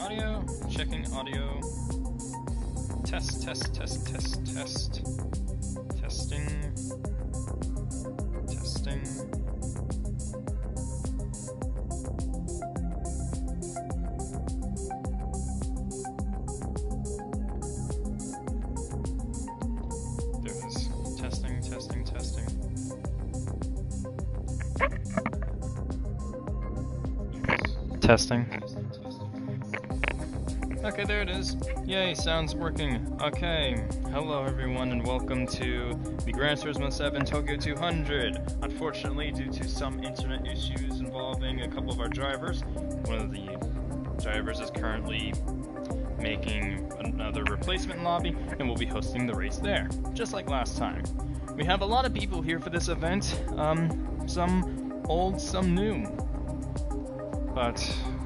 audio. Checking audio. Test. Testing. There it is. Testing. Testing. Okay, there it is. Yay, sound's working. Okay, hello everyone and welcome to the Gran Turismo 7 Tokyo 200. Unfortunately, due to some internet issues involving a couple of our drivers, one of the drivers is currently making another replacement lobby and we'll be hosting the race there, just like last time. We have a lot of people here for this event, some old, some new. But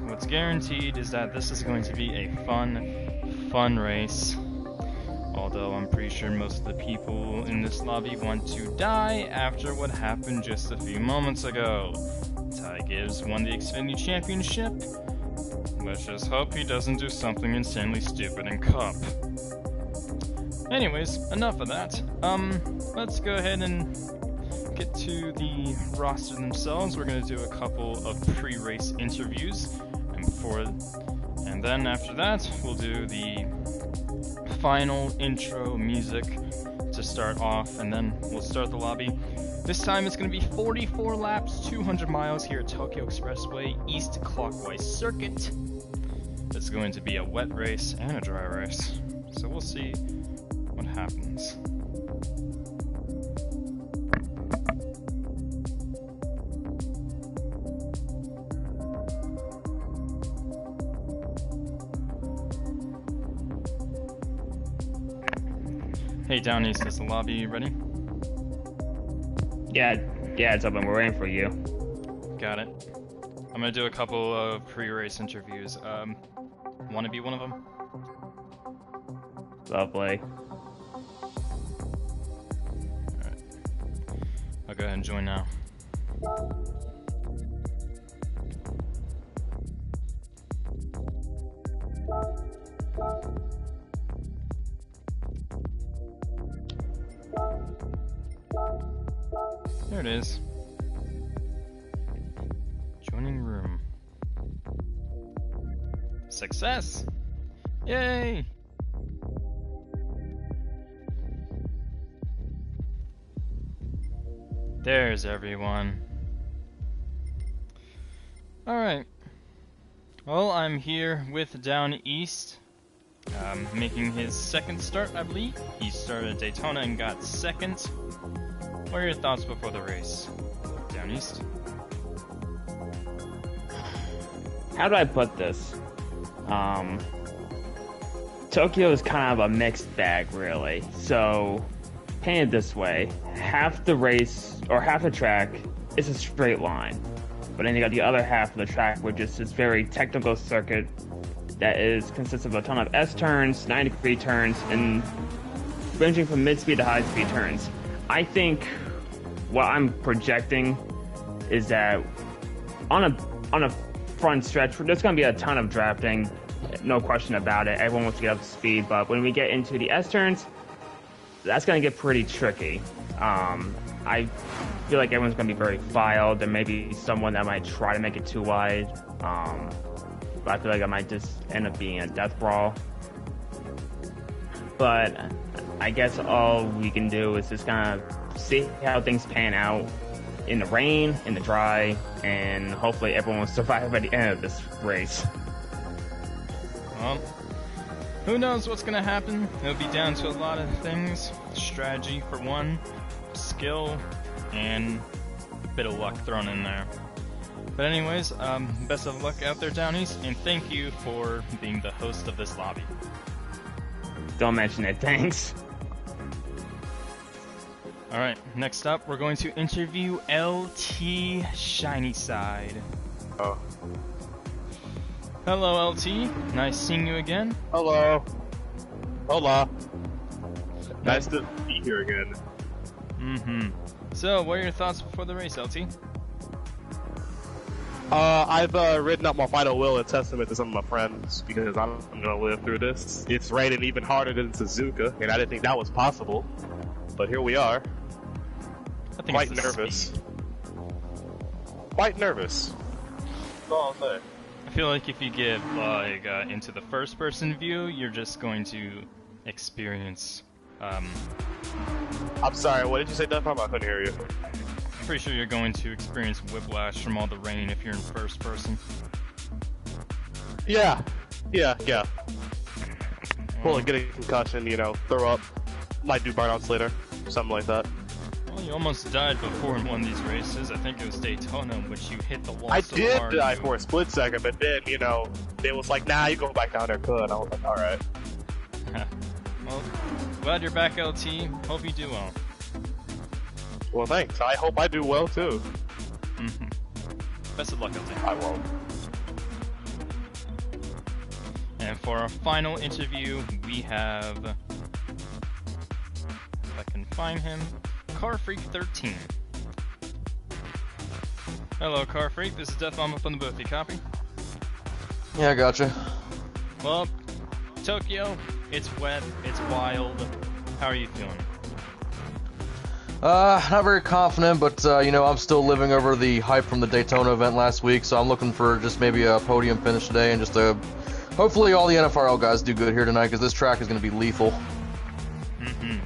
what's guaranteed is that this is going to be a fun race. Although I'm pretty sure most of the people in this lobby want to die after what happened just a few moments ago. Ty Gibbs won the Xfinity Championship. Let's just hope he doesn't do something insanely stupid in Cup. Anyways, enough of that. Let's go ahead and get to the roster themselves. We're going to do a couple of pre-race interviews, and then after that we'll do the final intro music to start off, and then we'll start the lobby. This time it's going to be 44 laps, 200 miles here at Tokyo Expressway East Clockwise Circuit. It's going to be a wet race and a dry race, so we'll see what happens. Hey, Down East, is the lobby ready? Yeah, it's open. We're waiting for you. Got it. I'm gonna do a couple of pre-race interviews. Wanna be one of them? Lovely. Alright. I'll go ahead and join now. There it is. Joining room. Success! Yay! There's everyone. Alright. Well, I'm here with Down East, making his second start, I believe. He started at Daytona and got second. What are your thoughts before the race, Down East? How do I put this? Tokyo is kind of a mixed bag, really. So, paint it this way: half the race, or half the track, is a straight line. But then you got the other half of the track, which is this very technical circuit that consists of a ton of S-turns, 90-degree turns, and ranging from mid-speed to high-speed turns. I think what I'm projecting is that on a front stretch, there's going to be a ton of drafting, no question about it. Everyone wants to get up to speed, but when we get into the S-turns, that's going to get pretty tricky. I feel like everyone's going to be very filed. There may be someone that might try to make it too wide, but I feel like I might just end up being a death brawl. But I guess all we can do is just kind of see how things pan out in the rain, in the dry, and hopefully everyone will survive by the end of this race. Well, who knows what's going to happen? It'll be down to a lot of things. Strategy for one, skill, and a bit of luck thrown in there. But anyways, best of luck out there, Down East, and thank you for being the host of this lobby. Don't mention it, thanks. Alright, next up, we're going to interview LT Shiny Side. Oh. Hello, LT. Nice seeing you again. Hello. Hola. Nice to be here again. So, what are your thoughts before the race, LT? I've written up my final will and testament to some of my friends because I'm gonna live through this. It's raining even harder than Suzuka, and I didn't think that was possible. But here we are. I think Quite it's the nervous. speed. Quite nervous. That's all I'll say. I feel like if you get like into the first-person view, you're just going to experience. I'm sorry, what did you say, Death Bomb? I couldn't hear you. Pretty sure you're going to experience whiplash from all the rain if you're in first person. Yeah. Well, get a concussion, you know, throw up, might do burnouts later, something like that. Well, you almost died before in one of these races. I think it was Daytona, in which you hit the wall I so did hard. die for a split second, but then, you know, it was like, nah, you go back down there, good. I was like, alright. Well, glad you're back, LT. Hope you do well. Well, thanks. I hope I do well, too. Best of luck, LT. I won't. And for our final interview, we have, if I can find him, Car Freak 13. Hello, Car Freak. This is Death Bomb up on the booth. You copy? Yeah, I gotcha. Well, Tokyo, it's wet, it's wild. How are you feeling? Not very confident, but you know, I'm still living over the hype from the Daytona event last week, so I'm looking for just maybe a podium finish today, and just hopefully all the NFRL guys do good here tonight, because this track is going to be lethal.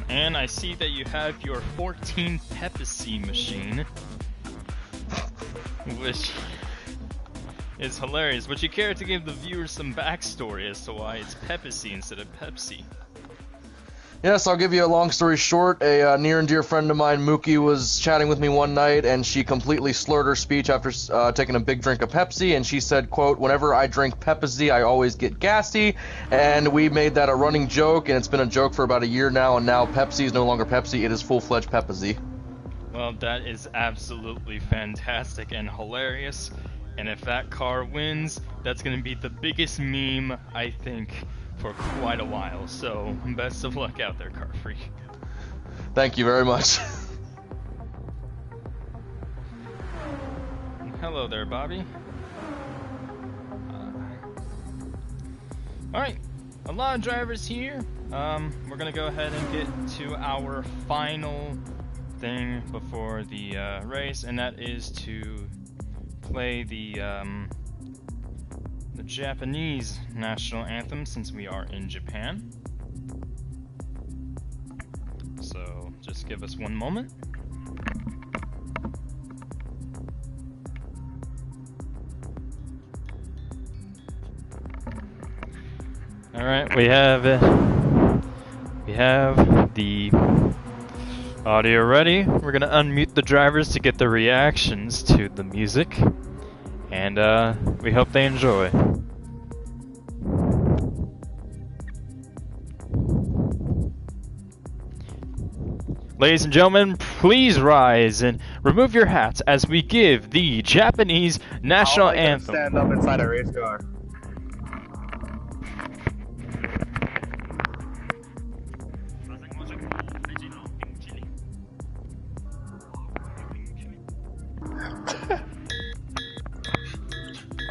And I see that you have your 14 Pepsi machine, which is hilarious. Would you care to give the viewers some backstory as to why it's Pepsi instead of Pepsi? Yes, I'll give you a long story short. A near and dear friend of mine, Mookie, was chatting with me one night, and she completely slurred her speech after taking a big drink of Pepsi, and she said, quote, "Whenever I drink Pepsi, I always get gassy," and we made that a running joke, and it's been a joke for about a year now, and now Pepsi is no longer Pepsi, it is full-fledged Pepsi. Well, that is absolutely fantastic and hilarious, and if that car wins, that's going to be the biggest meme, I think, for quite a while, so best of luck out there, Car Freak. Thank you very much. Hello there, Bobby. Alright, a lot of drivers here. We're gonna go ahead and get to our final thing before the race, and that is to play the Japanese national anthem, since we are in Japan. So just give us one moment. All right, we have the audio ready. We're gonna unmute the drivers to get the reactions to the music, and we hope they enjoy. Ladies and gentlemen, please rise and remove your hats as we give the Japanese national anthem. Stand up inside a race car.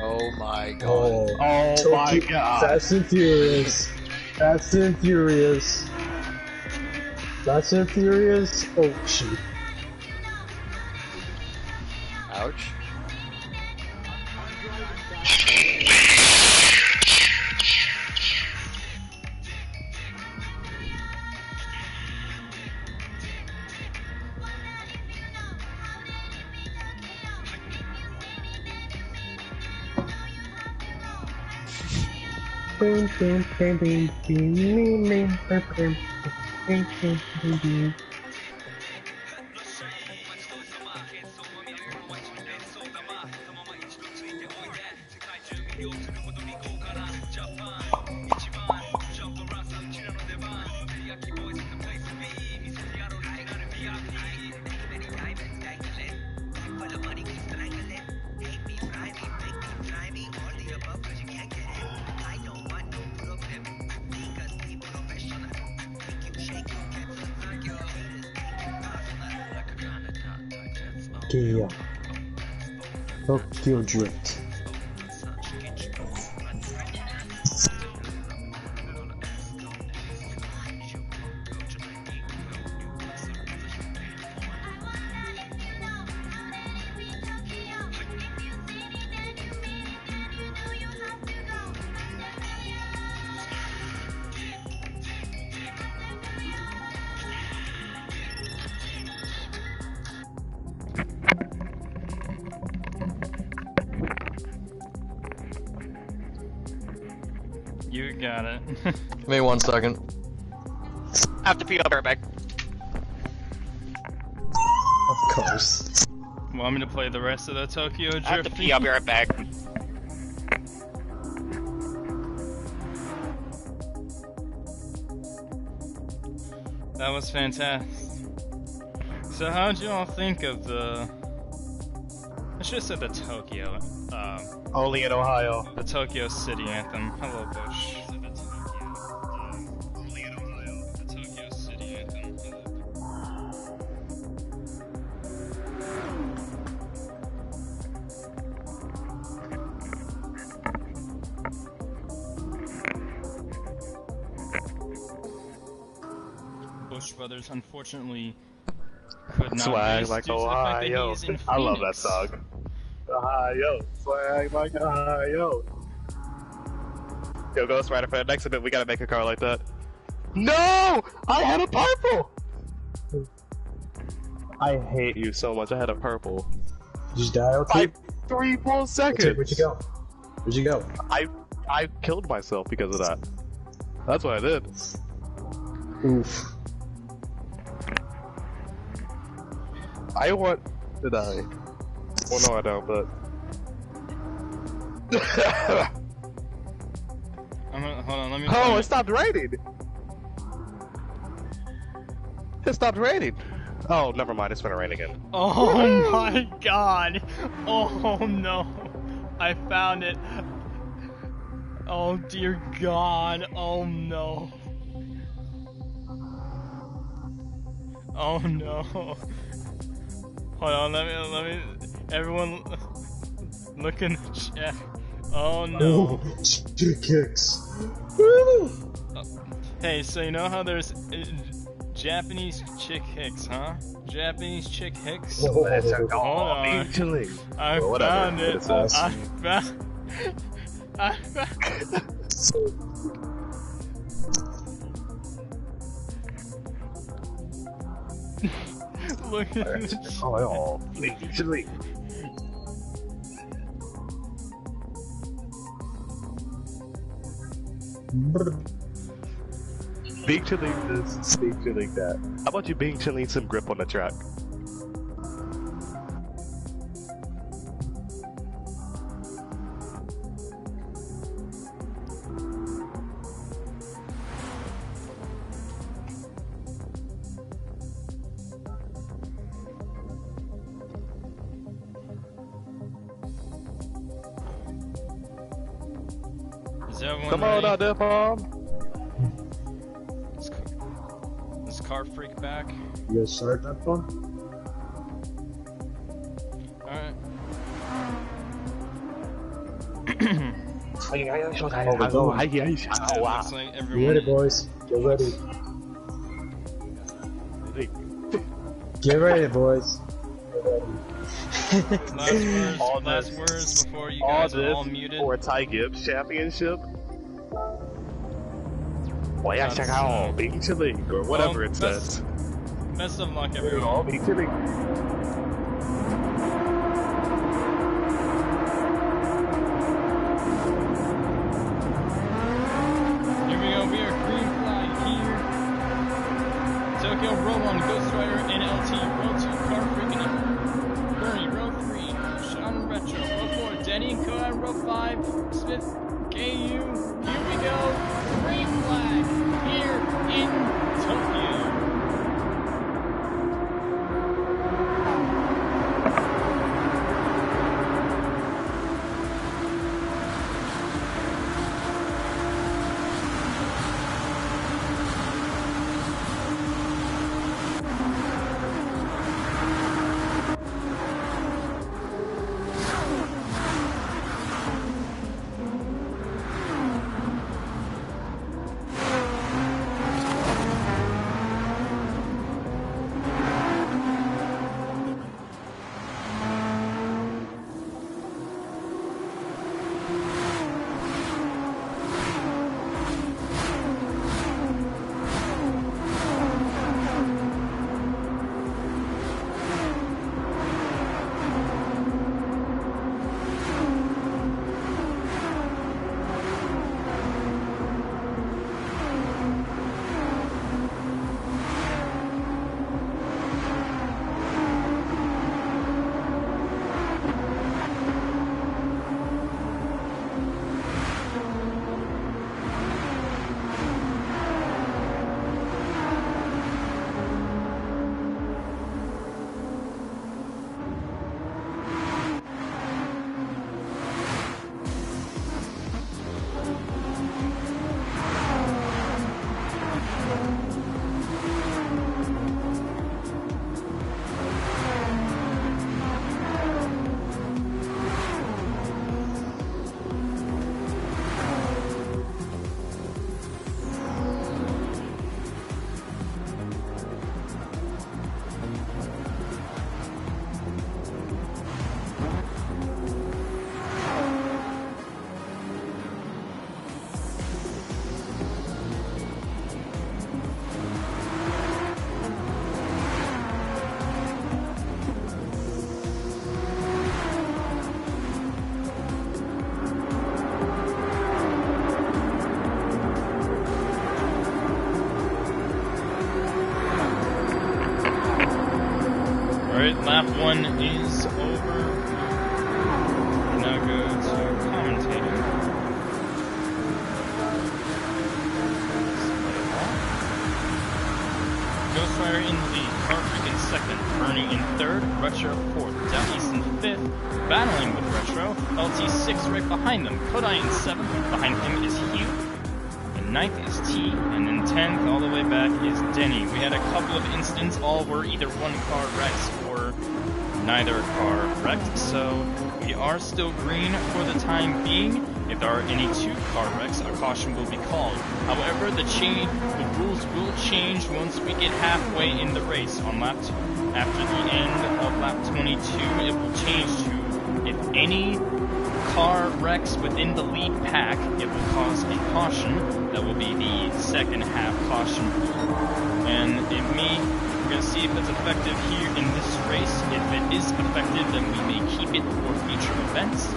Oh my god. Oh my god. Fast and Furious. Fast and Furious. Fast and Furious. Oh shoot. Ouch. Yeah. Tokyo Drift. You got it. Give me 1 second. I have to pee, I'll be right back. Of course. Want me to play the rest of the Tokyo Drift? I have to pee, I'll be right back. That was fantastic. So how'd you all think of the... I should have said the Tokyo, Only in Ohio. the Tokyo City Anthem. Hello, Bush. The Tokyo City Anthem. Bush Brothers, unfortunately, could not Swag race like due to the fact that he Ohio. is in I love that Phoenix. song. Ohio. Swag like Ohio. Yo, Ghost Rider, for the next event, we gotta make a car like that. No! I had a purple! I hate you so much. I had a purple. Did you die, okay? By 3 full seconds! Where'd you go? Where'd you go? I killed myself because of that. That's what I did. Oof. I want to die. Well, no, I don't, but. Hold on, let me... Oh, it stopped raining! It stopped raining! Oh, never mind, it's gonna rain again. Oh my god! Oh no! I found it! Oh dear god! Oh no! Oh no! Hold on, let me... Everyone... Look in the chat. Oh no! Chick kicks. Hey, so you know how there's... Japanese chick hicks, huh? Japanese chick hicks? Oh, Hold on. Actually. I Or whatever, found but it. it's awesome. I found... Look at this. Oh, actually. Big chili this, big chili that. How about you big chili some grip on the track? Is everyone Come on ready? out there, Palm. Is Car Freak back? You guys start that one? Alright. Looks like Get everyone... ready, boys. Get ready. Get ready, boys. Get ready. Last words before you All guys are all this muted. for a Ty Gibbs championship. Well, yeah, check out Big Chili or whatever Well, it says. Best of luck, Oh, everyone. Big Chili. Here we go, we are green flag here. Tokyo, row 1, Ghost Rider, NLT, row 2, Car Freak, and Bernie, row 3, Sean Retro, row 4, Denny and Koda, row 5, Smith, KU. Here we go, green flag here in Tokyo. Alright, lap 1 is over. Now go to commentating. Ghost Rider in the lead, Carfreak in second, Bernie in third, Retro fourth, Down East in fifth, battling with Retro, LT sixth right behind them, Kodai in seventh, behind him is Hugh, in ninth is T, and in 10th all the way back is Denny. We had a couple of incidents, all were either one car wrecks or neither car wrecked, so we are still green for the time being. If there are any 2-car wrecks, a caution will be called. However, the rules will change once we get halfway in the race. On lap after the end of lap 22, it will change to if any car wrecks within the lead pack, it will cause a caution. That will be the second half caution rule. And we're going to see if it's effective here in this race. If it is effective, then we may keep it for future events.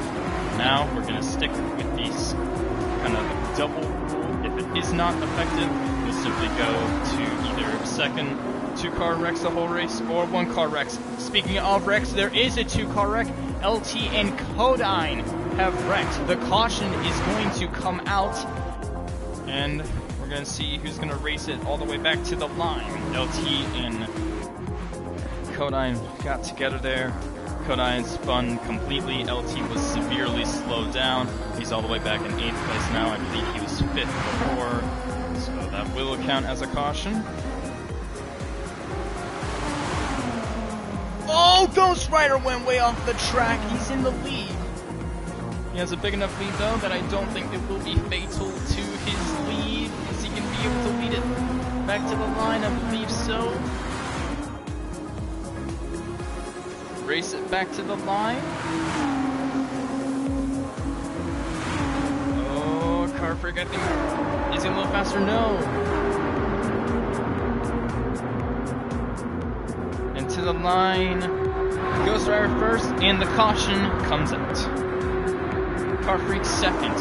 Now we're going to stick with these kind of double rule. If it is not effective, we'll simply go to either second 2-car wrecks the whole race or 1-car wrecks. Speaking of wrecks, there is a 2-car wreck. LT and Kodine have wrecked. The caution is going to come out, and we're going to see who's going to race it all the way back to the line. LT and Kodine got together there. Kodine spun completely. LT was severely slowed down. He's all the way back in 8th place now. I believe he was 5th before, so that will count as a caution. Oh, Ghost Rider went way off the track. He's in the lead. He has a big enough lead, though, that I don't think it will be fatal to his lead. Is he going to be able to lead it back to the line? I believe so. Race it back to the line. Oh, Carfreak, I think. Is he a little faster? No. And to the line. Ghost Rider first, and the caution comes out. Carfreak second.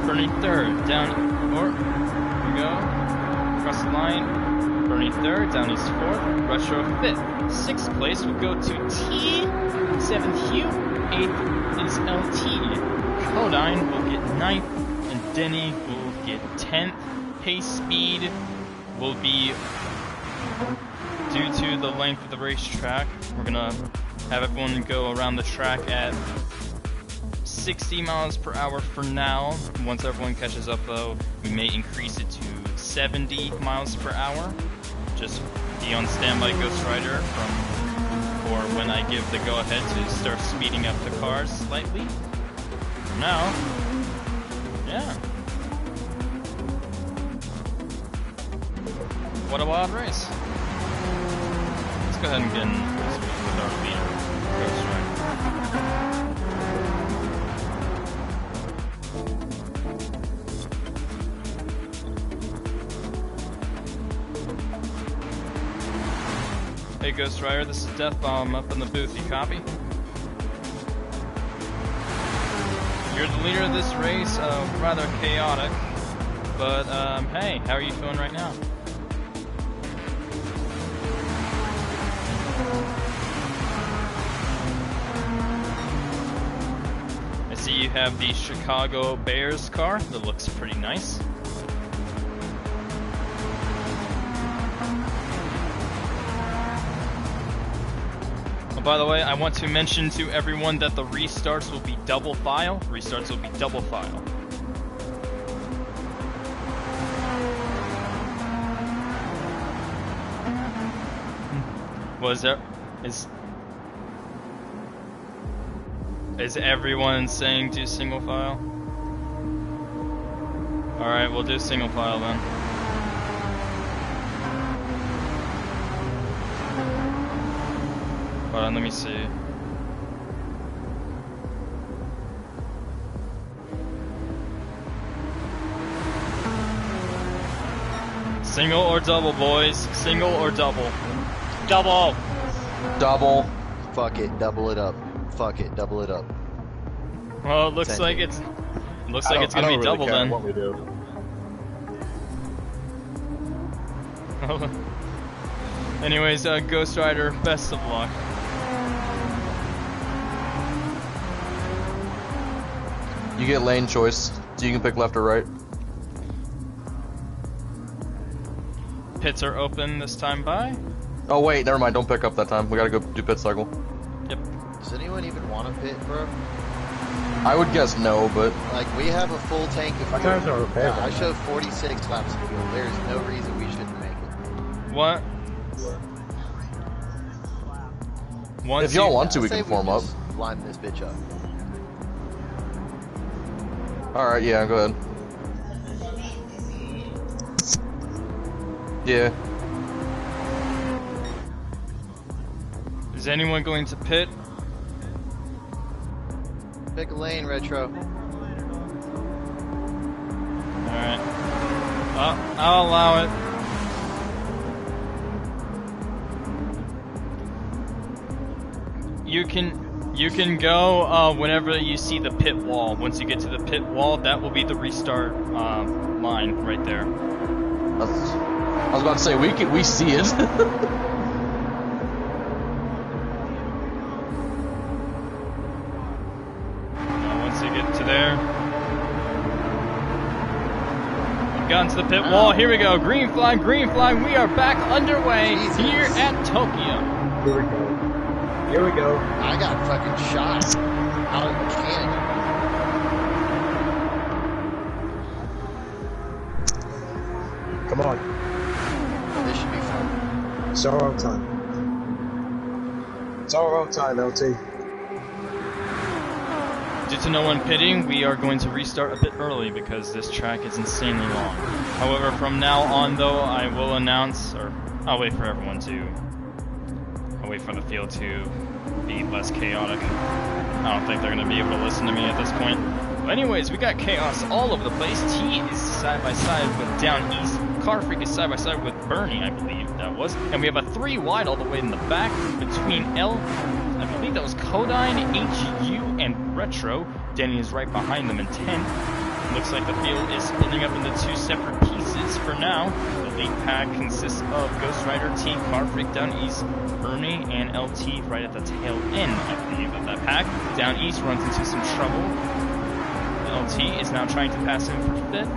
Bernie third. Down. Or. Here we go. Across the line. Bernie third. Down East fourth. Retro fifth. 6th place will go to T, 7th Hugh, 8th is LT. Kodine will get 9th, and Denny will get 10th. Pace speed will be due to the length of the racetrack. We're gonna have everyone go around the track at 60 miles per hour for now. Once everyone catches up, though, we may increase it to 70 miles per hour. Just be on standby, Ghost Rider, for when I give the go-ahead to start speeding up the cars slightly. For now, yeah. What a wild race. Let's go ahead and get in with our leader, Ghost Rider. Hey Ghost Rider, this is Death Bomb up in the booth, you copy? You're the leader of this race, rather chaotic, but hey, how are you feeling right now? I see you have the Chicago Bears car, that looks pretty nice. By the way, I want to mention to everyone that the restarts will be double file. Restarts will be double file. Is everyone saying do single file? Alright, we'll do single file then. Hold on, let me see. Single or double, boys? Single or double? Double! Double. Fuck it, double it up. Fuck it, double it up. Well, it looks like it's gonna be double then. What we do. Anyways, Ghost Rider, best of luck. You get lane choice, so you can pick left or right. Pits are open this time by. Oh wait, never mind. Don't pick up that time. We gotta go do pit cycle. Yep. Does anyone even want to pit, bro? I would guess no, but Like, we have a full tank of My fuel. tires are okay. I showed 46 laps of fuel. There's no reason we shouldn't make it. What? Once if y'all you- want to, we I say can form up. just line this bitch up. Alright, yeah, go ahead. Yeah. Is anyone going to pit? Pick a lane, Retro. Alright. I'll allow it. You can go whenever you see the pit wall. Once you get to the pit wall, that will be the restart line right there. I was about to say we see it. Once you get to there, we've gotten to the pit wall. Here we go. Green flag, green flag. We are back underway here at Tokyo. Here we go. Here we go. I got fucking shot out of the cannon. Come on. This should be fun. It's our own time. It's our own time, LT. Due to no one pitting, we are going to restart a bit early because this track is insanely long. However, from now on though, I will announce, or I'll wait for everyone to, I'll wait for the field to be less chaotic. I don't think they're going to be able to listen to me at this point. But anyways, we got chaos all over the place. T is side by side with Down East. Car Freak is side by side with Bernie, I believe that was. And we have a 3 wide all the way in the back between I believe that was Codine, HU, and Retro. Danny is right behind them in 10th. Looks like the field is splitting up into 2 separate pieces for now. The lead pack consists of Ghost Rider, T, Car Freak, Down East, Bernie, and LT right at the tail end, I believe, of that pack. Down East runs into some trouble. LT is now trying to pass him for 5th.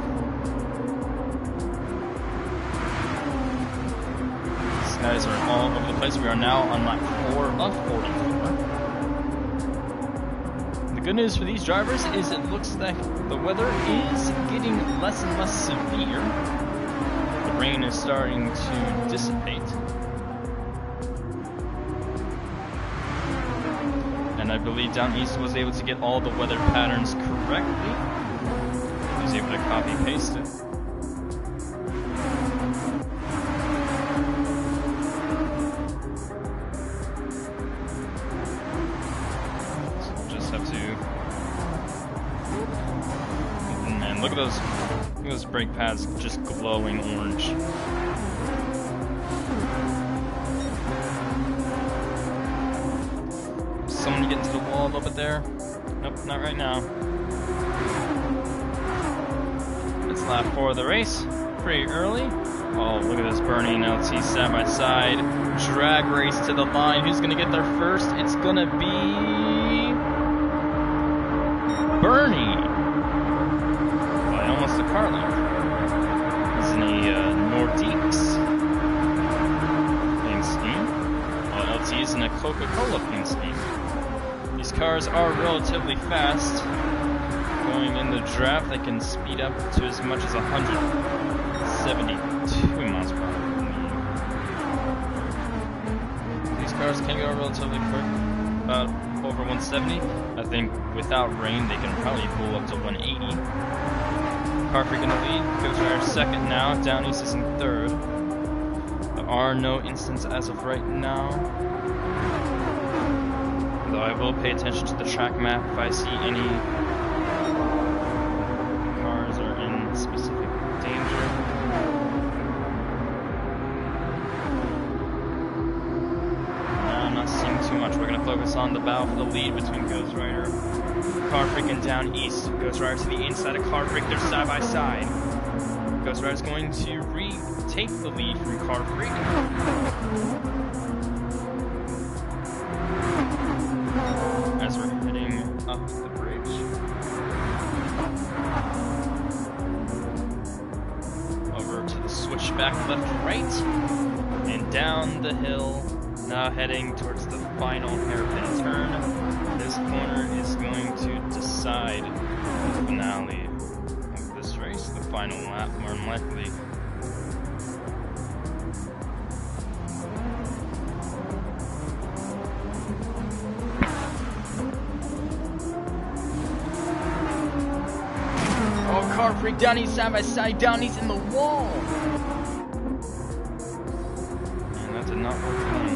These guys are all over the place. We are now on lap 4 of 44. The good news for these drivers is it looks like the weather is getting less and less severe. The rain is starting to dissipate. And I believe Down East was able to get all the weather patterns correctly. He was able to copy paste it. So we'll just have to. Man, look at those brake pads just glowing orange. Someone get into the wall a little bit there? Nope, not right now. It's lap 4 of the race. Pretty early. Oh, look at this Bernie and LT side by side. Drag race to the line. Who's gonna get there first? It's gonna be Bernie. By almost a car length. He's in a Nordiques paint scheme. While LT is in a Coca-Cola paint scheme. These cars are relatively fast. Going in the draft, they can speed up to as much as 172 miles per hour. These cars can go relatively quick, about over 170. I think without rain, they can probably pull up to 180. Car Freak in the lead, Ghost Rider second now, Down East is in third. There are no incidents as of right now. Though I will pay attention to the track map if I see any cars are in specific danger. No, I'm not seeing too much. We're going to focus on the battle for the lead between Ghost Rider, Car Freak, and Down East. Ghost Rider to the inside of Car Freak. They're side by side. Ghost Rider is going to retake the lead from Car Freak. As we're heading up the bridge. Over to the switchback left, right, and down the hill. Now heading towards the final hairpin turn. This corner is going to decide the finale of this race, the final lap, more than likely. Oh, car freak, Downey's side by side, Downey's in the wall! And that did not work for me.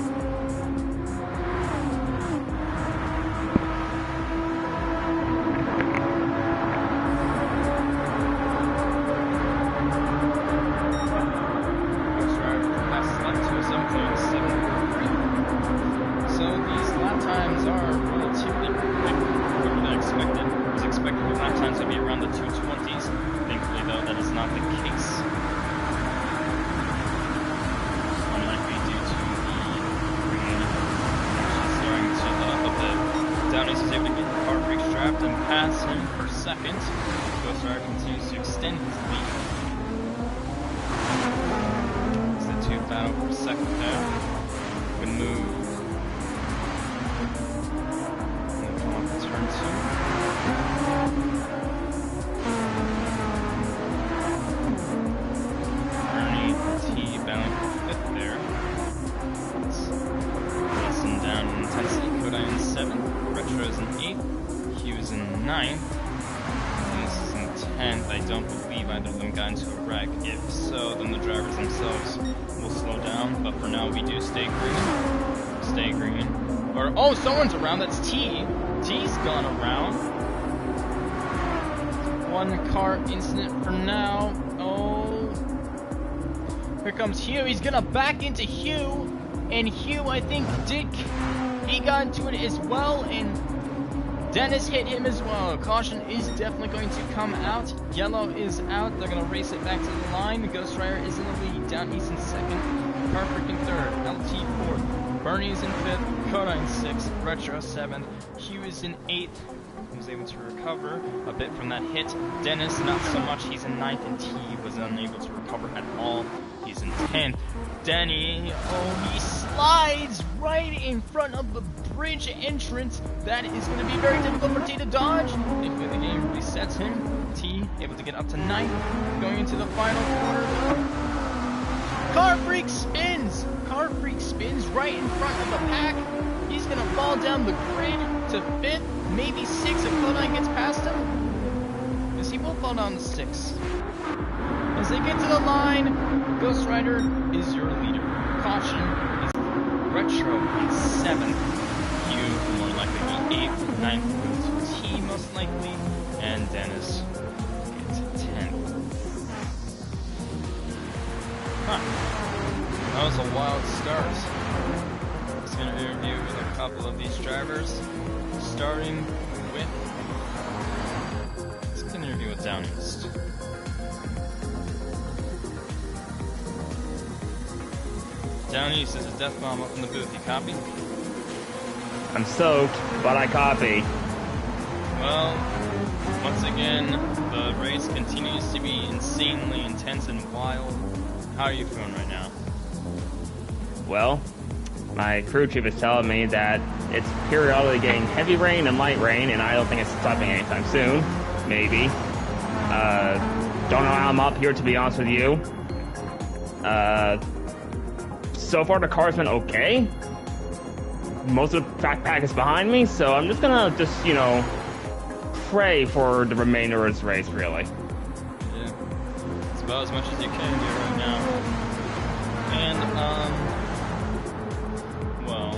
Oh, someone's around. That's T. T's gone around. One car incident for now. Oh. Here comes Hugh. He's gonna back into Hugh. And Hugh, I think, he got into it as well. And Dennis hit him as well. Caution is definitely going to come out. Yellow is out. They're gonna race it back to the line. The Ghost Rider is in the lead. Down East in second. Car freaking third. LT fourth. Bernie's in 5th, Kodine 6th, Retro 7th, Hugh is in 8th, he was able to recover a bit from that hit. Dennis, not so much, he's in 9th, and T was unable to recover at all, he's in 10th. Denny, oh, he slides right in front of the bridge entrance. That is going to be very difficult for T to dodge. If the game resets him, T able to get up to 9th, going into the final corner. Car Freak spins! Car Freak spins right in front of the pack. He's gonna fall down the grid to 5th, maybe 6th if Cloud9 gets past him. Yes, he will fall down to 6th. As they get to the line, Ghost Rider is your leader. Caution is Retro in 7th. Hugh more likely be 8th, 9th goes to T most likely, and Dennis gets 10th. Huh. That was a wild start. Just gonna interview with a couple of these drivers, starting with. Let's get an interview with Down East. Down East is a death bomb up in the booth. You copy? I'm soaked, but I copy. Well, once again, the race continues to be insanely intense and wild. How are you feeling right now? Well, my crew chief is telling me that it's periodically getting heavy rain and light rain, and I don't think it's stopping anytime soon. Maybe. Don't know how I'm up here, to be honest with you. So far the car's been okay. Most of the backpack is behind me, so I'm just gonna you know, pray for the remainder of this race, really. Yeah. It's about as much as you can do right now. And, well,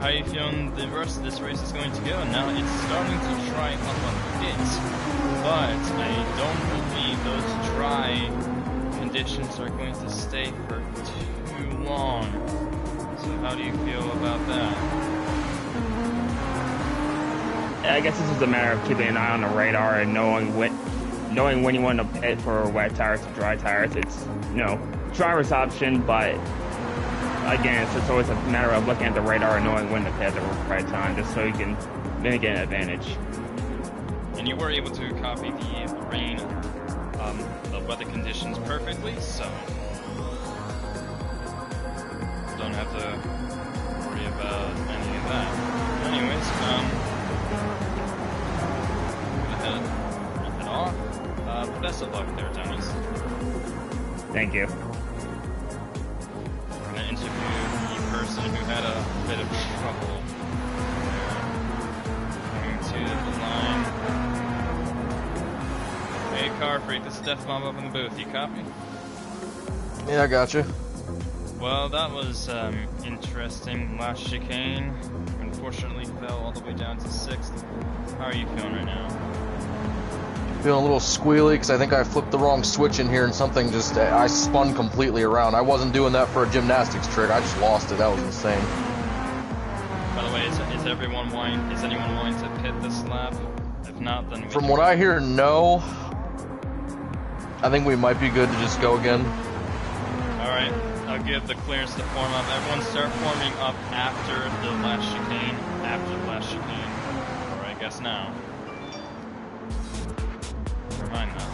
how are you feeling the rest of this race is going to go? Now it's starting to dry up a bit, but I don't believe those dry conditions are going to stay for too long. So how do you feel about that? I guess this is a matter of keeping an eye on the radar and knowing when you want to pit for wet tires or dry tires. It's, you know, driver's option, but again, it's always a matter of looking at the radar and knowing when to pit at the right time, just so you can mitigate an advantage. and you were able to copy the rain, the weather conditions perfectly, so don't have to worry about any of that. Anyways, go ahead, head off. Best of luck there, Dennis. Thank you. We're gonna interview the person who had a bit of trouble coming to the line. Hey, car freak, this is Death Bomb up in the booth. You copy? Yeah, I got you. Well, that was interesting. Last chicane, unfortunately, fell all the way down to 6th. How are you feeling right now? Feeling a little squealy because I think I flipped the wrong switch in here and something just, I spun completely around. I wasn't doing that for a gymnastics trick. I just lost it. That was insane. By the way, is anyone willing to pit this lap? If not, then From what I hear, no. I think we might be good to just go again. Alright, I'll give the clearance to form up. Everyone start forming up after the last chicane. Or I guess now. Never mind that.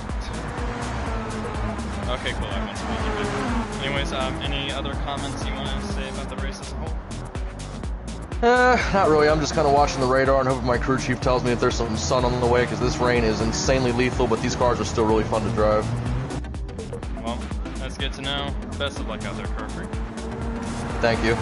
Okay, cool, everyone's speaking good. Anyways, any other comments you want to say about the race as a whole? Not really. I'm just kind of watching the radar and hoping my crew chief tells me if there's some sun on the way, because this rain is insanely lethal, but these cars are still really fun to drive. Well, that's good to know. Best of luck out there, Carfrey. Thank you.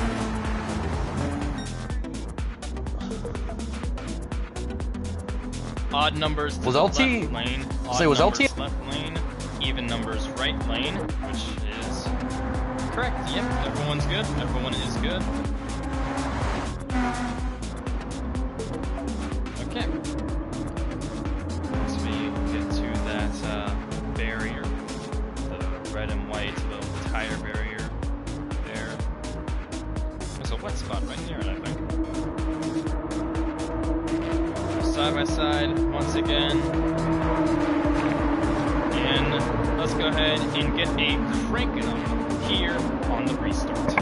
Odd numbers to Was the LT left lane. Odd was numbers LT left lane. Even numbers right lane, which is correct. Yep, everyone's good. Everyone is good. Okay. Once we get to that barrier, the red and white little tire barrier there. There's a wet spot right near it, I think. Side by side once again. And let's go ahead and get a crank it up here on the restart.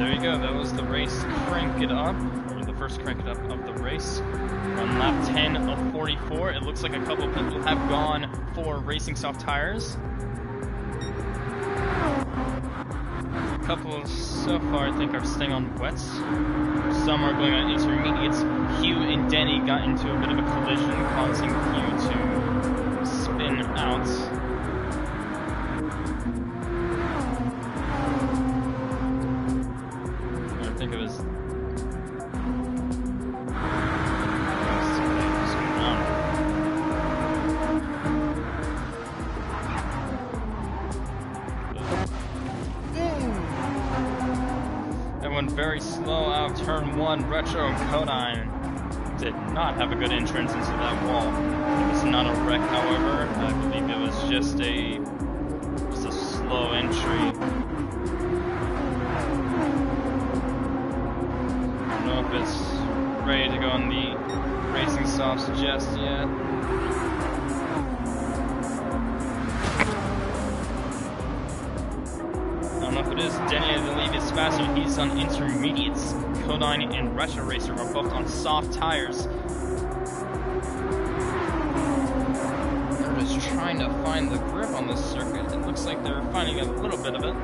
there you go. That was the race Crank It Up, or the first Crank It Up of the race. On lap 10 of 44, it looks like a couple people have gone for racing soft tires. A couple so far, I think, are staying on wets. Some are going on intermediates. Hugh and Denny got into a bit of a collision, causing Hugh to spin out. I think it was. Very slow out turn 1. Retro and Codine did not have a good entrance into that wall. It was not a wreck, however. I believe it was just a slow entry. I don't know if it's ready to go on the racing softs just yet. I don't know if it is. Denny, I believe, is faster. He's on intermediates. Codine and Retro Racer are both on soft tires. They're just trying to find the grip on this circuit. It looks like they're finding a little bit of it.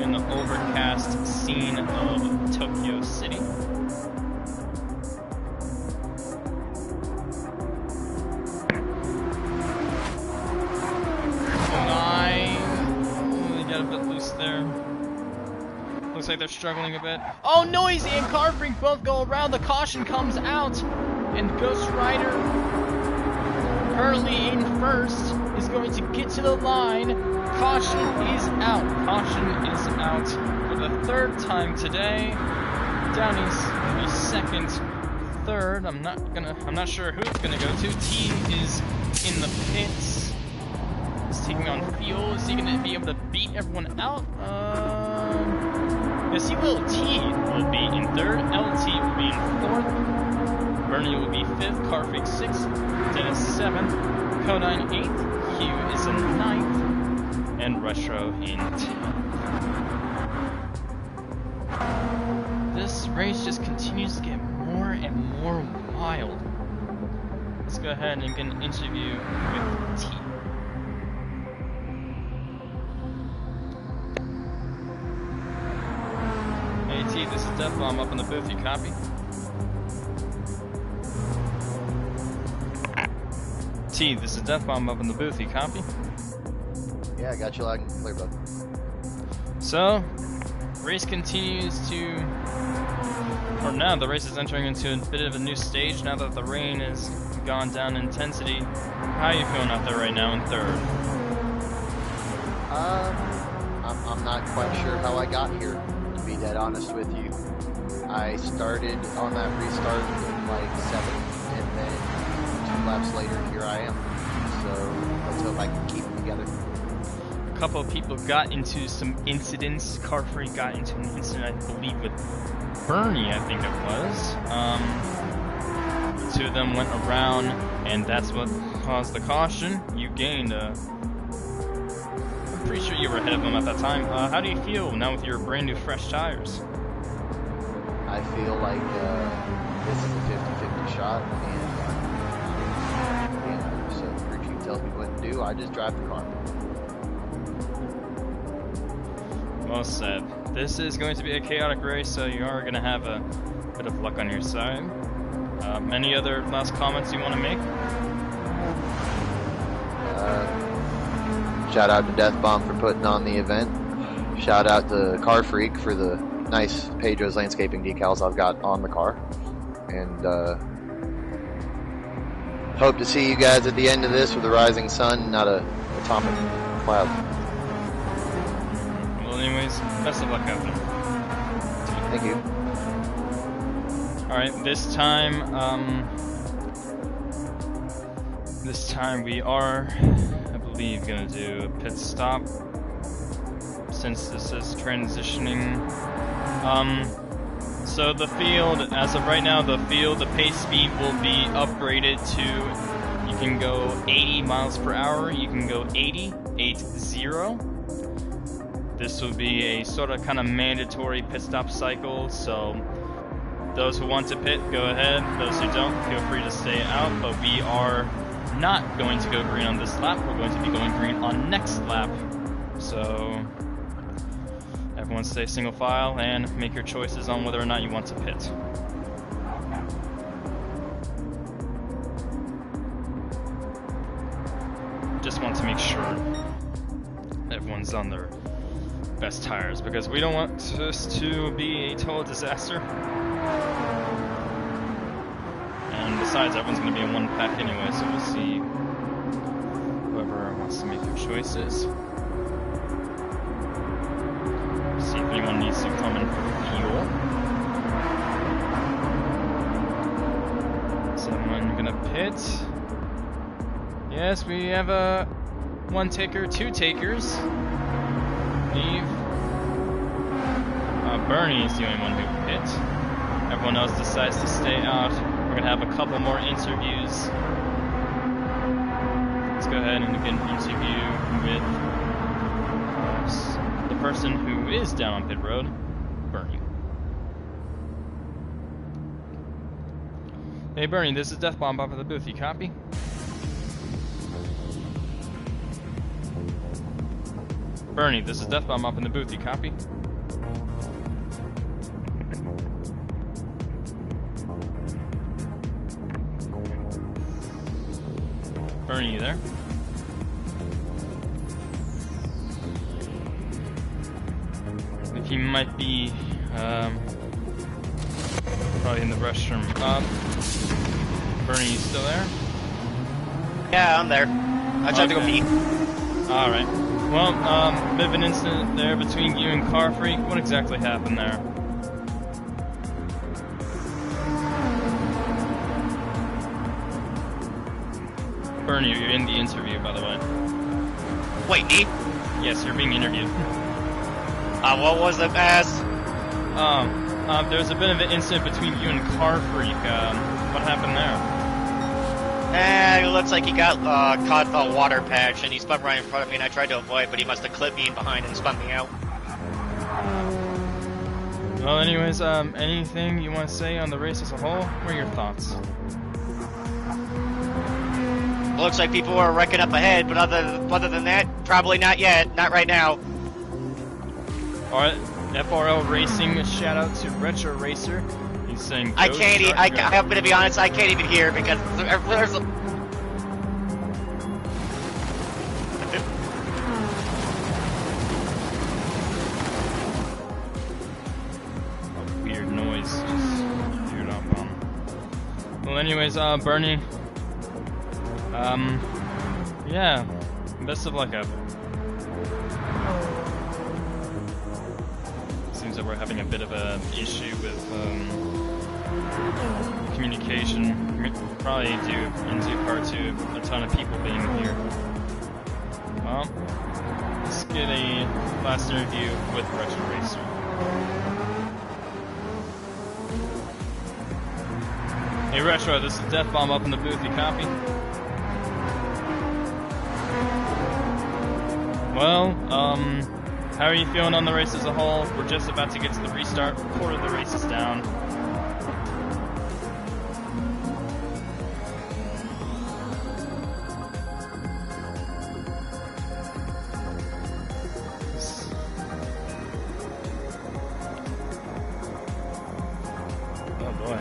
In the overcast scene of Tokyo City. There. Looks like they're struggling a bit. Oh, Noisy and Car Freak both go around. The caution comes out, and Ghost Rider, currently in first, is going to get to the line. Caution is out. Caution is out for the third time today. Downey's the second, third. I'm not sure who it's gonna go to. T is in the pits. Taking on fuel. Is he going to be able to beat everyone out? Yes, he will. T will be in third. LT will be in fourth. Bernie will be fifth. Carfreak sixth. Dennis seventh. Codine eighth. Hugh is in ninth. And Retro in 10th. This race just continues to get more and more wild. Let's go ahead and get an interview with T. This is Death Bomb up in the booth, you copy? T, this is Death Bomb up in the booth, you copy? Yeah, I got you loud and clear, bud. So, race continues to... Or now the race is entering into a bit of a new stage now that the rain has gone down in intensity. How are you feeling out there right now in third? I'm not quite sure how I got here. Be dead honest with you. I started on that restart in like 7th, and then 2 laps later, here I am. So let's hope I can keep them together. A couple of people got into some incidents. Carfree got into an incident, I believe, with Bernie, I think it was. The two of them went around, and that's what caused the caution. You gained pretty sure you were ahead of them at that time. How do you feel now with your brand new fresh tires? I feel like this is a 50-50 shot, and so the crew chief tells me what to do, I just drive the car. Well said. This is going to be a chaotic race, so you are going to have a bit of luck on your side. Any other last comments you want to make? Shout out to Death Bomb for putting on the event. Shout out to Car Freak for the nice Pedro's landscaping decals I've got on the car. And hope to see you guys at the end of this with a rising sun, not a atomic cloud. Well, anyways, best of luck out there. Thank you. Alright, this time we are, I believe, gonna do a pit stop since this is transitioning. So the field, as of right now, the pace speed will be upgraded to, you can go 80 miles per hour, you can go 80. this will be a sort of kind of mandatory pit stop cycle, so those who want to pit, go ahead. Those who don't, feel free to stay out, but we are not going to go green on this lap. We're going to be going green on next lap. So everyone stay single file and make your choices on whether or not you want to pit. Just want to make sure everyone's on their best tires, because we don't want this to be a total disaster. And besides, everyone's going to be in one pack anyway, so we'll see whoever wants to make their choices. See if anyone needs to come in for fuel. Someone gonna pit. Yes, we have a one taker, two takers. Leave. Bernie is the only one who pit. Everyone else decides to stay out. We're gonna have a couple more interviews. Let's go ahead and get an interview with the person who is down on pit road, Bernie. Hey Bernie, this is Death Bomb up at the booth. You copy? Bernie, this is Death Bomb up in the booth. You copy? Bernie, you there? I think he might be probably in the restroom. Bernie, you still there? Yeah, I'm there. I just have to go pee. Alright. Well, bit of an incident there between you and Car Freak. What exactly happened there? Bernie, you're in the interview, by the way. Wait, me? Yes, you're being interviewed. What was the pass? There's a bit of an incident between you and Car Freak. What happened there? It looks like he got caught the water patch and he spun right in front of me and I tried to avoid, but he must have clipped me in behind and spun me out. Well, anyways, anything you want to say on the race as a whole? What are your thoughts? Looks like people are wrecking up ahead, but other than that, probably not yet. Not right now. Alright, FRL Racing, a shout out to Retro Racer. He's saying I have to be honest, I can't even hear because there's a... weird noise just veered up on. Well, anyways, Bernie. Yeah, best of luck out there. Seems that we're having a bit of an issue with communication, probably due into part to a ton of people being here. Well, let's get a last interview with Retro Racer. Hey Retro, this is Death Bomb up in the booth, you copy? Well, how are you feeling on the race as a whole? We're just about to get to the restart. Quarter of the race is down. Oh boy.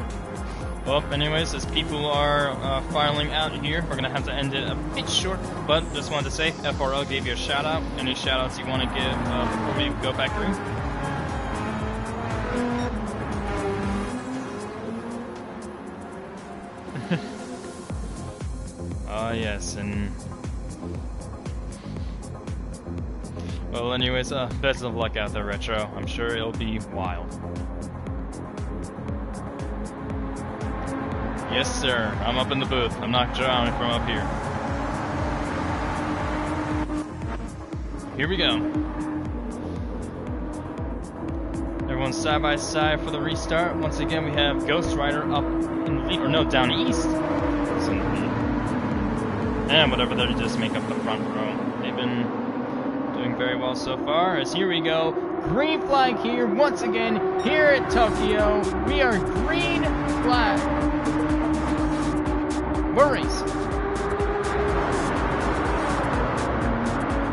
Well, anyways, as people are filing out here, we're going to have to end it a bit short, but just wanted to say, FRL gave you a shout out. Any shout outs you want to give before we go back green? Yes, and... well, anyways, best of luck out there, Retro. I'm sure it'll be wild. Yes, sir. I'm up in the booth. I'm not drowning from up here. Here we go. Everyone's side by side for the restart. Once again, we have Ghost Rider up in the lead, or no, down east. It's in the lead. And whatever, they just make up the front row. They've been doing doing very well so far, as here we go. Green flag here, once again, here at Tokyo. We are green flag. We're racing.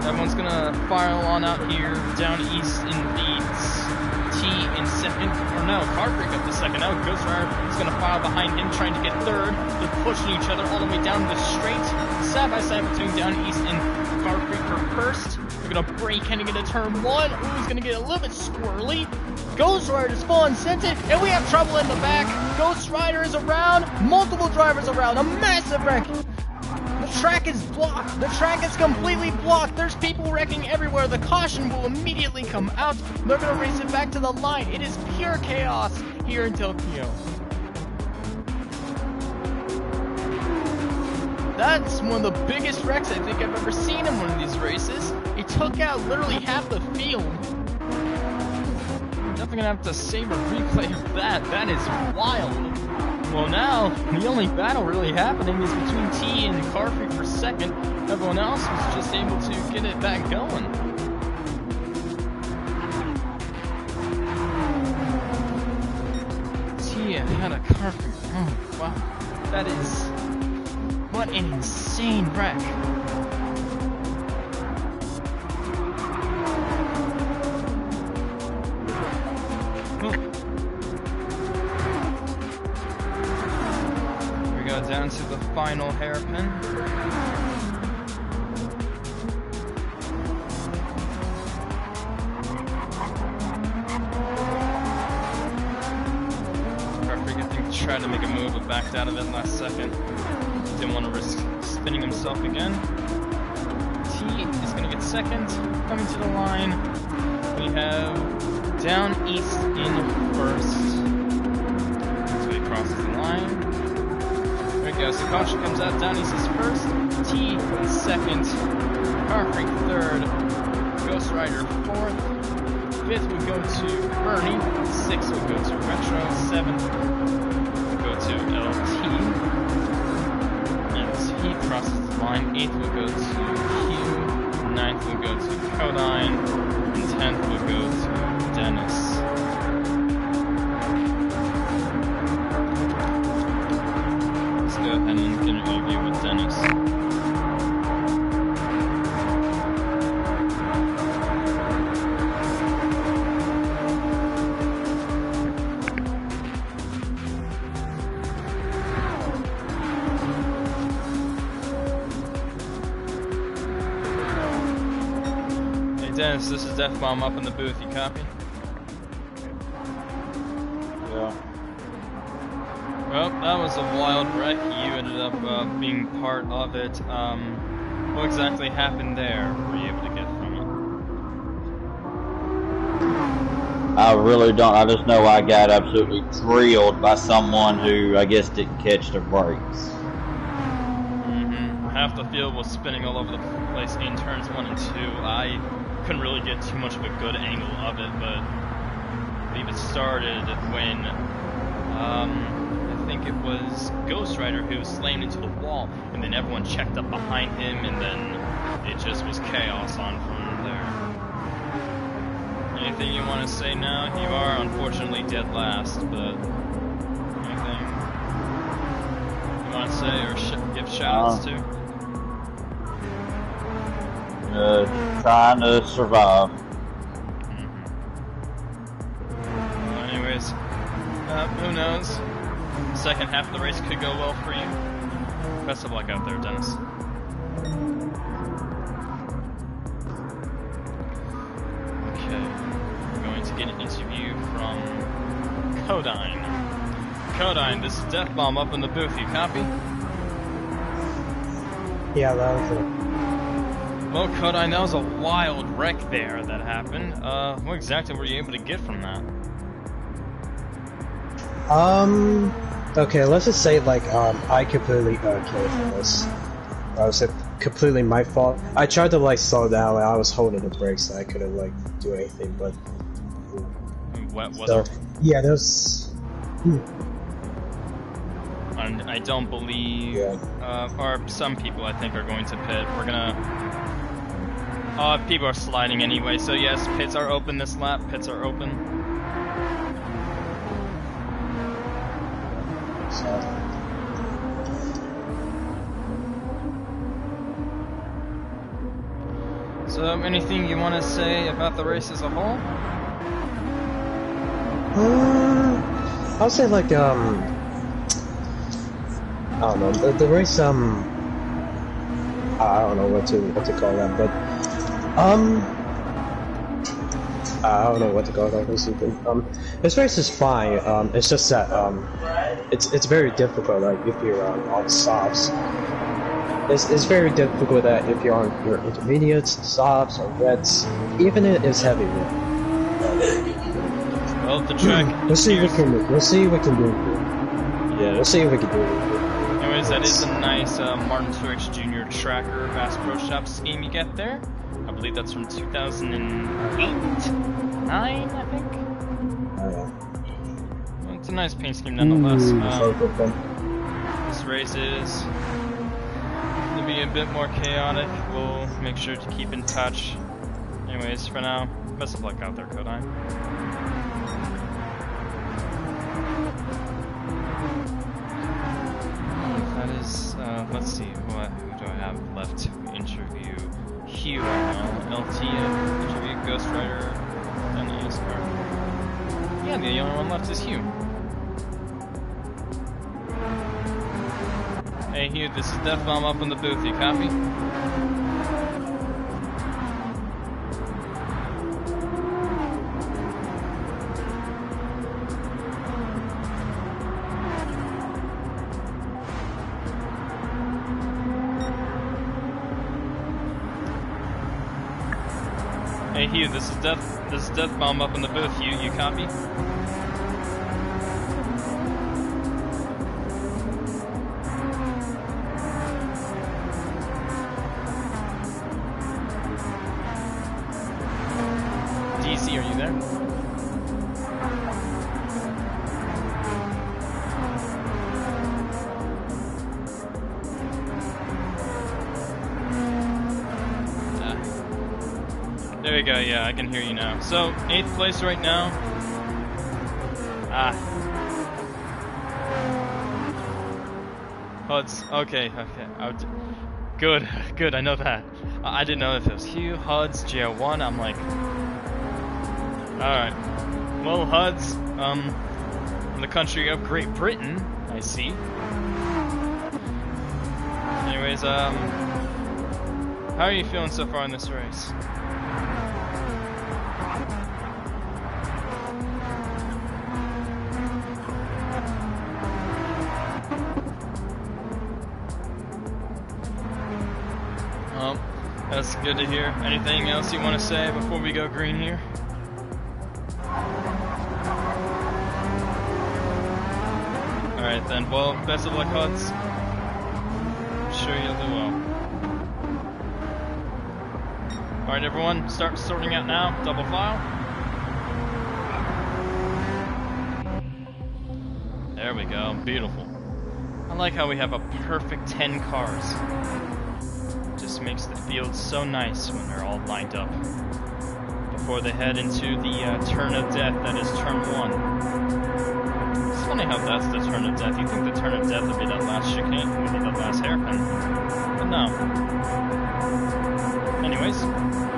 Everyone's gonna file on out here, down east in the T in second, or no, Car Freak up to second. Now Ghost Rider is gonna file behind him, trying to get third. They're pushing each other all the way down the straight, side by side between down east and Car Freak for first. They're gonna break heading into turn one. Ooh, he's gonna get a little bit squirrely. Ghost Rider's falling scented, and we have trouble in the back. Ghost Rider is around, multiple drivers around, a massive wreck. The track is blocked. The track is completely blocked. There's people wrecking everywhere. The caution will immediately come out. They're going to race it back to the line. It is pure chaos here in Tokyo. That's one of the biggest wrecks I think I've ever seen in one of these races. It took out literally half the field. Definitely going to have to save a replay of that. That is wild. Well, now, the only battle really happening is between T and Car Freak for second. Everyone else was just able to get it back going. T had a Car Freak. Oh, wow. That is... what an insane wreck. Down to the final hairpin. Perfect, I think, tried to make a move but backed out of it last second. Didn't want to risk spinning himself again. T is going to get second. Coming to the line, we have down east in first. So he crosses the line. There we go, so caution comes out, down east is first, T second, Car Freak third, Ghost Rider fourth, fifth would go to Bernie, sixth would go to Retro, seventh would go to LT, and he crosses the line, eighth would go to Q, ninth would go to Codine, and 10th would go to Dennis. Go ahead and get an overview with Dennis. Hey Dennis, this is Death Bomb up in the booth, you copy? Yeah. Well, that was a wild wreck. You ended up being part of it. What exactly happened there? Were you able to get from it? I really don't. I just know I got absolutely drilled by someone who I guess didn't catch their brakes. Half the field was spinning all over the place in turns 1 and 2. I couldn't really get too much of a good angle of it, but I believe it started when I think it was Ghost Rider who slammed into the wall, and then everyone checked up behind him, and then it just was chaos on from there. Anything you want to say now? You are unfortunately dead last, but anything you want to say or give shout-outs to? Trying to survive. Well, anyways, who knows? Second half of the race could go well for you. Best of luck out there, Dennis. Okay, we're going to get an interview from Codine. Codine, this is Death Bomb up in the booth. You copy? Yeah, that was it. Well, Codine, that was a wild wreck there that happened. What exactly were you able to get from that? Okay, let's just say, like, I completely, killed this. That was completely my fault. I tried to, like, slow down, and I was holding the brakes, so I couldn't, like, do anything, but... What was so, it? yeah, there's... And I don't believe, or some people I think are going to pit. We're gonna People are sliding anyway, so yes, pits are open this lap. Pits are open. So, anything you want to say about the race as a whole? I'll say like I don't know, the race I don't know what to call that, but I don't know what to call that. This race is fine. It's just that it's very difficult. Like if you're on softs, it's very difficult that if you're on your intermediates, softs, or wets, even if it's heavy. Well, the track. We'll see what we can do. Yeah, we'll see what we can do. Anyways, that is a nice Martin Truex Jr. tracker Bass Pro Shop scheme you get there. I believe that's from 2008, 9, I think. Yeah. Well, it's a nice paint scheme nonetheless. This race is going to be a bit more chaotic. We'll make sure to keep in touch. Anyways, for now, best of luck out there, Kodai. That is, let's see, who do I have left to interview? Hugh right now. LT interview Ghost Rider and the car. Yeah, the only one left is Hugh. Hey Hugh, this is Death Bomb up in the booth, you copy? Hey Hugh, this is Death Bomb up in the booth. You copy? DC, are you there? There we go, yeah, I can hear you now. So, 8th place right now. Huds, okay. Good, I know that. I didn't know if it was Hugh, Huds, JO1, I'm like... Alright. Well, Huds, from the country of Great Britain, I see. Anyways, how are you feeling so far in this race? That's good to hear. Anything else you want to say before we go green here? Alright then, well, best of luck, Huds. I'm sure you'll do well. Alright everyone, start sorting out now. Double file. There we go, beautiful. I like how we have a perfect 10 cars. Just makes the field so nice when they're all lined up before they head into the turn of death that is turn 1. It's funny how that's the turn of death. You think the turn of death would be that last chicane, would be that last hairpin, but no. Anyways,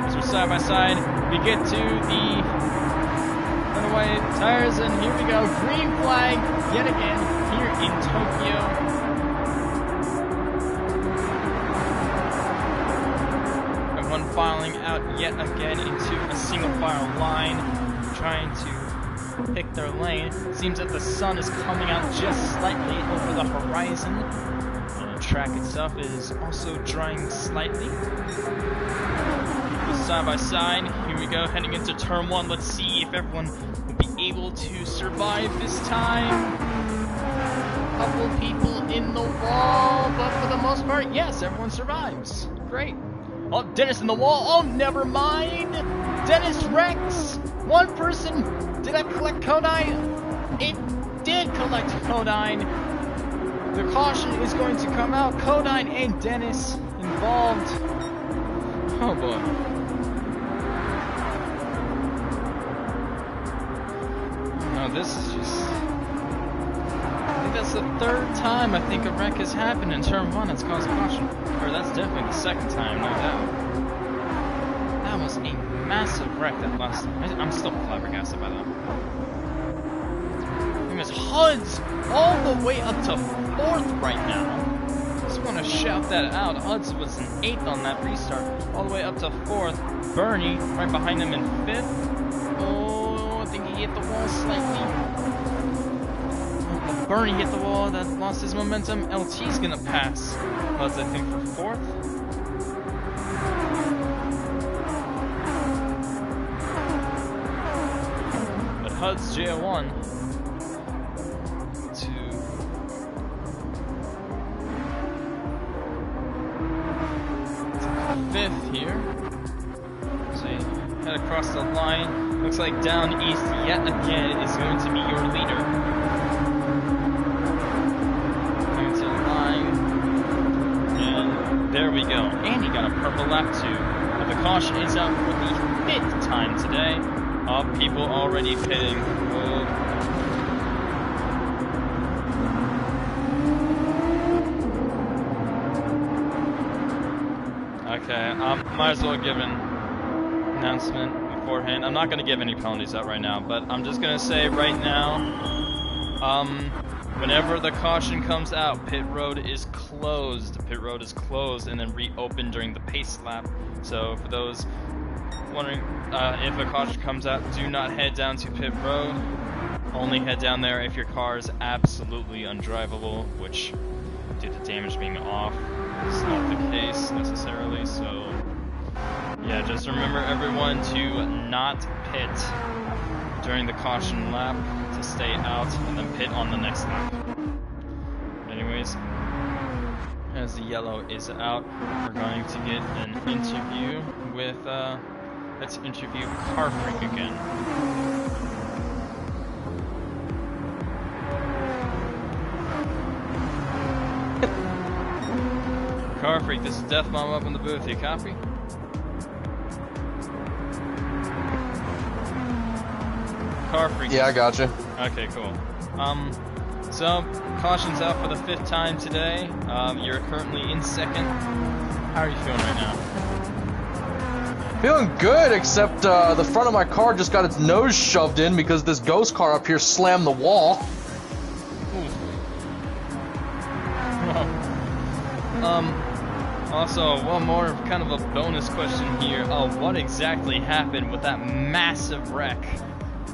as we're side by side, we get to the runaway tires, and here we go, green flag yet again here in Tokyo. Filing out yet again into a single file line, trying to pick their lane. Seems that the sun is coming out just slightly over the horizon, and the track itself is also drying slightly. Side by side, here we go, heading into turn 1. Let's see if everyone will be able to survive this time. Couple people in the wall, but for the most part, yes, everyone survives. Great. Oh, Dennis in the wall. Oh, never mind. Dennis Rex. One person. Did I collect Kodai? It did collect Kodai. The caution is going to come out. Kodai and Dennis involved. Oh boy. this is just... I think that's the third time I think a wreck has happened in Turn 1 that's caused caution. Or that's definitely the second time, no doubt. That was a massive wreck that last time. I'm still flabbergasted by that. Miss HUD's all the way up to 4th right now. Just want to shout that out. HUD's was an 8th on that restart, all the way up to 4th. Bernie right behind him in 5th. Oh, I think he hit the wall slightly. Oh, Bernie hit the wall, that lost his momentum. LT's gonna pass HUD's, I think, for 4th. But HUD's JO1 to 5th here. So you head across the line. Looks like down east yet again is going to be your leader. Coming to the line. And there we go. And he got a purple lap too. But the caution is out for the 5th time today. People already pitting. Whoa. Okay, might as well give an announcement beforehand. I'm not going to give any penalties out right now, but I'm just going to say right now, whenever the caution comes out, pit road is closed. Pit road is closed and then reopened during the pace lap. So for those wondering if a caution comes out, do not head down to pit road. Only head down there if your car is absolutely undrivable, which due to damage being off, it's not the case necessarily, so yeah, just remember everyone to not pit during the caution lap, to stay out and then pit on the next lap. Anyways, as the yellow is out, we're going to get an interview with, let's interview Car Freak again. Car Freak, this is Death Bomb up in the booth. You copy? Car Freak. Yeah, I gotcha. Okay, cool. So caution's out for the 5th time today. You're currently in 2nd. How are you feeling right now? Feeling good, except the front of my car just got its nose shoved in because this ghost car up here slammed the wall. Also, one more kind of a bonus question here. What exactly happened with that massive wreck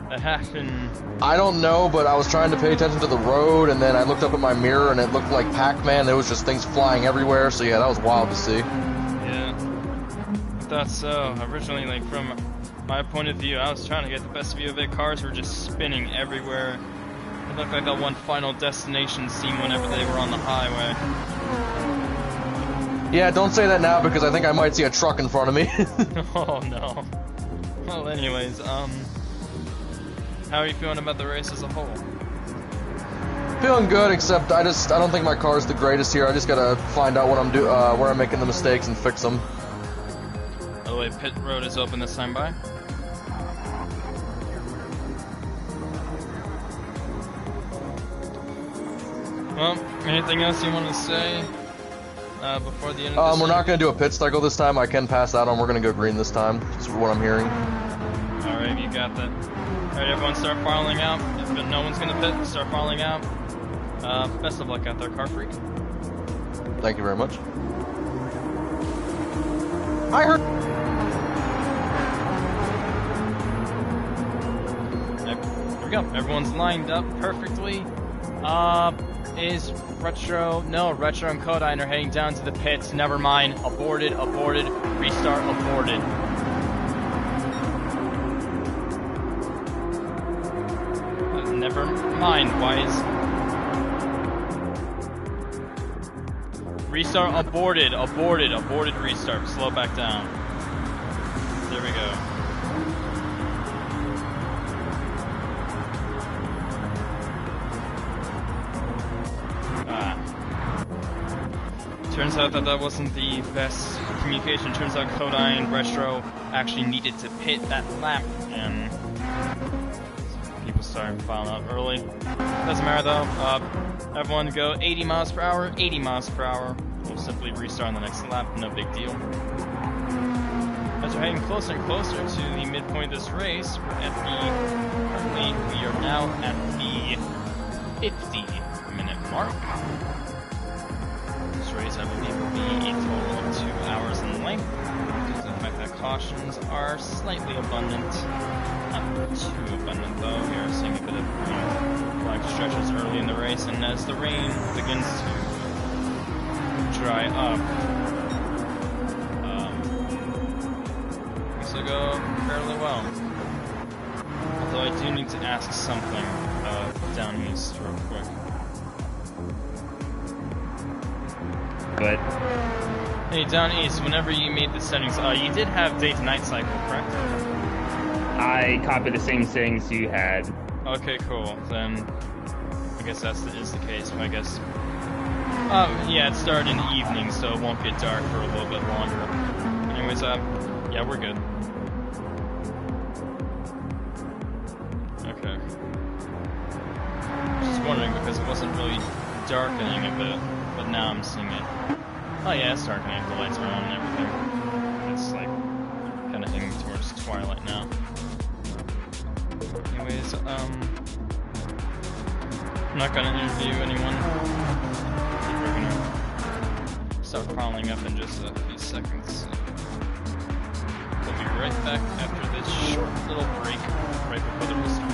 that happened? I don't know, but I was trying to pay attention to the road, and then I looked up at my mirror, and it looked like Pac-Man. There was just things flying everywhere, so yeah, that was wild to see. Yeah, I thought so. Originally, like, from my point of view, I was trying to get the best view of it. Cars were just spinning everywhere. It looked like that one Final Destination scene whenever they were on the highway. Yeah, don't say that now because I think I might see a truck in front of me. Oh no. Well, anyways, how are you feeling about the race as a whole? Feeling good, except I don't think my car's the greatest here. I just gotta find out what where I'm making the mistakes and fix them. By the way, pit road is open this time by. Well, anything else you want to say? Before the end of this we're not going to do a pit cycle this time. I can pass out on. We're going to go green this time. That's what I'm hearing. Alright, you got that. Alright, everyone start filing out. If no one's going to pit, start filing out. Best of luck out there, Car Freak. Thank you very much. I heard... There we go. Everyone's lined up perfectly. Is Retro... No, Retro and Kodine are heading down to the pits. Never mind. Aborted, restart, aborted. Never mind, why is... Restart, aborted, restart. Slow back down. There we go. Turns out that wasn't the best communication. Turns out Kodine Retro actually needed to pit that lap, and people started filing up early. Doesn't matter though. Everyone go 80 miles per hour, 80 miles per hour. We'll simply restart on the next lap, no big deal. As we're heading closer and closer to the midpoint of this race, currently we are now at the 50-minute mark. This race, I believe, will be a total of 2 hours in length, because of the fact that cautions are slightly abundant. Not too abundant though. We are seeing a bit of flag stretches early in the race, and as the rain begins to dry up, things will go fairly well. Although I do need to ask something down east real quick. But Hey, down east, whenever you made the settings, you did have day to night cycle, correct? I copied the same settings you had. Okay, cool. Then I guess is the case. I guess. Yeah, it started in the evening, so it won't get dark for a little bit longer. Anyways, yeah, we're good. Okay. Just wondering because it wasn't really darkening a bit, but now I'm seeing it. Oh yeah, it's darkening. The lights are on and everything. It's like kind of heading towards twilight now. Anyways, I'm not gonna interview anyone. We're gonna start following up in just a few seconds. So we'll be right back after this short little break, right before the restart.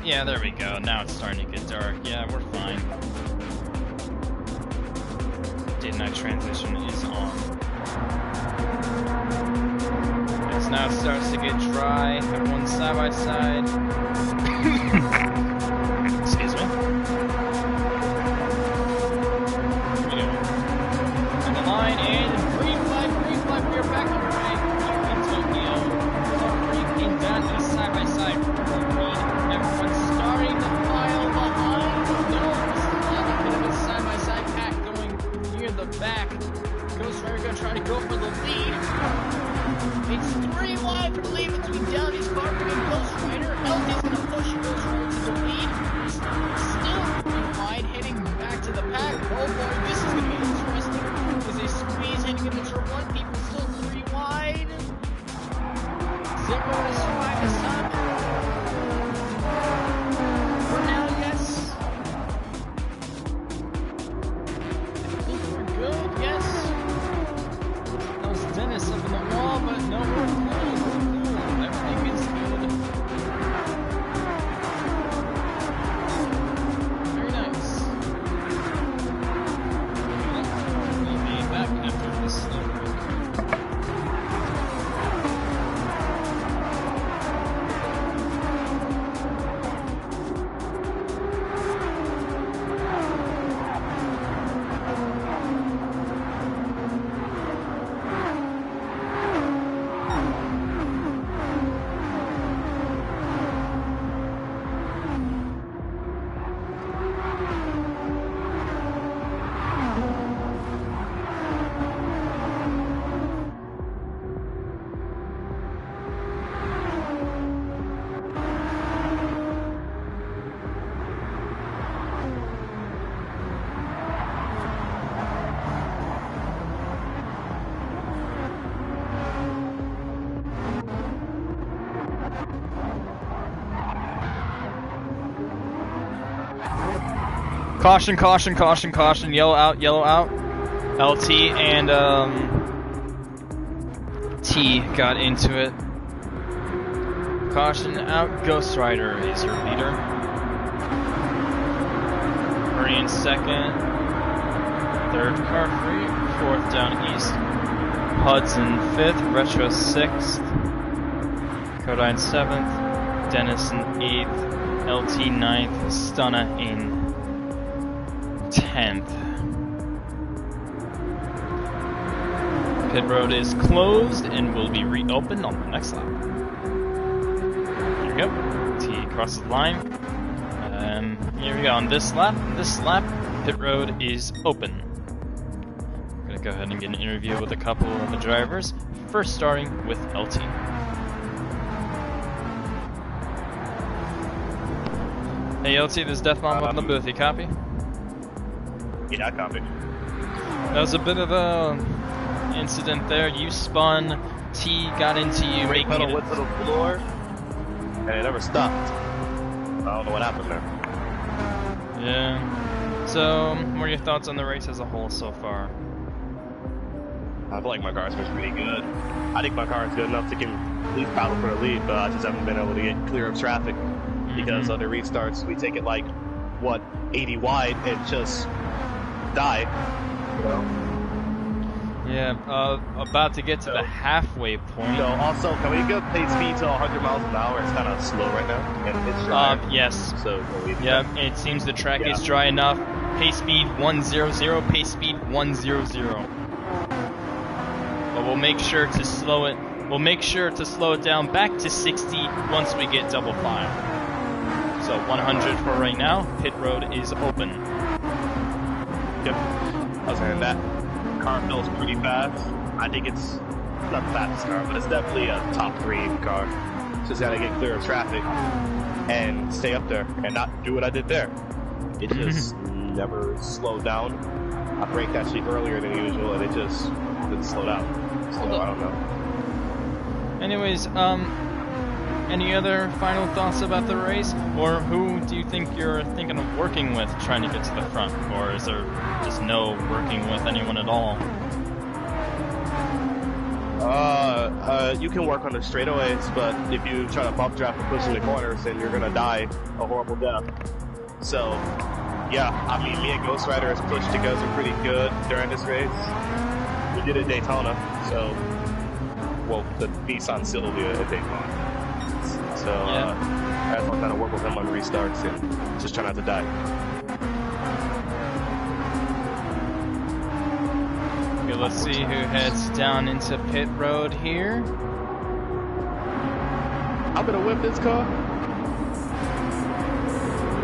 Yeah, there we go. Now it's starting to get dark. Yeah, we're fine. Day to night transition is on. As now it starts to get dry. Everyone's side by side. Excuse me. Here we go. On the line and green flag, we are back on the right. Here in Tokyo. Breaking down to the side by side. Everyone's starting to file behind the doors. A bit of a side-by-side pack going near the back. Ghost Rider gonna try to go for the lead. It's 3 wide for the lead between Downey's car and Ghost Rider. LT's gonna push Ghost Rider to the lead. Still 3 wide, heading back to the pack. Oh boy, this is gonna be interesting. As they squeeze heading into turn 1, people still 3 wide. Zipper is 5 to 7. Caution, caution, caution, caution, yellow out, yellow out. LT and T got into it. Caution out, Ghost Rider is your leader. Hurry in second. Third car free, fourth down east. Hudson 5th, Retro 6th, Codine 7th, Dennison 8th, LT 9th, Stunna in 10th. Pit road is closed and will be reopened on the next lap. There we go. T crosses the line. Here we go. On this lap, pit road is open. I'm gonna go ahead and get an interview with a couple of the drivers. First, starting with LT. Hey LT, this is Death Mom on the booth. You copy? Yeah, I copy. That was a bit of a incident there. You spun, T got into you, Brake making pedal it. went to the floor, and it never stopped. I don't know what happened there. Yeah. So, what are your thoughts on the race as a whole so far? I feel like my car's been pretty good. I think my car is good enough to at least battle for the lead, but I just haven't been able to get clear of traffic because of the restarts. We take it like, 80 wide and just die, you know? Yeah, about to get to the halfway point. So also, can we go pace speed to 100 miles an hour? It's kind of slow right now, and it's dry. Yes. So can we do Yeah, that? it seems the track is dry enough. Pace speed 100, pace speed 100. But we'll make sure to slow it. We'll make sure to slow it down back to 60 once we get double file. So 100 for right now. Pit road is open. Yep. I was saying that car feels pretty fast. I think it's not the fastest car, but it's definitely a top 3 car. Just gotta get clear of traffic and stay up there and not do what I did there. It just never slowed down. I braked actually earlier than usual, and it just didn't slow down. So I don't know. Anyways, any other final thoughts about the race? Or who do you think you're thinking of working with trying to get to the front? Or is there just no working with anyone at all? You can work on the straightaways, but if you try to bump draft and push in the corners, then you're gonna die a horrible death. So, yeah, I mean, me and Ghost Rider has pushed together pretty good during this race. We did it at Daytona, so, well, the Nissan Silvia at Daytona. So, I have to kind of work with him on restarts and just try not to die. Okay, let's see who heads down into pit road here. I'm gonna whip this car.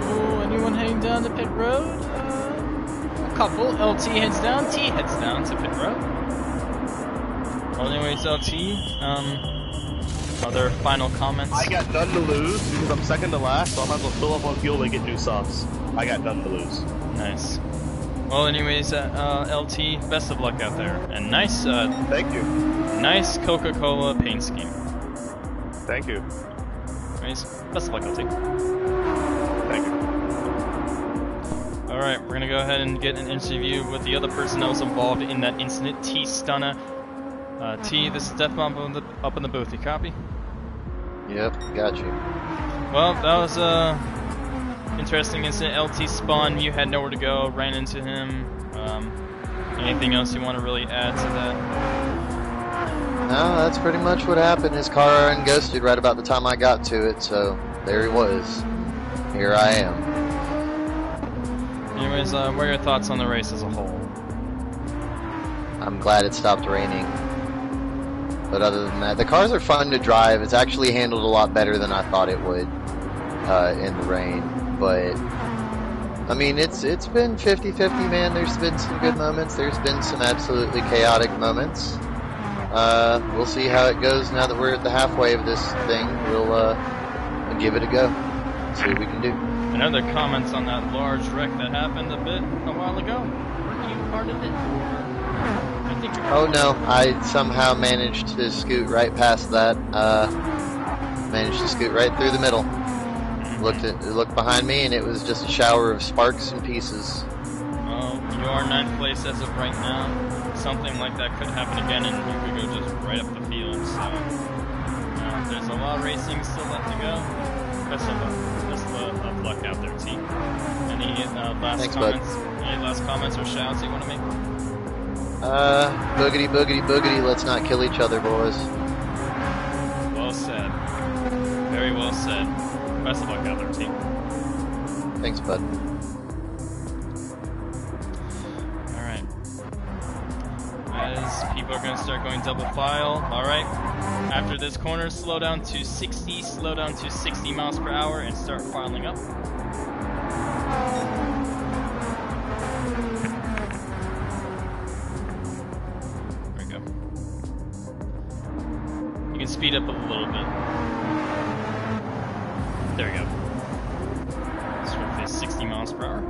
Oh, anyone heading down to pit road? A couple. LT heads down, T heads down to pit road. Well, anyways, LT, other final comments? I got none to lose because I'm second to last, so I might as well fill up on fuel and get new softs. I got none to lose. Nice. Well, anyways, LT, best of luck out there, and nice. Thank you. Nice Coca-Cola paint scheme. Thank you. Anyways, best of luck, LT. Thank you. All right, we're gonna go ahead and get an interview with the other person that was involved in that incident, T Stunna. T, this is Death Bomb up in the booth. You copy? Yep, got you. Well, that was a interesting incident. LT spun. You had nowhere to go. Ran into him. Anything else you want to really add to that? No, that's pretty much what happened. His car unghosted right about the time I got to it, so there he was. Here I am. Anyways, what are your thoughts on the race as a whole? I'm glad it stopped raining. But other than that, the cars are fun to drive. It's actually handled a lot better than I thought it would in the rain. But I mean, it's been 50-50, man. There's been some good moments. There's been some absolutely chaotic moments. We'll see how it goes now that we're at the halfway of this thing. We'll give it a go. See what we can do. And other comments on that large wreck that happened a while ago? Were you part of it? Oh no, I somehow managed to scoot right past that. Managed to scoot right through the middle. Looked behind me, and it was just a shower of sparks and pieces. Well, you are 9th place as of right now. Something like that could happen again, and you could go just right up the field. So there's a lot of racing still left to go. Best of luck out there, T. Any last Thanks, comments? Bud. Any last comments or shouts you want to make? Boogity, boogity, boogity. Let's not kill each other, boys. Well said. Very well said. Best of luck, other team. Thanks, bud. Alright. As people are going to start going double file. Alright. After this corner, slow down to 60 miles per hour and start filing up. There we go. You can speed up a little bit. There we go. Sort of 60 miles per hour.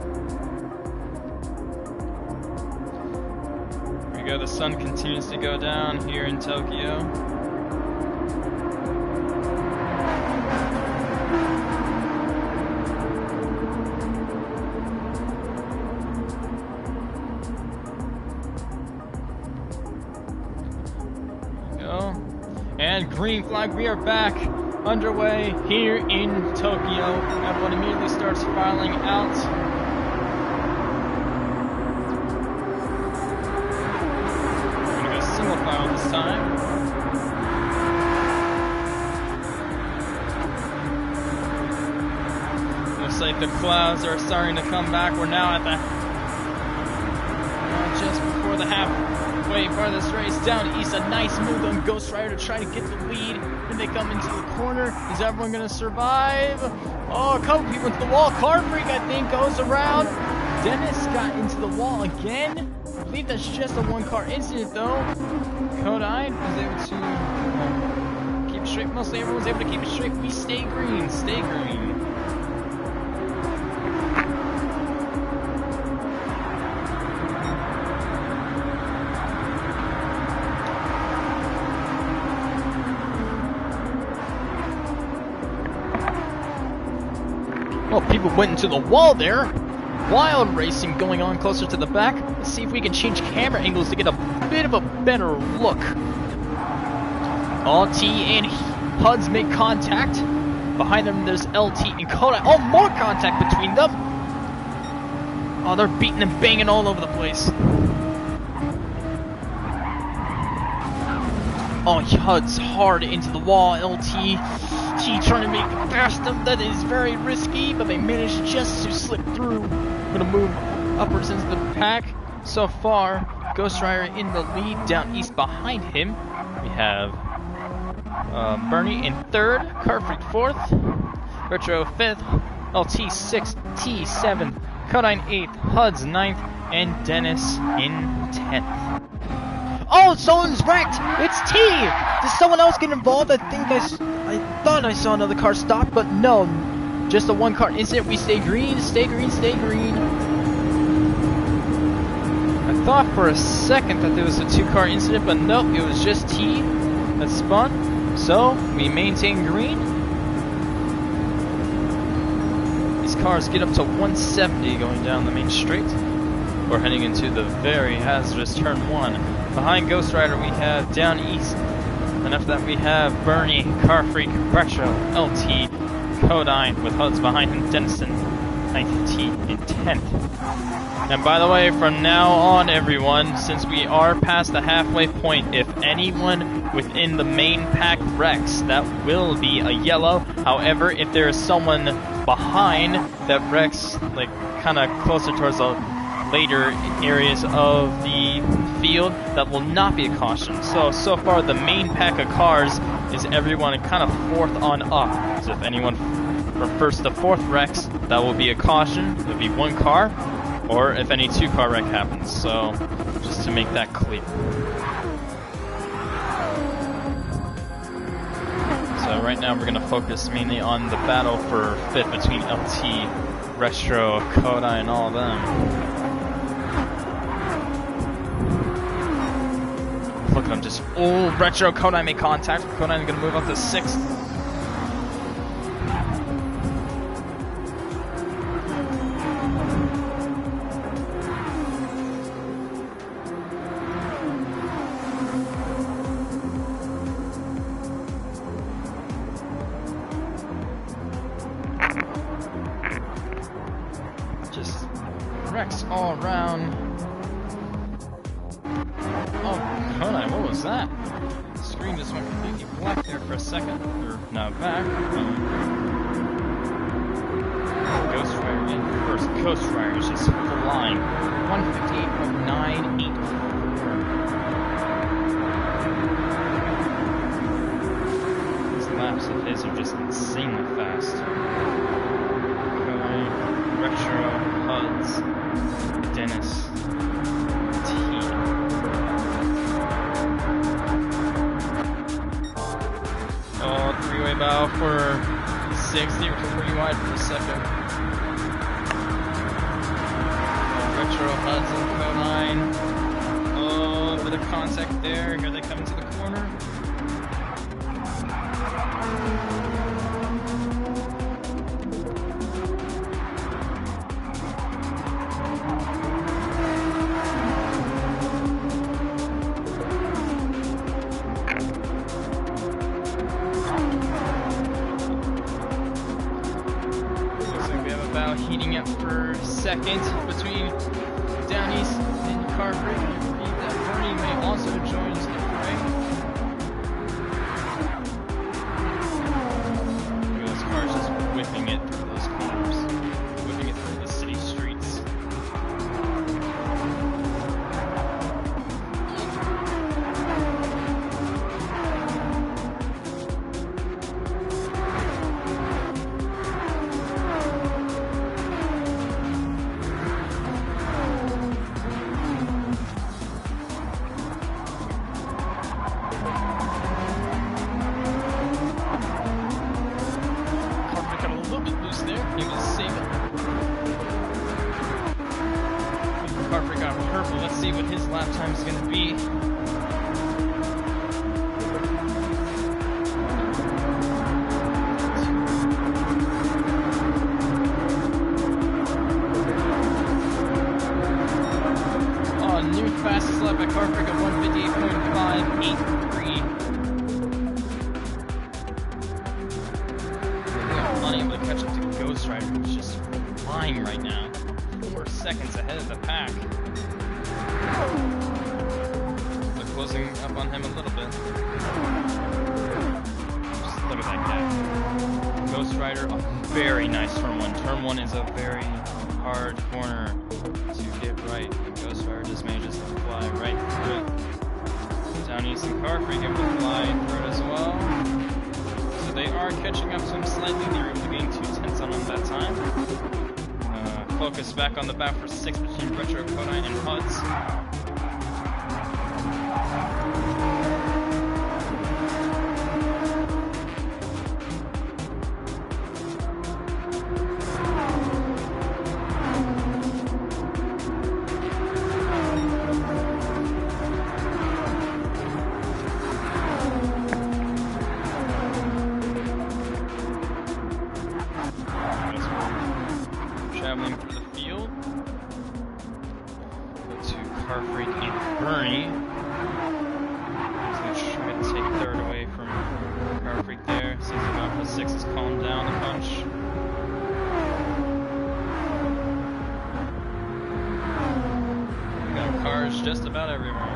There we go, the sun continues to go down here in Tokyo. There we go. And green flag, we are back. Underway here in Tokyo. Everyone immediately starts filing out. I'm gonna go single file this time. Looks like the clouds are starting to come back. We're now at the just before the halfway part of this race. Down east, a nice move on Ghost Rider to try to get the lead. When they come into the corner, is everyone gonna survive? Oh, a couple people into the wall. Car Freak, I think, goes around. Dennis got into the wall again. I believe that's just a one-car incident, though. Kodai was able to keep it straight. Mostly everyone's able to keep it straight. We stay green. Stay green. Well, people went into the wall there. Wild racing going on closer to the back. Let's see if we can change camera angles to get a bit of a better look. LT and HUDs make contact. Behind them there's LT and Kodai. Oh, more contact between them. Oh, they're beating and banging all over the place. Oh, HUD's hard into the wall. LT trying to make it past them. That is very risky, but they managed just to slip through. I'm gonna move upwards into the pack. So far, Ghost Rider in the lead. Down east behind him, we have Bernie in third, Carfreak fourth, Retro fifth, LT sixth, T seventh, Kodine eighth, HUD's ninth, and Dennis in 10th. Oh, someone's wrecked! It's T! Did someone else get involved? I thought I saw another car stop, but no. Just a one-car incident. We stay green, stay green, stay green. I thought for a second that there was a two-car incident, but nope, it was just T that spun. So, we maintain green. These cars get up to 170 going down the main straight. We're heading into the very hazardous turn 1. Behind Ghost Rider we have Down East. And after that we have Bernie, Carfreak, Retro, LT, Kodine with HUDs behind him, Dennison, 9th, T in 10th. And by the way, from now on everyone, since we are past the halfway point, if anyone within the main pack wrecks, that will be a yellow. However, if there is someone behind that wrecks, like kind of closer towards the later areas of the field, that will not be a caution. So far the main pack of cars is everyone kind of fourth on up. So if anyone from first to fourth wrecks, that will be a caution. It'll be one car, or if any two-car wreck happens. So just to make that clear. So right now we're going to focus mainly on the battle for fifth between LT, Retro, Kodai, and all of them. Look at them just. Oh, Retro, Kodai make contact. Kodai is going to move up to 6th. Just wrecks all around. just went completely black there for a second. Or now back. Ghost Rider in first. Ghost Rider is just flying. 158.984. These laps of his are just insanely fast. Retro, Huds, Dennis, T. Oh, three-way bow for 60, which is pretty wide for the second. Retro, Huds, and Codine. Oh, a bit of contact there. Here they come into the corner. Heating up for second between Down East and Carfrey. I believe that Bernie may also join the fray. Those cars just whipping it through those corners, whipping it through the city streets. Fastest lap at Carfrick at 158.583. Unable to catch up to Ghost Rider, who's just flying right now. 4 seconds ahead of the pack. They're closing up on him a little bit. Just look at that gap. Ghost Rider, a very nice turn 1. Turn 1 is a very hard corner to get right. Ghost Rider just manages to fly right through it. Down East and Carfrey able to fly through it as well. So they are catching up to him slightly. They were able to gain 2 tenths on him that time. Focus back on the back for 6 between Retro, Kodai, and Huds. Traveling through the field. Go to Carfreak and Bernie. He's going to try to take third away from Carfreak there. Seems like Alpha 6 has calmed down a bunch. We got cars just about everywhere.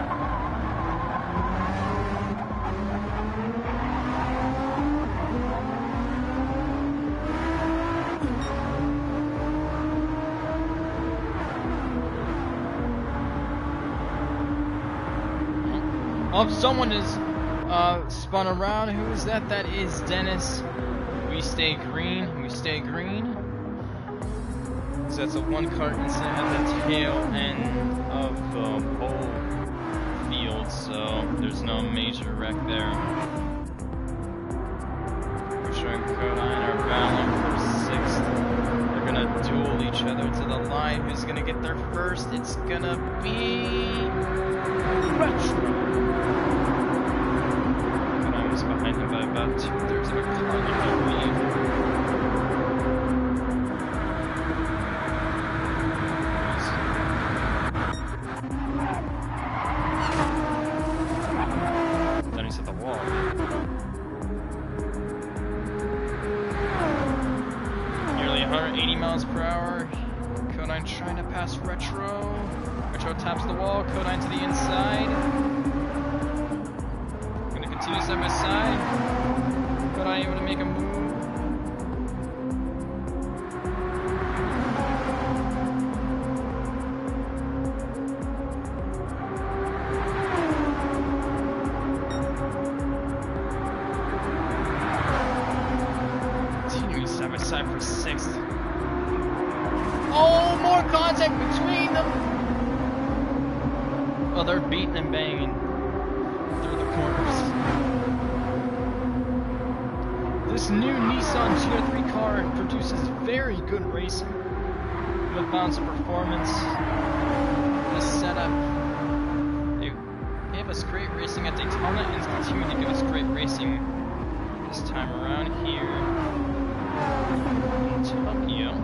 Oh, someone is spun around. Who is that? That is Dennis. We stay green. We stay green. So that's a one-car incident at the tail end of the whole field. So there's no major wreck there. Pusher and Codine are battling for 6th. They're gonna duel each other to the line. Who's gonna get there first? It's gonna be Retro. Behind him by about 2/3 of a car, I believe. Then he's at the wall. Nearly 180 miles per hour. Codine trying to pass Retro. Retro taps the wall. Codine to the inside. two side by side. But I able to make a move. Continuing side by side for sixth. Oh, more contact between them. Well, they're beating and banging through the corners. This new Nissan GR3 car produces very good racing with bounce of performance. This setup, they gave us great racing at Daytona and is continuing to give us great racing this time around here in Tokyo.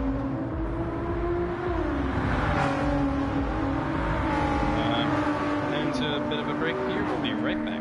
Into a bit of a break here. We'll be right back.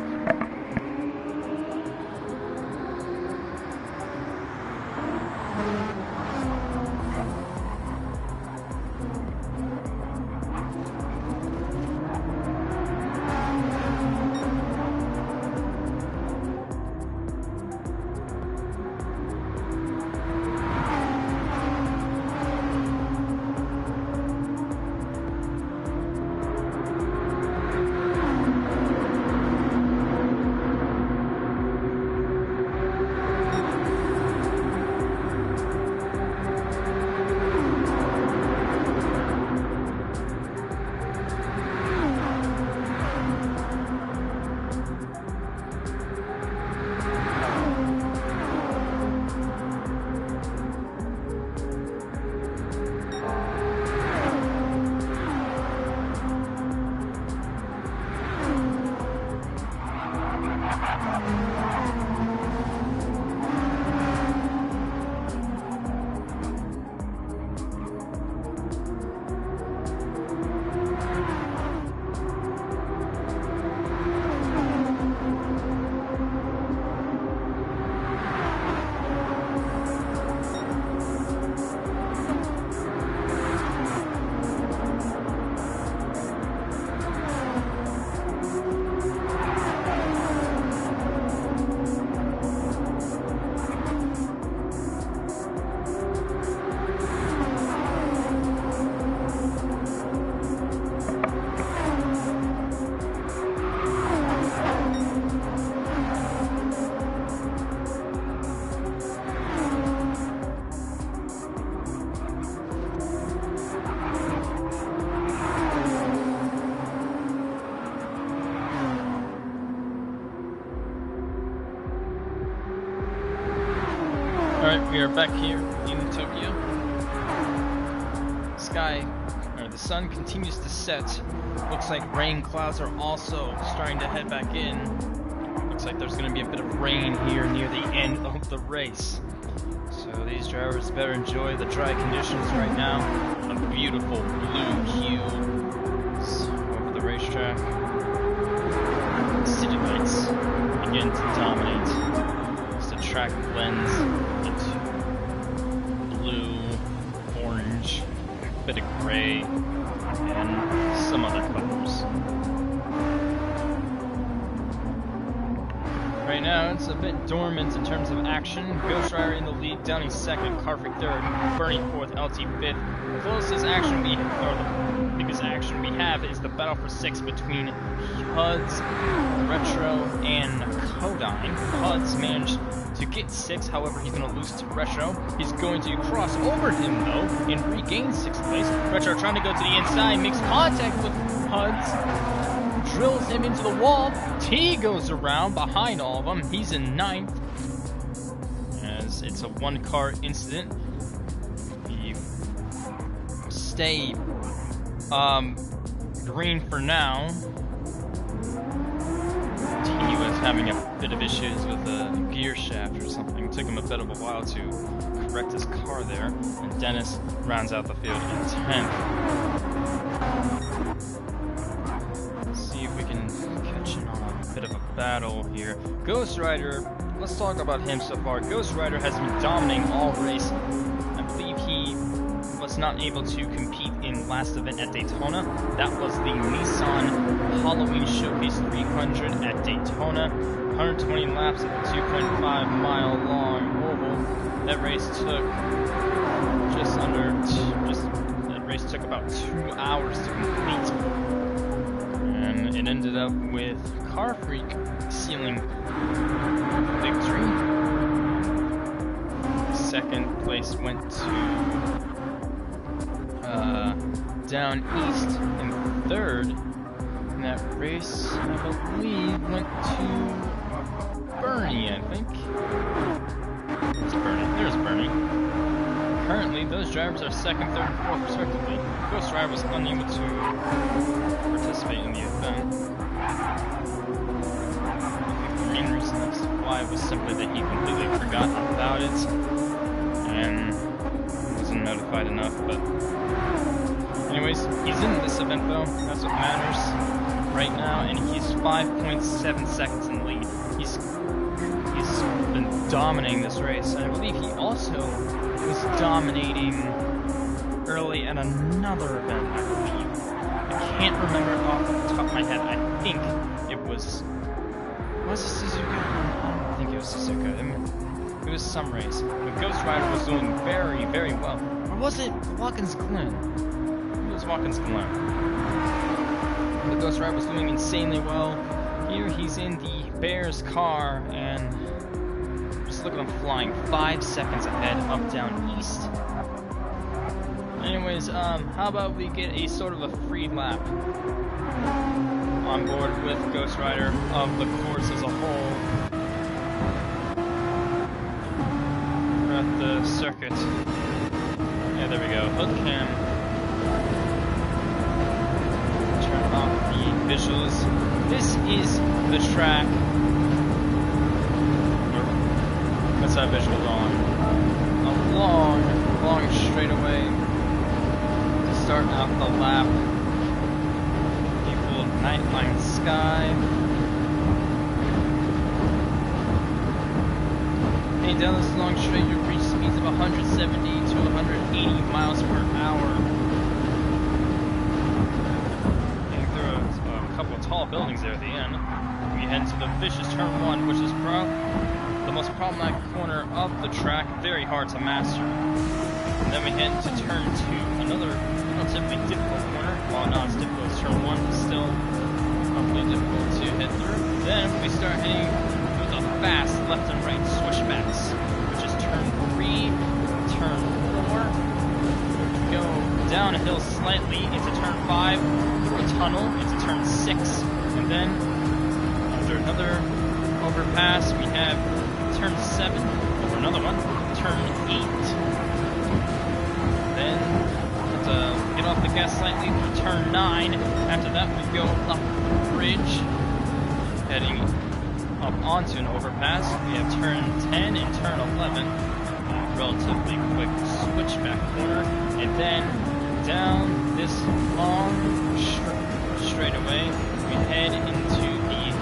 Alright, we are back here in Tokyo. The sun continues to set. Looks like rain clouds are also starting to head back in. Looks like there's going to be a bit of rain here near the end of the race. So these drivers better enjoy the dry conditions right now. A beautiful blue hue over the racetrack. City lights begin to dominate as the track blends into blue, orange, a bit of gray, and some other colors. Right now, it's a bit dormant in terms of action. Ghost Rider in the lead, Downey second, Carfrey third, Bernie fourth, LT fifth. The closest action the biggest action we have is the battle for sixth between HUD's Retro and Kodine. HUD's managed to get sixth, however, he's going to lose to Retro. He's going to cross over him, though, and regain sixth place. Retro trying to go to the inside, makes contact with HUD's. Drills him into the wall. T goes around behind all of them. He's in ninth. As it's a one-car incident. You stay green for now. T was having a bit of issues with a gear shaft or something. It took him a bit of a while to correct his car there. And Dennis rounds out the field in 10th. Bit of a battle here. Ghost Rider, let's talk about him so far. Ghost Rider has been dominating all race. I believe he was not able to compete in last event at Daytona. That was the Nissan Halloween Showcase 300 at Daytona. 120 laps at the 2.5-mile long oval. That race took took about 2 hours to complete. And it ended up with Car Freak sealing victory. Second place went to Down East, and third in that race, I believe, went to Bernie, I think. It's Bernie. There's Bernie. Currently, those drivers are second, third, and fourth, respectively. Ghost Rider was unable to participate in the event. The main reason that's why was simply that he completely forgot about it and wasn't notified enough. But anyways, he's in this event though. That's what matters right now, and he's 5.7 seconds in the lead. He's been dominating this race, and I believe he also was dominating early at another event, I believe. I can't remember it off the top of my head. I think it was it Suzuka? I don't think it was Suzuka. It was some race. But Ghost Rider was doing very, very well. Or was it Watkins Glen? It was Watkins Glen. The Ghost Rider was doing insanely well. Here he's in the Bears car, and just look at him flying 5 seconds ahead up down east. Anyways, how about we get a sort of a free lap on board with Ghost Rider of the course as a whole. We're at the circuit. Yeah, there we go. Hood cam. Turn off the visuals. This is the track. Let's have visuals on. A long straightaway to start out the lap. People Nightline Sky. Heading down this long straight, you'll reach speeds of 170 to 180 miles per hour. Getting through a couple of tall buildings there at the end. We head into the vicious turn 1, which is the most problematic corner of the track, very hard to master. And then we head to turn 2, another relatively difficult corner. While not as difficult as turn 1, it's still probably difficult to hit through. Then we start heading through the fast left and right switchbacks, which is turn 3, turn 4. We go down a hill slightly into turn 5, through a tunnel into turn 6, and then after another overpass, we have turn 7, over another one, turn 8. Then get off the gas slightly for turn 9. After that, we go up the bridge, heading up onto an overpass. We have turn 10 and turn 11, relatively quick switchback corner, and then down this long straightaway, we head into the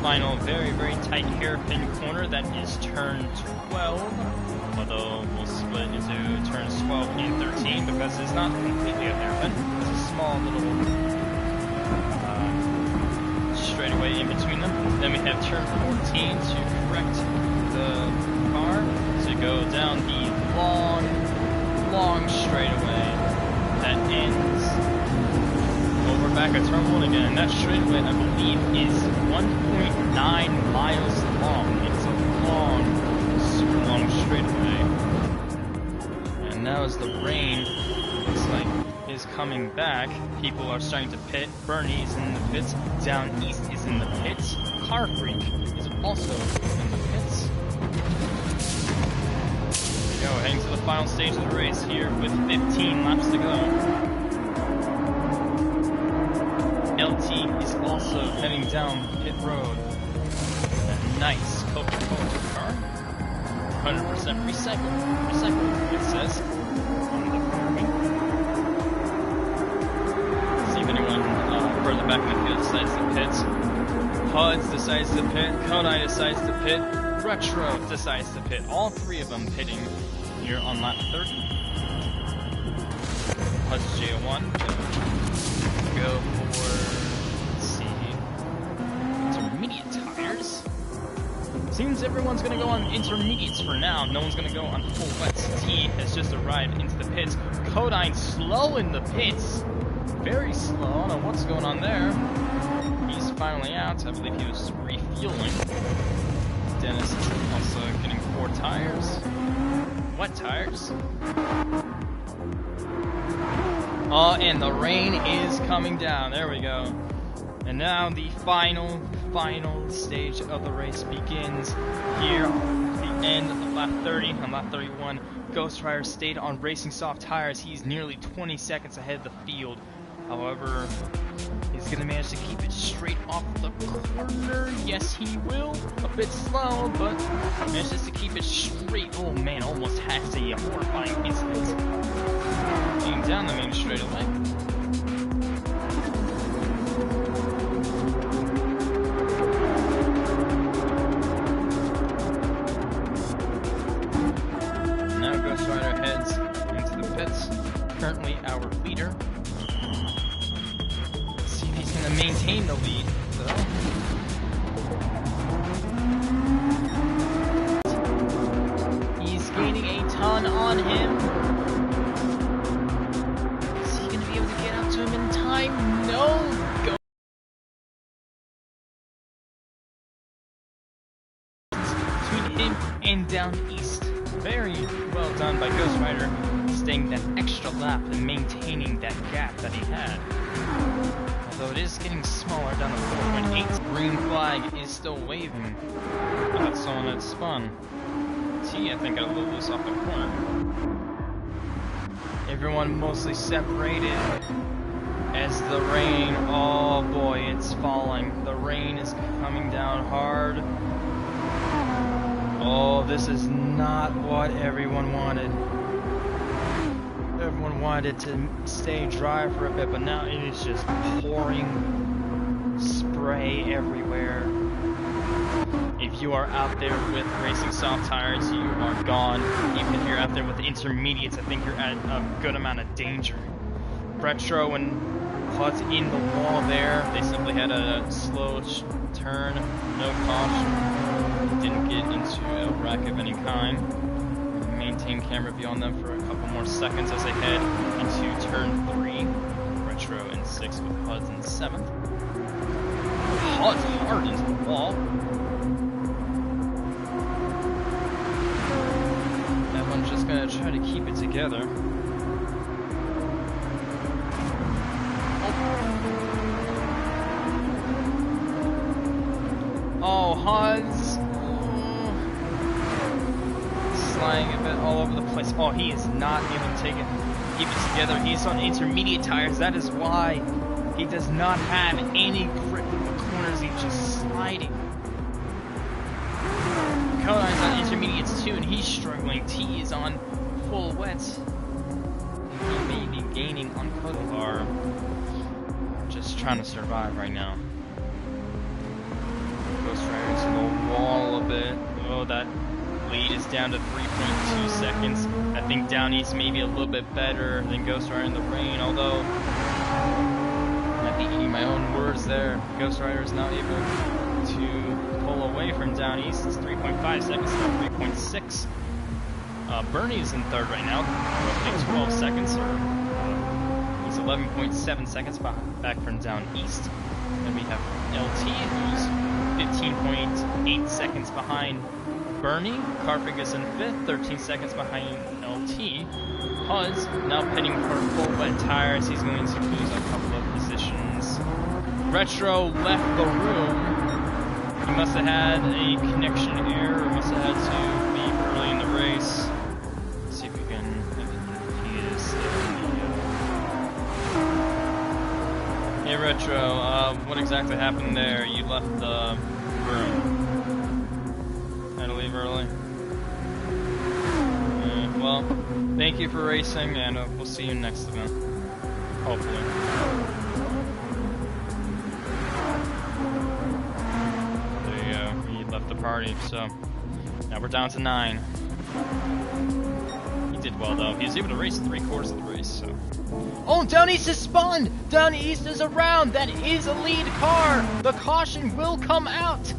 final very tight hairpin corner. That is turn 12, although we'll split into turns 12 and 13 because it's not completely a hairpin. It's a small little straightaway in between them. Then we have turn 14 to correct the car to go down the long straightaway that ends over back at turn 1 again. That straightaway, I believe, is 1.9 miles long. It's a long, super long straightaway. And now as the rain looks like is coming back, people are starting to pit. Bernie is in the pits. Down East is in the pits. Car Freak is also in the pits. There we go, heading to the final stage of the race here with 15 laps to go. LT is also heading down pit road. A nice Coca-Cola car. 100% recycled, it says on the parking. See if anyone further back in the field decides to pit. Puds decides to pit. Kodai decides to pit. Retro decides to pit. All three of them pitting here on lap 30. Plus J1 go for, let's see, intermediate tires. Seems everyone's gonna go on intermediates for now. No one's gonna go on full wets. T has just arrived into the pits. Kodine slow in the pits. Very slow. I don't know what's going on there. He's finally out. I believe he was refueling. Dennis is also getting 4 tires. Wet tires. Oh, and the rain is coming down. There we go. And now the final stage of the race begins here at the end of lap 30. On lap 31, Ghost Rider stayed on racing soft tires. He's nearly 20 seconds ahead of the field. However, he's going to manage to keep it straight off the corner. Yes, he will. A bit slow, but manages to keep it straight. Oh man, almost has a horrifying incident. Getting down the main straightaway. Now Ghost Rider heads into the pits. Currently our leader. Let's see if he's going to maintain the lead, though. He's gaining a ton on him. Is he going to be able to get up to him in time? No! Go between him and down east. Very well done by Ghost Rider, staying that extra lap and maintaining that gap that he had. Although it is getting smaller down to 4.8. Green flag is still waving. That's someone that spun. T, I think, got a little loose off the corner. Everyone mostly separated as the rain, oh boy, it's falling. The rain is coming down hard. Oh, this is not what everyone wanted. Everyone wanted to stay dry for a bit, but now it is just pouring spray everywhere. If you are out there with racing soft tires, you are gone. Even if you're out there with intermediates, I think you're at a good amount of danger. Retro and Putz in the wall there. They simply had a slow turn, no caution. Didn't get into a wreck of any kind. Maintain camera view on them for a couple more seconds as they head into turn 3. Retro in 6th with Puds in 7th. Puds hard into the wall. Everyone's just gonna try to keep it together. Oh, Huds. Sliding a bit all over the place. Oh, he is not able to keep it together. He's on intermediate tires. That is why he does not have any grip in the corners. He's just sliding. Codine's on intermediates too, and he's struggling. T is on full wets. He may be gaining on Kodavar. Just trying to survive right now. Ghost Rider to the wall a bit. Oh, that lead is down to 3.2 seconds. I think Down East may be a little bit better than Ghost Rider in the rain, although I might be eating my own words there. Ghost Rider is now able to pull away from Down East. It's 3.5 seconds to 3.6. Bernie's in 3rd right now, roughly 12 seconds, or he's 11.7 seconds back from Down East. Then we have LT, who's 15.8 seconds behind Bernie. Carpig is in 5th, 13 seconds behind LT. Huz now pitting for full wet tires. He's going to lose a couple of positions. Retro left the room. He must have had a connection error, or must have had to leave early in the race. Let's see if we can, if he is still in the, Hey Retro, what exactly happened there? You left the room. Had to leave early. Well, thank you for racing, and we'll see you next event. Hopefully. There you go. He left the party, so now we're down to 9. did well though. He was able to race 3/4 of the race, so. Oh, Down East is spun! Down East is around! That is a lead car! The caution will come out!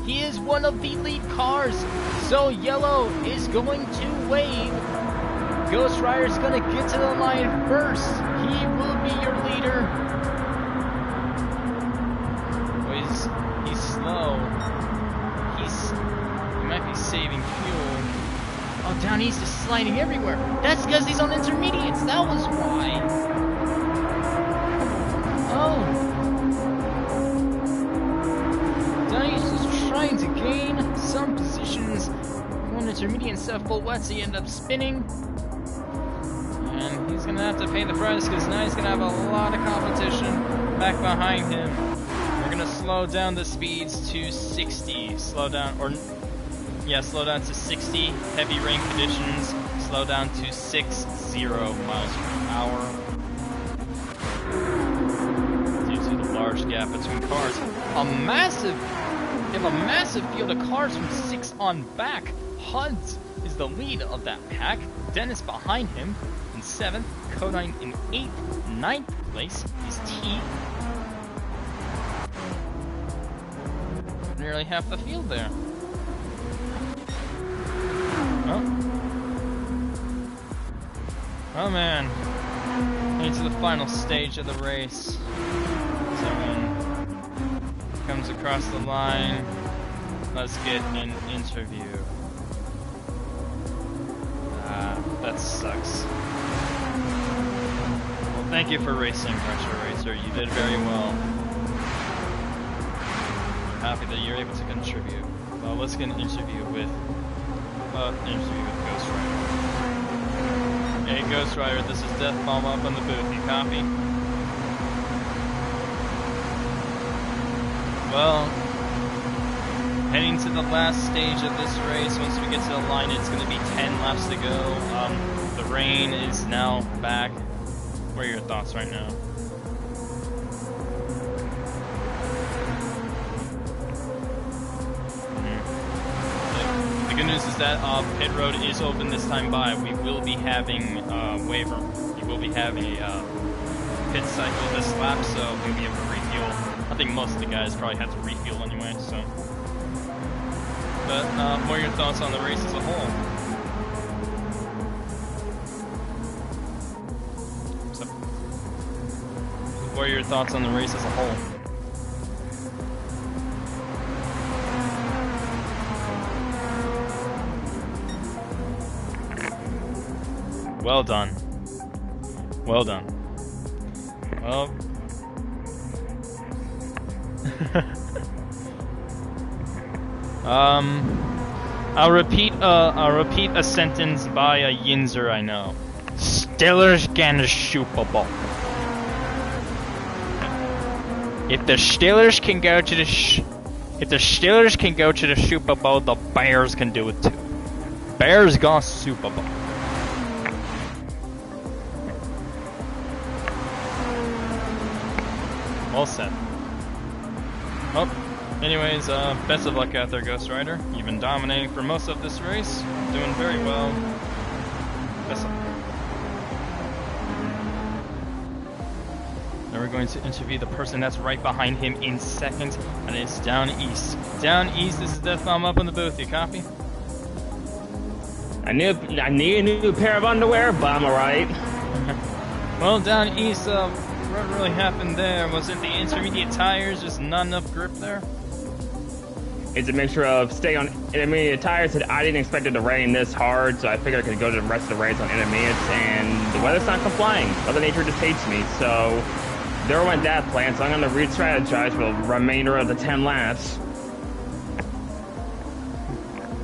He is one of the lead cars, so Yellow is going to wave. Ghost Rider's gonna get to the line first. He will be your leader. Oh, he's slow. He might be saving fuel. Oh, Down East is sliding everywhere. That's because he's on intermediates. That was why. Oh. Down East is trying to gain some positions on intermediate instead of full wet, so he ended up spinning. And he's going to have to pay the price because now he's going to have a lot of competition back behind him. We're going to slow down the speeds to 60. Slow down to 60. Heavy rain conditions. Slow down to 60 miles per hour. Due to the large gap between cars. You have a massive field of cars from 6 on back. Huds is the lead of that pack. Dennis behind him in 7th. Codine in 8th. 9th place is T. Nearly half the field there. Oh man. Into the final stage of the race. Someone comes across the line. Let's get an interview. That sucks. Well, thank you for racing, Retro Racer. You did very well. I'm happy that you're able to contribute. Well, let's get an interview with Ghost Rider. Hey, Ghost Rider, this is Death Bomb up on the booth. You copy? Well, heading to the last stage of this race. Once we get to the line, it's going to be 10 laps to go. The rain is now back. What are your thoughts right now? The good news is that pit road is open this time by. We will be having waiver. We will be having a pit cycle this lap, so we'll be able to refuel. I think most of the guys probably have to refuel anyway, so. But what are your thoughts on the race as a whole? So, what are your thoughts on the race as a whole? Well done. Well done. Well. I'll repeat a sentence by a Yinzer I know. Steelers can Super Bowl. If the Steelers can go to the Super Bowl, the Bears can do it too. Bears got Super Bowl. All set. Oh, anyways, best of luck out there, Ghost Rider. You've been dominating for most of this race, doing very well. Best of luck. Now we're going to interview the person that's right behind him in 2nd, and it's Down East. Down East, this is Death Bomb up on the booth. You copy? I need a new pair of underwear, but I'm alright. Well, Down East, what really happened there? Was it the intermediate tires, just not enough grip there? It's a mixture of staying on intermediate tires that I didn't expect it to rain this hard, so I figured I could go to the rest of the race on intermediates, and the weather's not complying. Mother Nature just hates me, so there went that plan, so I'm going to re-strategize for the remainder of the 10 laps.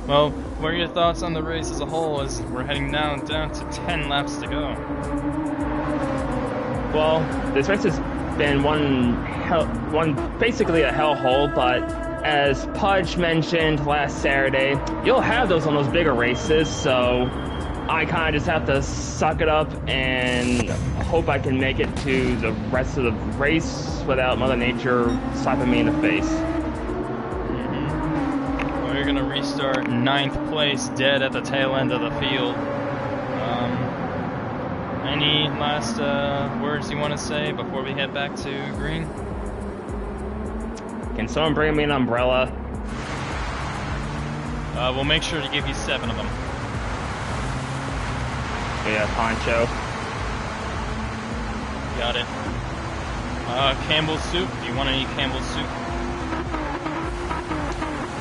Well, what are your thoughts on the race as a whole as we're heading down to 10 laps to go? Well, this race has been basically a hellhole, but as Pudge mentioned last Saturday, you'll have those on those bigger races, so I kind of just have to suck it up and hope I can make it to the rest of the race without Mother Nature slapping me in the face. What are gonna restart 9th place, dead at the tail end of the field. Any last words you want to say before we head back to green? Can someone bring me an umbrella? We'll make sure to give you 7 of them. Yeah, poncho. Got it. Campbell's soup. Do you want any Campbell's soup?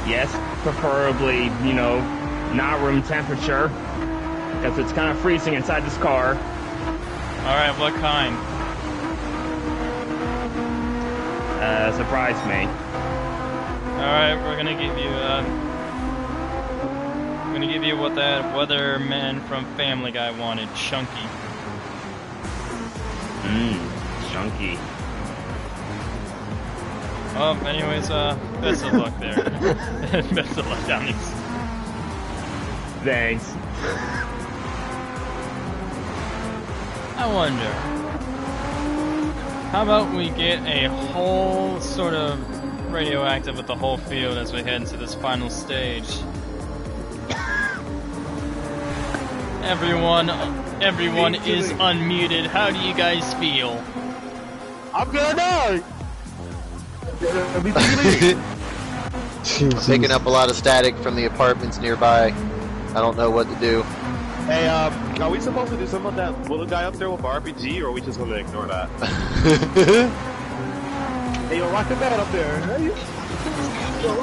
Yes, preferably, you know, not room temperature, because it's kind of freezing inside this car. Alright, what kind? Surprise me. Alright, we're gonna give you what that weatherman from Family Guy wanted, chunky. Chunky. Anyways, best of luck there. Best of luck down these. Thanks. I wonder, how about we get a whole sort of radioactive with the whole field as we head into this final stage. Everyone is unmuted. How do you guys feel? I'm gonna die! Picking up a lot of static from the apartments nearby. I don't know what to do. Hey, are we supposed to do something with that little guy up there with the RPG, or are we just gonna ignore that? Hey, yo, Rocket Man up there. Hey, yo,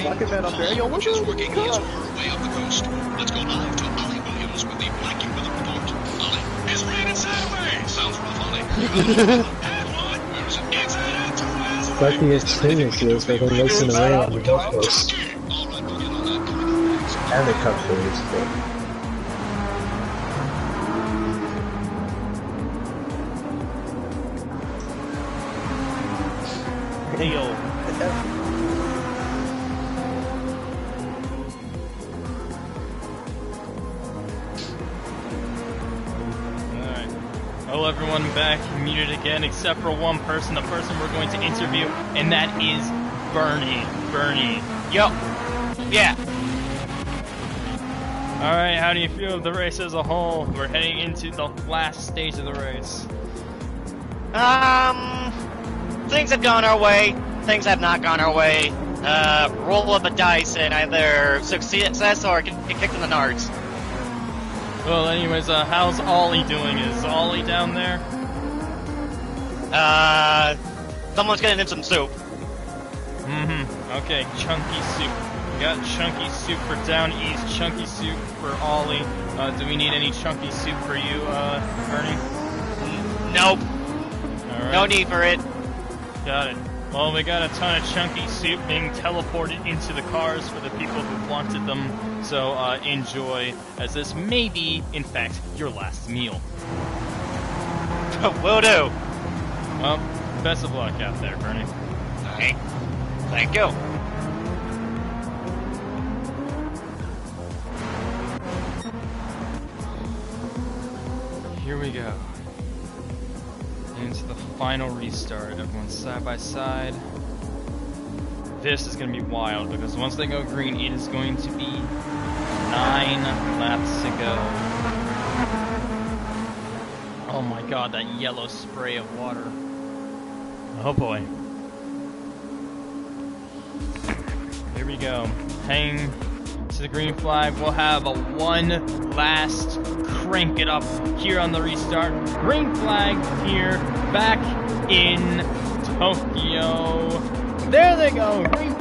Rocket Man up there. Hey, yo, what's is working his way up the coast. Let's go live to Ollie Williams with the Viking weather report. Ollie, it's raining sideways. Sounds rough, Ollie. And what? Where is it? It's headed to West. Luckiest thing is they've been racing away on the Gulf Coast. All right, we'll get on that. And the Cup Series, but... Hey, yo. Alright. Hello everyone, back muted again except for one person, the person we're going to interview, and that is Bernie. Bernie. Yo. Yeah. Alright, how do you feel of the race as a whole? We're heading into the last stage of the race. Things have gone our way. Things have not gone our way. Roll of a dice and either success or get kicked in the nards. Well, anyways, how's Ollie doing? Is Ollie down there? Someone's getting him some soup. Okay, chunky soup. We got chunky soup for down east, chunky soup for Ollie. Do we need any chunky soup for you, Bernie? Nope. Alright. No need for it. Got it. Well, we got a ton of chunky soup being teleported into the cars for the people who wanted them, so enjoy, as this may be, in fact, your last meal. Will do. Well, best of luck out there, Bernie. Hey, thank you. Here we go. Into the final restart. Everyone's side by side. This is going to be wild because once they go green, it is going to be 9 laps to go. Oh my god, that yellow spray of water. Oh boy. Here we go. Hang to the green flag. We'll have a one last crank it up here on the restart. Green flag here, back in Tokyo. There they go. Green.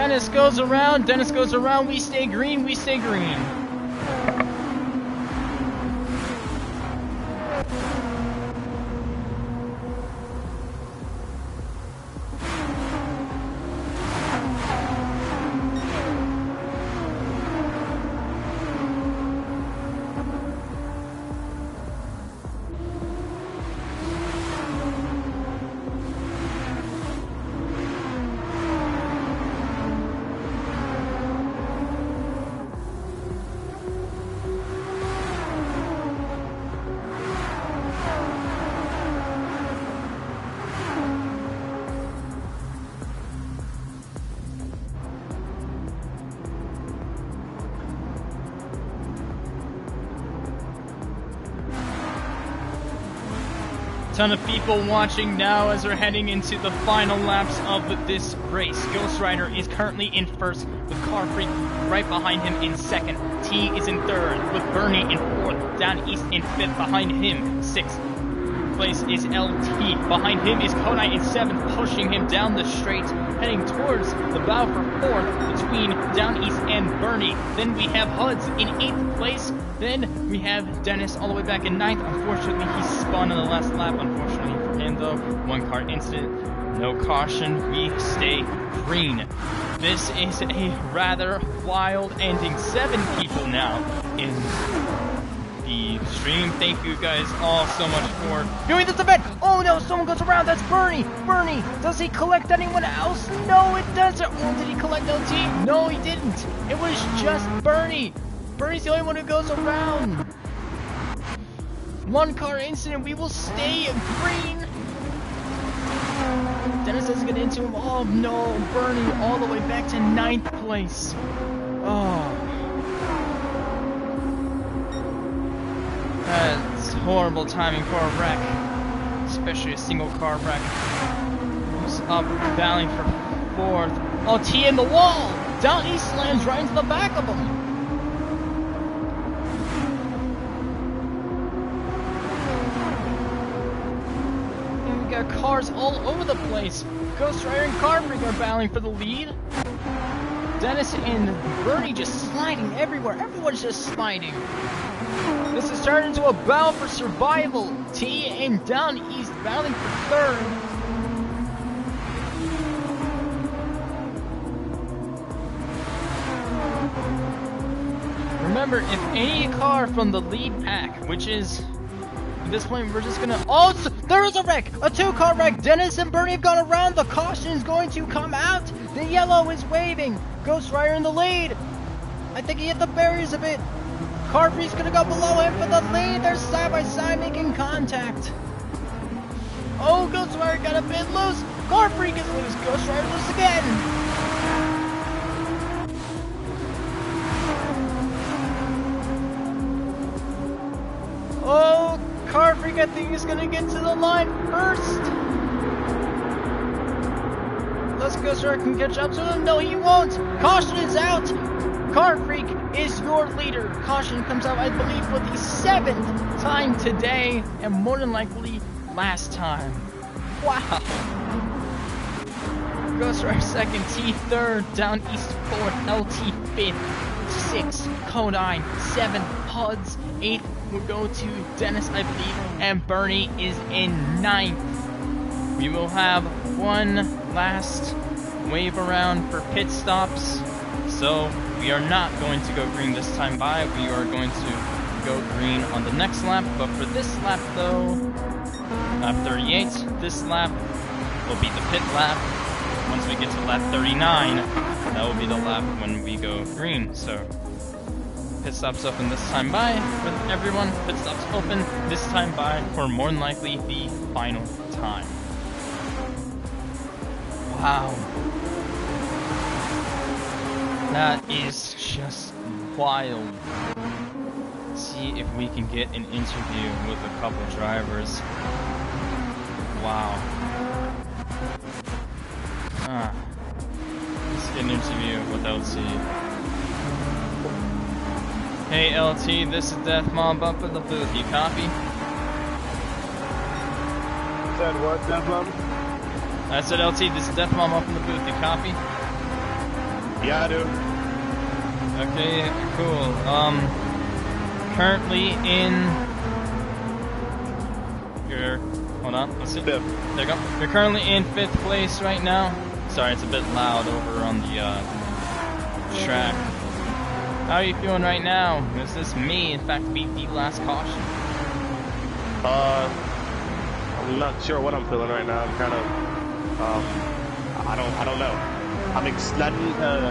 Dennis goes around, we stay green, we stay green. Ton of people watching now as we're heading into the final laps of this race. Ghost Rider is currently in first with Car Freak right behind him in second. T is in third with Bernie in fourth. Down East in fifth behind him. Sixth place is LT. Behind him is Kodai in seventh, pushing him down the straight, heading towards the bow for fourth between Down East and Bernie. Then we have Huds in eighth place. Then we have Dennis all the way back in ninth. Unfortunately, he spun in the last lap. Unfortunately for him, though, one car incident, no caution. We stay green. This is a rather wild ending. 7 people now in the stream. Thank you guys all so much for doing this event. Oh no, someone goes around. That's Bernie. Bernie, does he collect anyone else? No, it doesn't. Oh, did he collect LT? No, he didn't. It was just Bernie. Bernie's the only one who goes around. One car incident. We will stay green. Dennis doesn't get into him. Oh no, Bernie all the way back to 9th place. Oh. That's horrible timing for a wreck. Especially a single car wreck. Who's up battling for 4th. Oh, T in the wall. Down East slams right into the back of him. Cars all over the place. Ghost Rider and Car Freak are battling for the lead. Dennis and Bernie just sliding everywhere. Everyone's just sliding. This has turned into a battle for survival. T and Down East battling for 3rd. Remember, if any car from the lead pack, which is at this point, we're just gonna. Oh, there is a wreck! A 2-car wreck! Dennis and Bernie have gone around. The caution is going to come out. The yellow is waving. Ghost Rider in the lead. I think he hit the barriers a bit. Car Freak's gonna go below him for the lead. They're side by side making contact. Oh, Ghost Rider got a bit loose. Car Freak is loose. Ghost Rider loose again. Oh, Car Freak, I think, is gonna get to the line first. Let's Ghost Rider can catch up to him. No, he won't. Caution is out. Car Freak is your leader. Caution comes out, I believe, for the 7th time today, and more than likely last time. Wow. Ghost Rider 2nd, T 3rd, Down East 4th, LT 5th, 6, Kodai 7, Huds 8th. Will go to Dennis, I believe, and Bernie is in 9th. We will have one last wave around for pit stops, so we are not going to go green this time by. We are going to go green on the next lap, but for this lap though, lap 38, this lap will be the pit lap. Once we get to lap 39, that will be the lap when we go green. So pit stops open this time by with everyone. Pit stops open this time by for more than likely the final time. Wow. That is just wild. Let's see if we can get an interview with a couple drivers. Wow. Let's get an interview with LT. Hey LT, this is Death Mob up in the booth. You copy? Said what, Death Mob? I said LT, this is Death Mob up in the booth. You copy? Yeah, I do. Okay, cool. Currently in your, hold on, let's see. Fifth. There you go. You're currently in 5th place right now. Sorry, it's a bit loud over on the track. How are you feeling right now? Is this may in fact be the last caution? I'm not sure what I'm feeling right now. I'm kind of, I don't know. I'm excited. I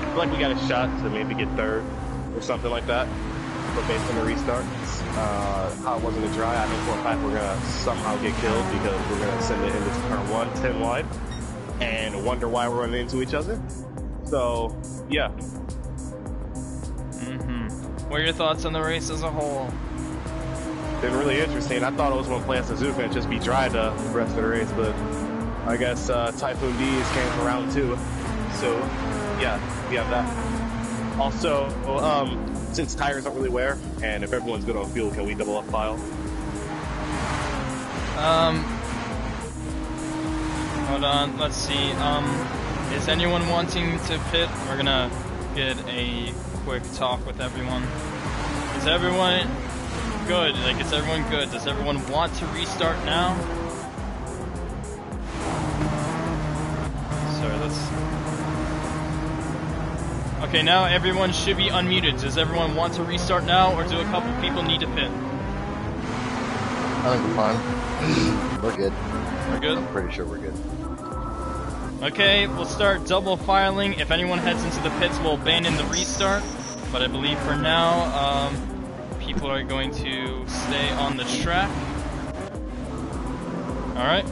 feel like we got a shot to maybe get 3rd or something like that. But based on the restart, how it wasn't a dry, I know for a fact we're gonna somehow get killed because we're gonna send it into turn 1, 10 wide, and wonder why we're running into each other. So, yeah. What are your thoughts on the race as a whole? Been really interesting. I thought I was gonna play as Suzuka and just be dry the rest of the race, but I guess Typhoon D's came for round 2. So, yeah, we have that. Also, since tires don't really wear, and if everyone's good on fuel, can we double up file? Hold on, let's see. Is anyone wanting to pit? We're gonna get a quick talk with everyone. Is everyone good? Like, is everyone good? Does everyone want to restart now? Sorry, let's... Okay, now everyone should be unmuted. Does everyone want to restart now, or do a couple people need to pit? I think we're fine. We're good. We're good? I'm pretty sure we're good. Okay, we'll start double filing. If anyone heads into the pits, we'll abandon the restart. But I believe for now, people are going to stay on the track. Alright.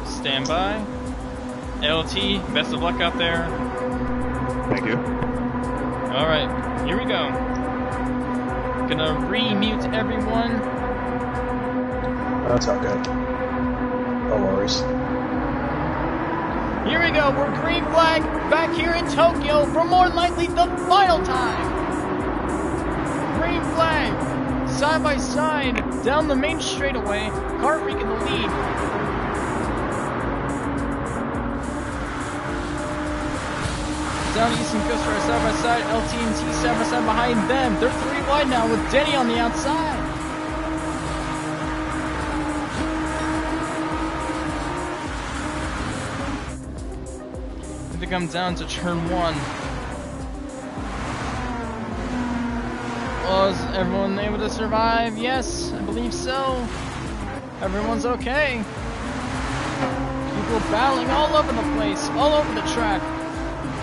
Stand by. LT, best of luck out there. Thank you. Alright, here we go. Gonna re-mute everyone. That's all good. No worries. Here we go, we're green flag back here in Tokyo for more than likely the final time. Green flag, side by side, down the main straightaway, Car Freak in the lead. Down East and Ghost Rider side by side, LT and T side by side behind them. They're 3 wide now with Denny on the outside. They come down to turn 1. Was everyone able to survive? Yes, I believe so. Everyone's okay. People battling all over the place, all over the track.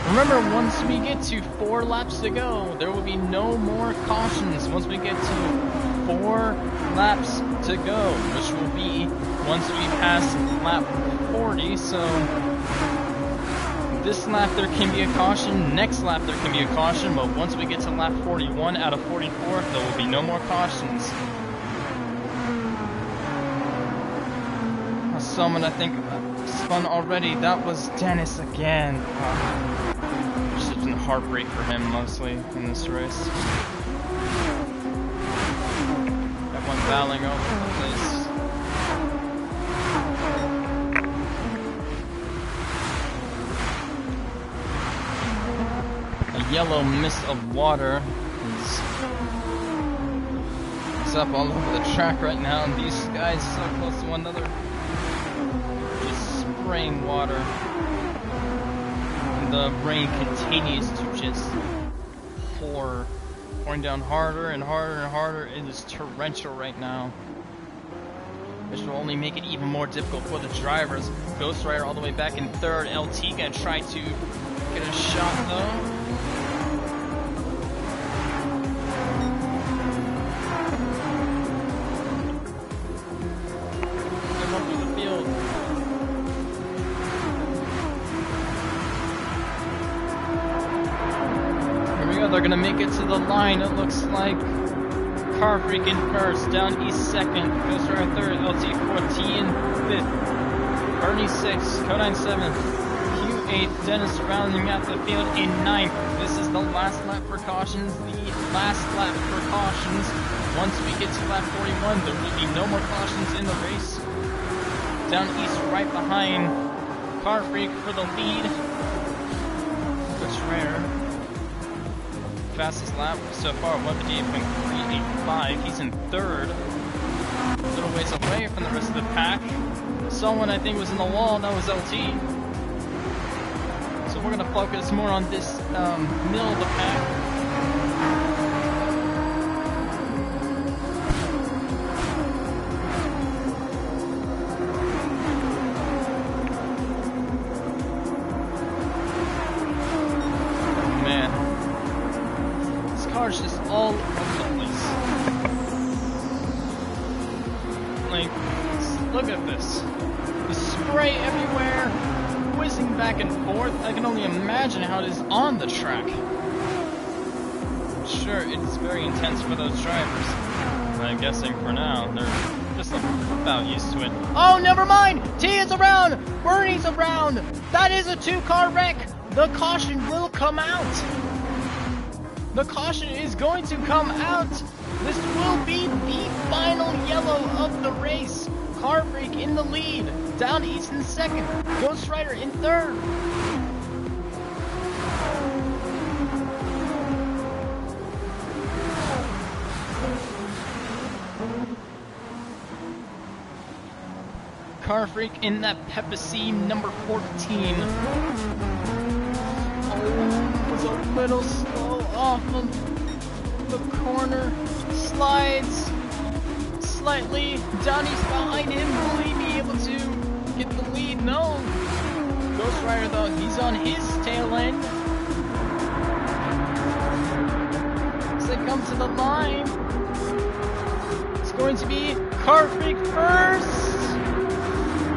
Remember, once we get to 4 laps to go, there will be no more cautions. Once we get to 4 laps to go, which will be once we pass lap 40, so this lap there can be a caution, next lap there can be a caution, but once we get to lap 41 out of 44, there will be no more cautions. Someone I think spun already, that was Dennis again. Just been heartbreak for him mostly in this race. Everyone battling all over the place. Yellow mist of water is up all over the track right now, and these guys so close to one another, just spraying water. And the rain continues to just pouring down harder and harder and harder. It is torrential right now, which will only make it even more difficult for the drivers. Ghost Rider all the way back in 3rd. LT gonna try to get a shot though. They're gonna make it to the line. It looks like Car Freak in 1st, Down East 2nd, Ghost Rider 3rd, LT 4th, T in 5th, Bernie 6th, Codine 7th, Q 8th, Dennis rounding out the field in 9th. This is the last lap precautions, Once we get to lap 41, there will be no more cautions in the race. Down East right behind Car Freak for the lead. fastest lap so far, 158.385. He's in third. A little ways away from the rest of the pack. Someone I think was in the wall, that was LT. So we're gonna focus more on this middle of the pack. Just all over the place. Like, look at this. The spray everywhere, whizzing back and forth. I can only imagine how it is on the track. Sure, it's very intense for those drivers. I'm guessing for now, they're just about used to it. Oh, never mind! T is around! Bernie's around! That is a 2-car wreck! The caution will come out! The caution is going to come out. This will be the final yellow of the race. Car Freak in the lead. Down East in second. Ghost Rider in third. Car Freak in that Pepsi number 14. Was a little slow off of the corner, slides slightly. Johnny's behind him. Will he be able to get the lead? No. Ghost Rider though, he's on his tail end. As they come to the line, it's going to be Car Freak first.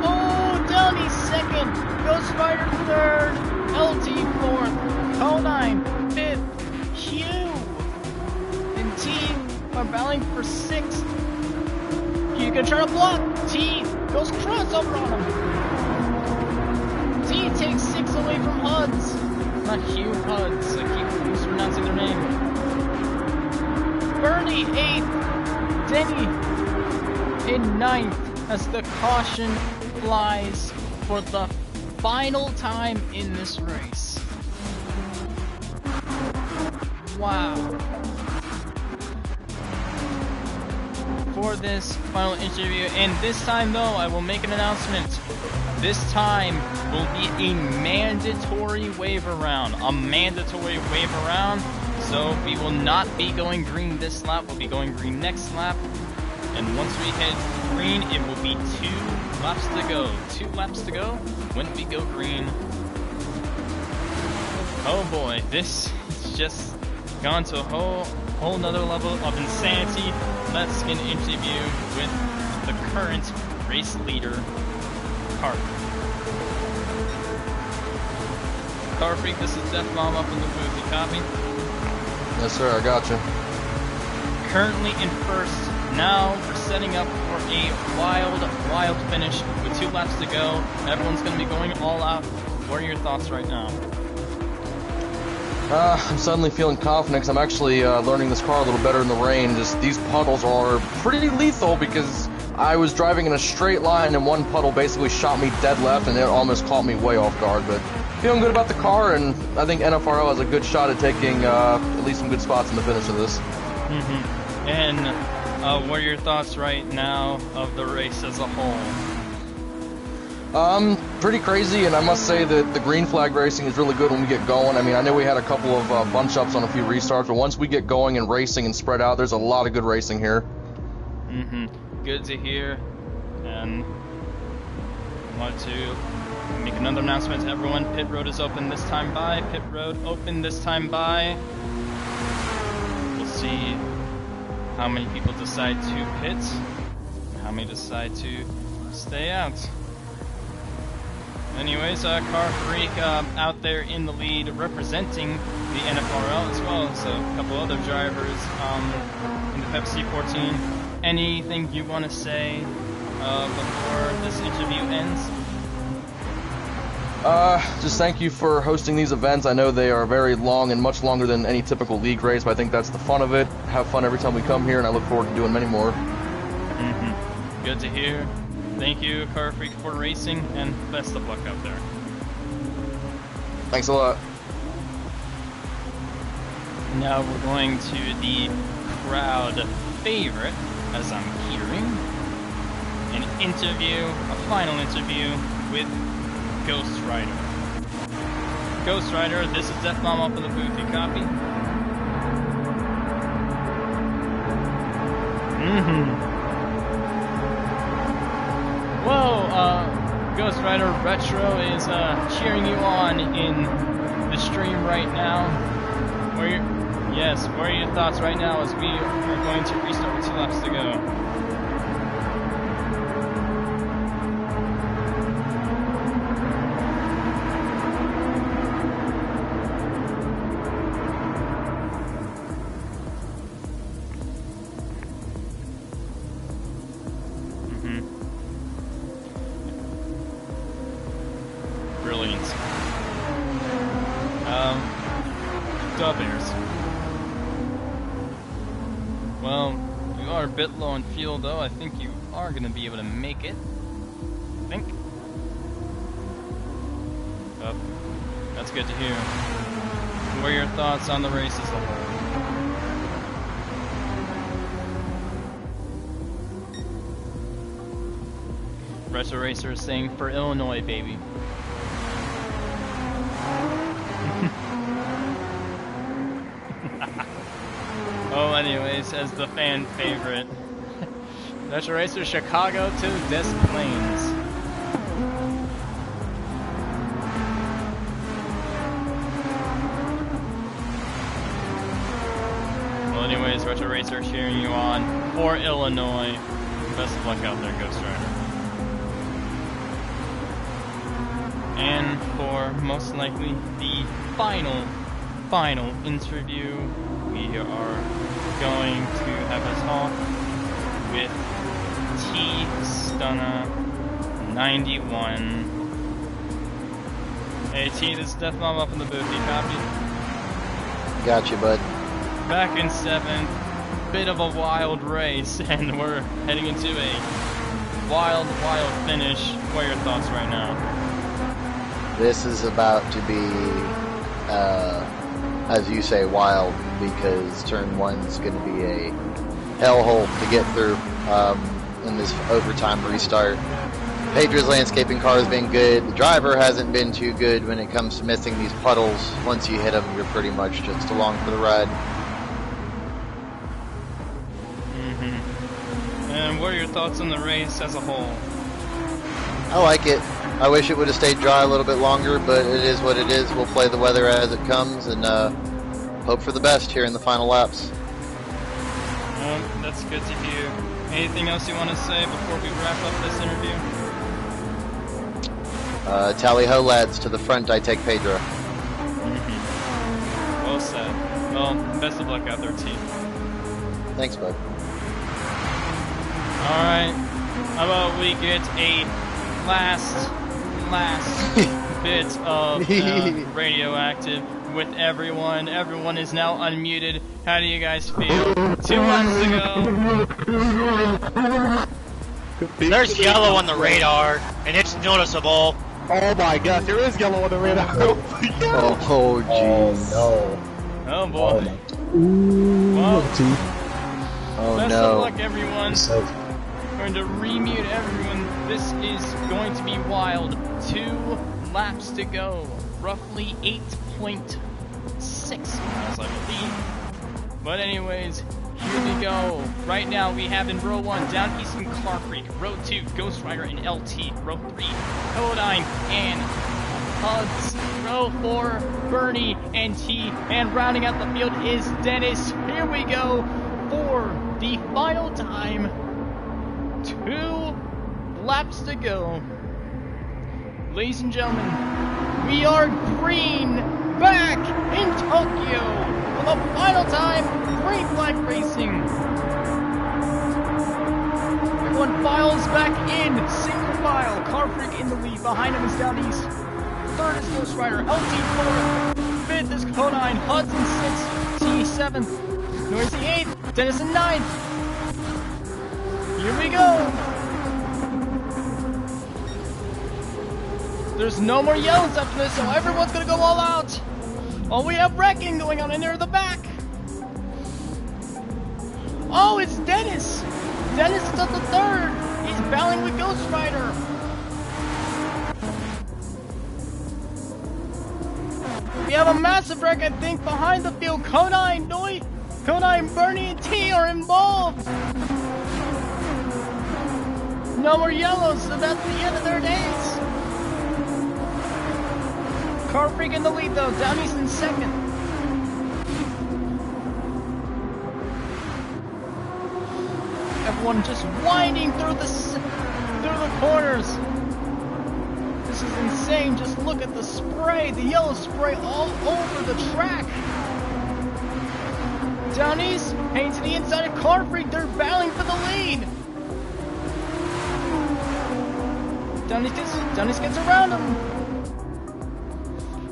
Oh, Johnny's second. Ghost Rider third. LT fourth. Conine, fifth, Q, and T are battling for sixth. Q can try to block. T goes crossover on him. T takes 6 away from Huds. Not Q, Huds. I keep mispronouncing their name. Bernie, 8th. Denny in 9th as the caution flies for the final time in this race. Wow. For this final interview, and this time though, I will make an announcement. This time will be a mandatory wave around. A mandatory wave around. So we will not be going green this lap, we'll be going green next lap. And once we hit green, it will be 2 laps to go. 2 laps to go when we go green. Oh boy, this is just gone to a whole nother level of insanity. Let's get an interview with the current race leader, Car Freak. Car Freak, this is Death Bomb up in the booth. You copy? Yes, sir. I got you. Currently in first. Now we're setting up for a wild finish with 2 laps to go. Everyone's going to be going all out. What are your thoughts right now? I'm suddenly feeling confident because I'm actually learning this car a little better in the rain. Just these puddles are pretty lethal because I was driving in a straight line and one puddle basically shot me dead left and it almost caught me way off guard. But feeling good about the car, and I think NFRL has a good shot at taking at least some good spots in the finish of this. Mm-hmm. And what are your thoughts right now of the race as a whole? Pretty crazy, and I must say that the green flag racing is really good when we get going. I mean, I know we had a couple of bunch ups on a few restarts, but once we get going and racing and spread out, there's a lot of good racing here. Mm-hmm. Good to hear. And I wanted to make another announcement to everyone. Pit road is open this time by. Pit road open this time by. We'll see how many people decide to pit, how many decide to stay out. Anyways, Car Freak out there in the lead representing the NFRL, as well as a couple other drivers in the Pepsi 14. Anything you want to say before this interview ends? Just thank you for hosting these events. I know they are very long and much longer than any typical league race, but I think that's the fun of it. Have fun every time we come here, and I look forward to doing many more. Mm-hmm. Good to hear. Thank you, Car Freak, for racing, and best of luck out there. Thanks a lot. Now we're going to the crowd favorite, as I'm hearing, an interview, a final interview with Ghost Rider. Ghost Rider, this is Death Bomb up in the booth, you copy? Whoa, Ghost Rider Retro is cheering you on in the stream right now. What are your thoughts right now as we are going to restart with 2 laps to go? A bit low on fuel though. I think you are going to be able to make it. I think. Oh, that's good to hear. What are your thoughts on the race as a whole? Retro Racer is saying for Illinois, baby. Oh, anyways, as the fan favorite, Retro Racer Chicago to Des Plaines. Well, anyways, Retro Racer cheering you on for Illinois. Best of luck out there, Ghost Rider. And for most likely the final interview, we are going to have a talk with T-Stunna 91. Hey T, this is Death Bomb up in the booth, you copy? Gotcha, bud. Back in 7th, bit of a wild race, and we're heading into a wild finish. What are your thoughts right now? This is about to be, as you say, wild, because turn 1's going to be a hellhole to get through in this overtime restart. Pedra's landscaping car has been good. The driver hasn't been too good when it comes to missing these puddles. Once you hit them, you're pretty much just along for the ride. And what are your thoughts on the race as a whole? I like it. I wish it would have stayed dry a little bit longer, but it is what it is. We'll play the weather as it comes and hope for the best here in the final laps. That's good to hear. Anything else you want to say before we wrap up this interview? Tally ho, lads. To the front, I take Pedro. Well said. Well, best of luck out there, team. Thanks, bud. Alright. How about we get a last bit of radioactive with everyone. Everyone is now unmuted. How do you guys feel? 2 laps to go. There's yellow on the radar, and it's noticeable. Oh my gosh, there is yellow on the radar. Oh, jeez. Oh, Oh boy. no. Oh, Best no. of luck, everyone. Going to remute everyone. This is going to be wild. 2 laps to go. Roughly 8.6 miles, I believe. But anyways, here we go. Right now we have in row 1, Down East and Car Freak. Row 2, Ghost Rider and LT. Row 3, Codine and Hugs. Row 4, Bernie and T. And rounding out the field is Dennis. Here we go for the final time. 2 laps to go. Ladies and gentlemen, we are green back in Tokyo for the final time. Green flag racing. Everyone files back in, single file. Car Freak in the lead. Behind him is Down East. 3rd is Ghost Rider. LT 4th. 5th is Codine. Hudson 6th. T 7th. Noisy 8th. Dennison 9th. Here we go. There's no more yells after this, so everyone's gonna go all out. Oh, we have wrecking going on in there in the back. Oh, it's Dennis! Dennis is up the third! He's battling with Ghost Rider! We have a massive wreck, I think, behind the field. Konai, Bernie, and T are involved! No more yellows, so that's the end of their days! Car Freak in the lead, though. Downey's in second. Everyone just winding through the corners. This is insane. Just look at the spray, the yellow spray all over the track. Downey's heading to the inside of Car Freak. They're battling for the lead. Downey's gets around him.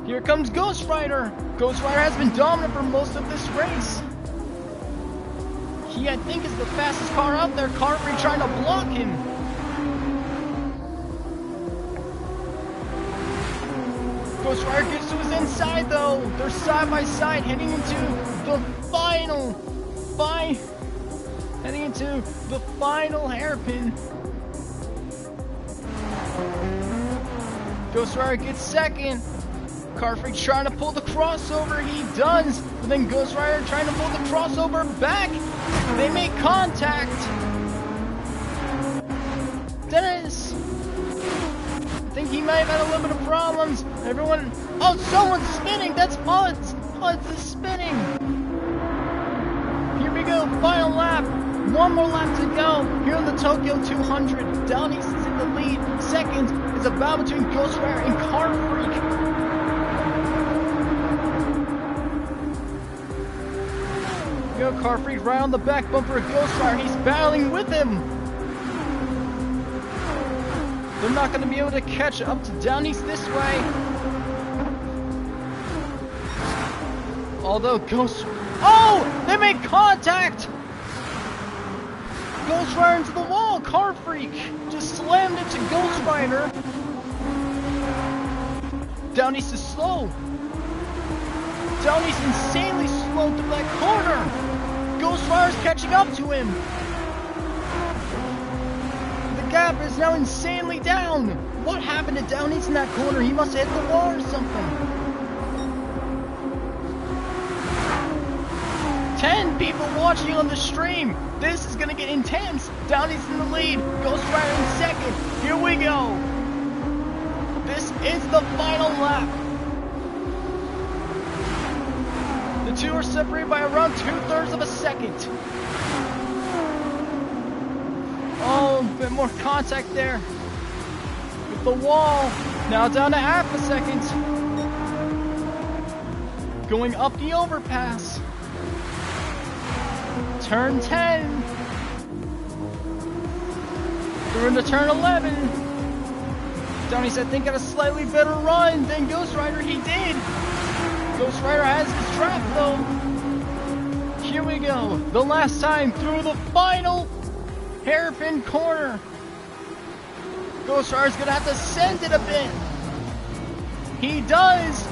Here comes Ghost Rider. Ghost Rider has been dominant for most of this race. He, I think, is the fastest car out there. Car Freak trying to block him. Ghost Rider gets to his inside, though. They're side by side, heading into the final hairpin. Ghost Rider gets second. Car Freak trying to pull the crossover. He does, but then Ghost Rider trying to pull the crossover back. They make contact. Dennis, I think he might have had a little bit of problems. Everyone, oh, someone's spinning. That's Puds. Puds is spinning. Here we go, final lap. One more lap to go here in the Tokyo 200. Down East is in the lead. Second is a battle between Ghost Rider and Car Freak. Go Car Freak right on the back bumper of Ghost Rider. He's battling with him. They're not going to be able to catch up to Down East this way. Although Ghost... Oh! They made contact! Ghost Rider into the wall. Car Freak just slammed into Ghost Rider. Down East is slow. Down East insanely slow through that corner. Ghost Rider's catching up to him. The gap is now insanely down. What happened to Down East in that corner? He must have hit the wall or something. 10 people watching on the stream. This is gonna get intense. Down East in the lead. Ghost Rider in second. Here we go. This is the final lap. The two are separated by around 2/3 of a second. Oh, a bit more contact there with the wall. Now down to half a second. Going up the overpass. Turn 10. Through into turn 11. Donnie said, I think got a slightly better run than Ghost Rider. He did. Ghost Rider has his trap though. Here we go. The last time through the final hairpin corner. Ghost Rider's gonna have to send it a bit. He does.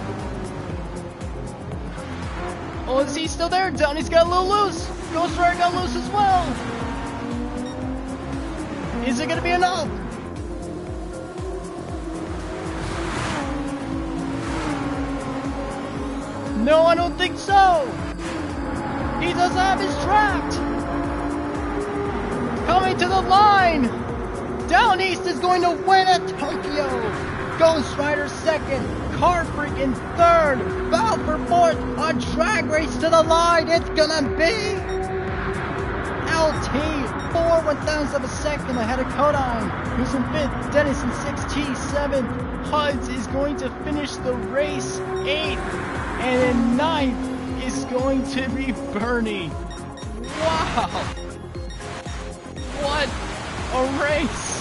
Oh, is he still there? Donnie's got a little loose. Ghost Rider got loose as well. Is it gonna be enough? No, I don't think so. He does have his trapped. Coming to the line. Down East is going to win at Tokyo. Ghost Rider second. Car Freak in third. Battle for fourth. A drag race to the line. It's gonna be LT 4/1000 of a second ahead of Kodai, who's in fifth. Dennis in 6th. T 7th. Huds is going to finish the race 8th. And in 9th is going to be Bernie. Wow! What a race!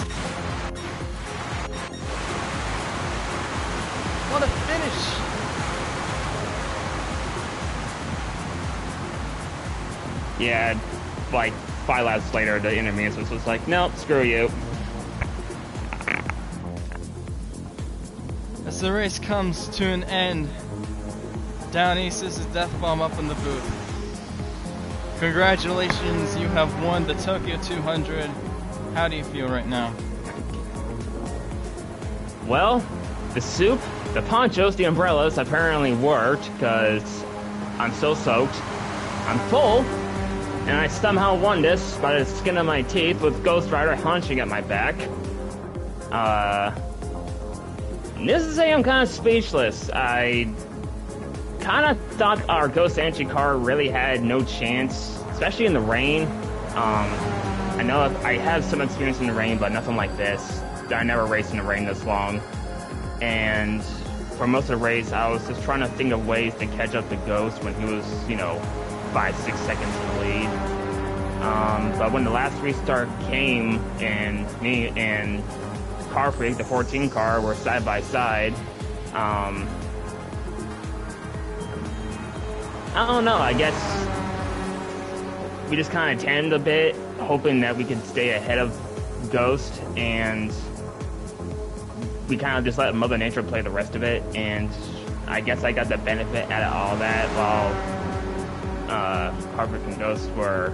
What a finish! Yeah, like 5 laps later, the intermediates was just like, nope, screw you. As the race comes to an end, Down East is his death bomb up in the booth. Congratulations, you have won the Tokyo 200. How do you feel right now? Well, the soup, the ponchos, the umbrellas apparently worked because I'm so soaked. I'm full, and I somehow won this by the skin of my teeth with Ghost Rider hunching at my back. Needless to say, I'm kind of speechless. I kind of thought our Ghost Entry car really had no chance, especially in the rain. I know I have some experience in the rain, but nothing like this. I never raced in the rain this long. And for most of the race, I was just trying to think of ways to catch up to Ghost when he was, 5-6 seconds in the lead. But when the last restart came and me and Car Freak, the 14 car, were side by side, I don't know, I guess we just kind of tanned a bit, hoping that we could stay ahead of Ghost, and we kind of just let Mother Nature play the rest of it, and I guess I got the benefit out of all that while Car Freak and Ghost were,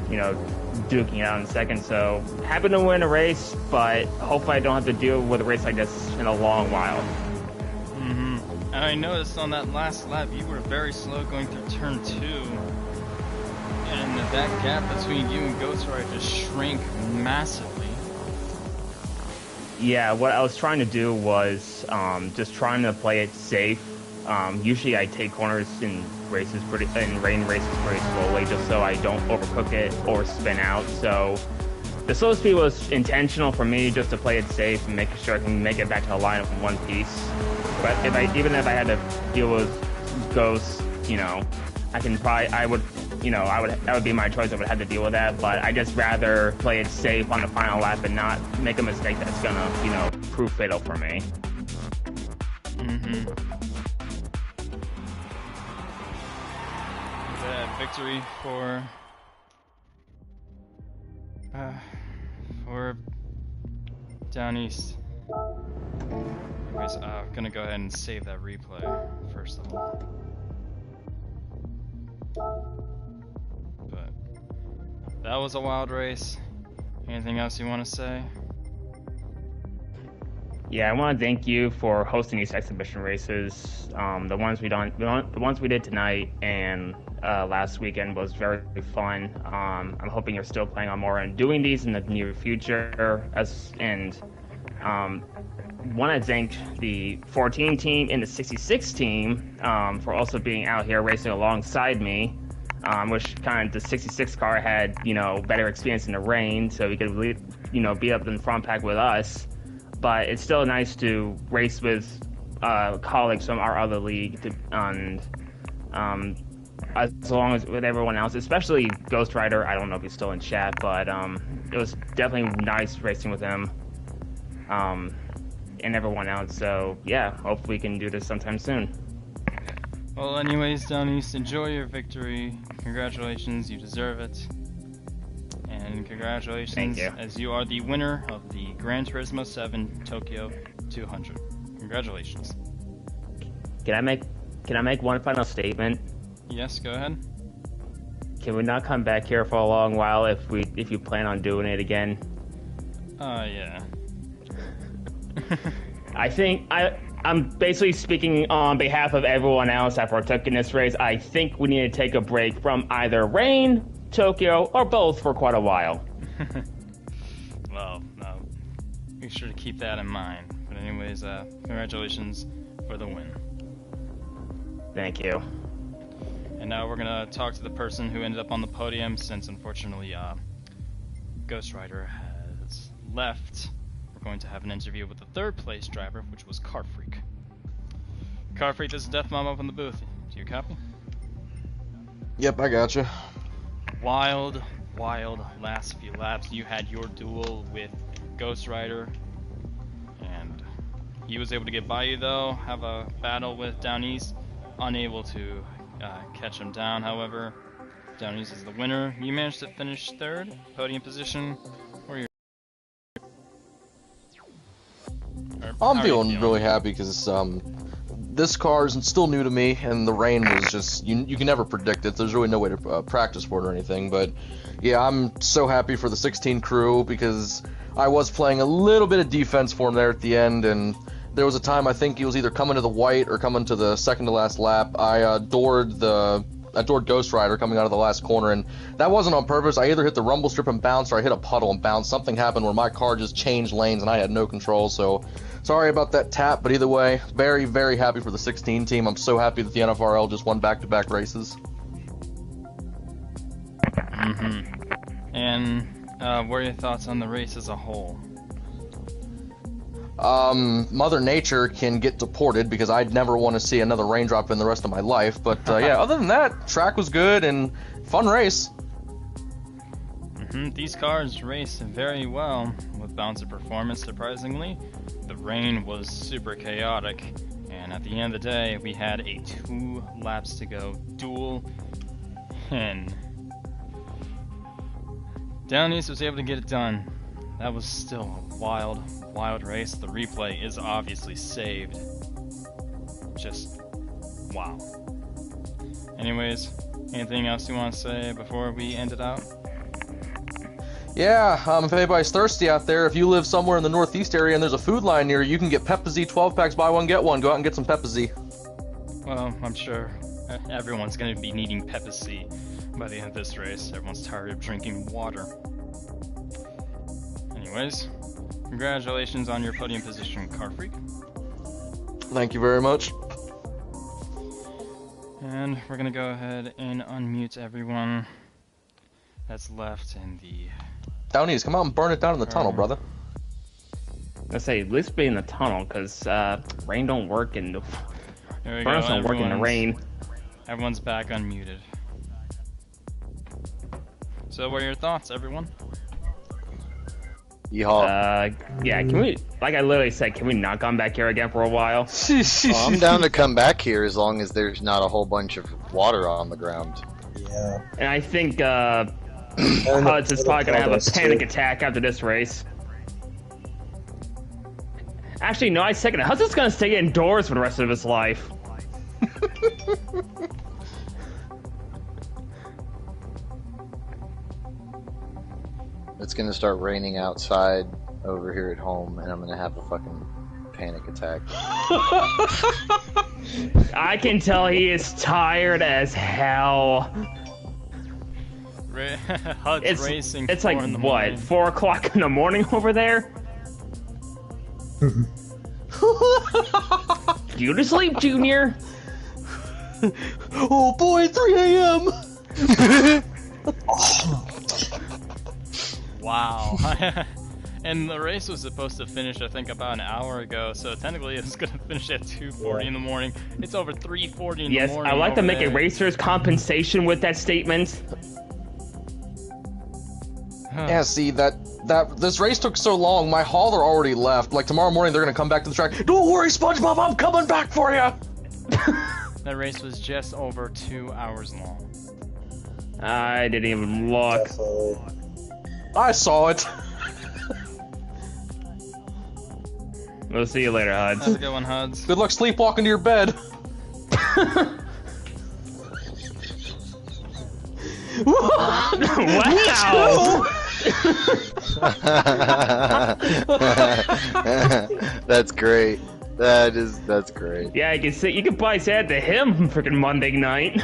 duking it out in second. So happy to win a race, but hopefully I don't have to deal with a race like this in a long while. And I noticed on that last lap you were very slow going through turn 2, and that gap between you and Ghost Rider just shrank massively. Yeah, what I was trying to do was just trying to play it safe. Usually I take corners in rain races pretty slowly, just so I don't overcook it or spin out. So the slow speed was intentional for me, just to play it safe and make sure I can make it back to the lineup in one piece. But even if I had to deal with Ghosts, that would be my choice. I would have to deal with that, but I just rather play it safe on the final lap and not make a mistake that's gonna, prove fatal for me. Victory for Down East. Anyways, I'm gonna go ahead and save that replay first of all. But that was a wild race. Anything else you want to say? Yeah, I want to thank you for hosting these exhibition races. The ones we did tonight and last weekend was very fun. I'm hoping you're still planning on more and doing these in the near future. Want to thank the 14 team and the 66 team for also being out here racing alongside me. Which kind of the 66 car had, better experience in the rain, so we could, be up in the front pack with us. But it's still nice to race with colleagues from our other league, and as long as with everyone else, especially Ghost Rider. I don't know if he's still in chat, but it was definitely nice racing with him and everyone else. So yeah, hopefully we can do this sometime soon. Well, anyways, Down East, enjoy your victory. Congratulations, you deserve it. And congratulations, thank you, as you are the winner of the Gran Turismo 7 Tokyo 200. Congratulations. Can I make one final statement? Yes, go ahead. Can we not come back here for a long while if you plan on doing it again? Yeah. I think I'm basically speaking on behalf of everyone else that partook in this race. I think we need to take a break from either rain, Tokyo, or both for quite a while. Well, make sure to keep that in mind. But anyways, congratulations for the win. Thank you. And now we're gonna talk to the person who ended up on the podium, since unfortunately Ghost Rider has left. We're going to have an interview with the third place driver, which was Car Freak. Car Freak, this is Death Mom up in the booth. Do you copy? Yep, I gotcha. Wild last few laps. You had your duel with Ghost Rider, and he was able to get by you though, have a battle with Down East, unable to catch him down. However, Down East is the winner. You managed to finish third, podium position. I'm feeling really happy because this car is still new to me, and the rain was just, you can never predict it. There's really no way to practice for it or anything, but yeah, I'm so happy for the 16 crew, because I was playing a little bit of defense for him there at the end, and there was a time I think he was either coming to the white or coming to the second to last lap. I doored Ghost Rider coming out of the last corner, and that wasn't on purpose. I either hit the rumble strip and bounced, or I hit a puddle and bounced. Something happened where my car just changed lanes and I had no control, so sorry about that tap, but either way, very, very happy for the 16 team. I'm so happy that the NFRL just won back-to-back races. And what are your thoughts on the race as a whole? Mother Nature can get deported, because I'd never want to see another raindrop in the rest of my life, but yeah, other than that, track was good and fun race. These cars raced very well with bouncer performance, surprisingly. The rain was super chaotic, and at the end of the day, we had a 2 laps to go duel, and Down East was able to get it done. That was still a wild race. The replay is obviously saved. Just wow. Anyways, anything else you want to say before we end it out? Yeah, if anybody's thirsty out there, if you live somewhere in the northeast area and there's a food line near you, can get Pepsi 12 packs, buy one get one. Go out and get some Pepsi. Well, I'm sure everyone's going to be needing Pepsi by the end of this race. Everyone's tired of drinking water. Anyways, congratulations on your podium position, Car Freak. Thank you very much. And we're gonna go ahead and unmute everyone that's left in the... Down East, come out and burn it down in the tunnel, brother. I say, at least be in the tunnel, because rain don't work in the... Burns don't work in the rain. Everyone's back unmuted. So what are your thoughts, everyone? Yeehaw. Yeah, can we, like I literally said, can we not come back here again for a while? Well, I'm down to come back here as long as there's not a whole bunch of water on the ground. Yeah. And I think Huds is probably going to have a panic attack after this race. Actually, no, I second it. Huds is going to stay indoors for the rest of his life. It's gonna start raining outside over here at home, and I'm gonna have a fucking panic attack. I can tell he is tired as hell. Hud's racing. It's like, what, 4 o'clock in the morning over there? You to sleep, Junior? Oh boy, 3 a.m. Wow. And the race was supposed to finish, I think, about an hour ago, so technically it's going to finish at 2:40 in the morning. It's over 3:40 in the morning. Yes, I like to make a racer's compensation with that statement. Yeah, see, this race took so long, my hauler already left. Like, tomorrow morning they're going to come back to the track. Don't worry, SpongeBob, I'm coming back for you! That race was just over 2 hours long. I didn't even look. Definitely. I saw it. We'll see you later, Huds. Have a good one, Huds. Good luck sleepwalking to your bed. Wow! That's great. That's great. Yeah, you can probably say that to him freaking Monday night.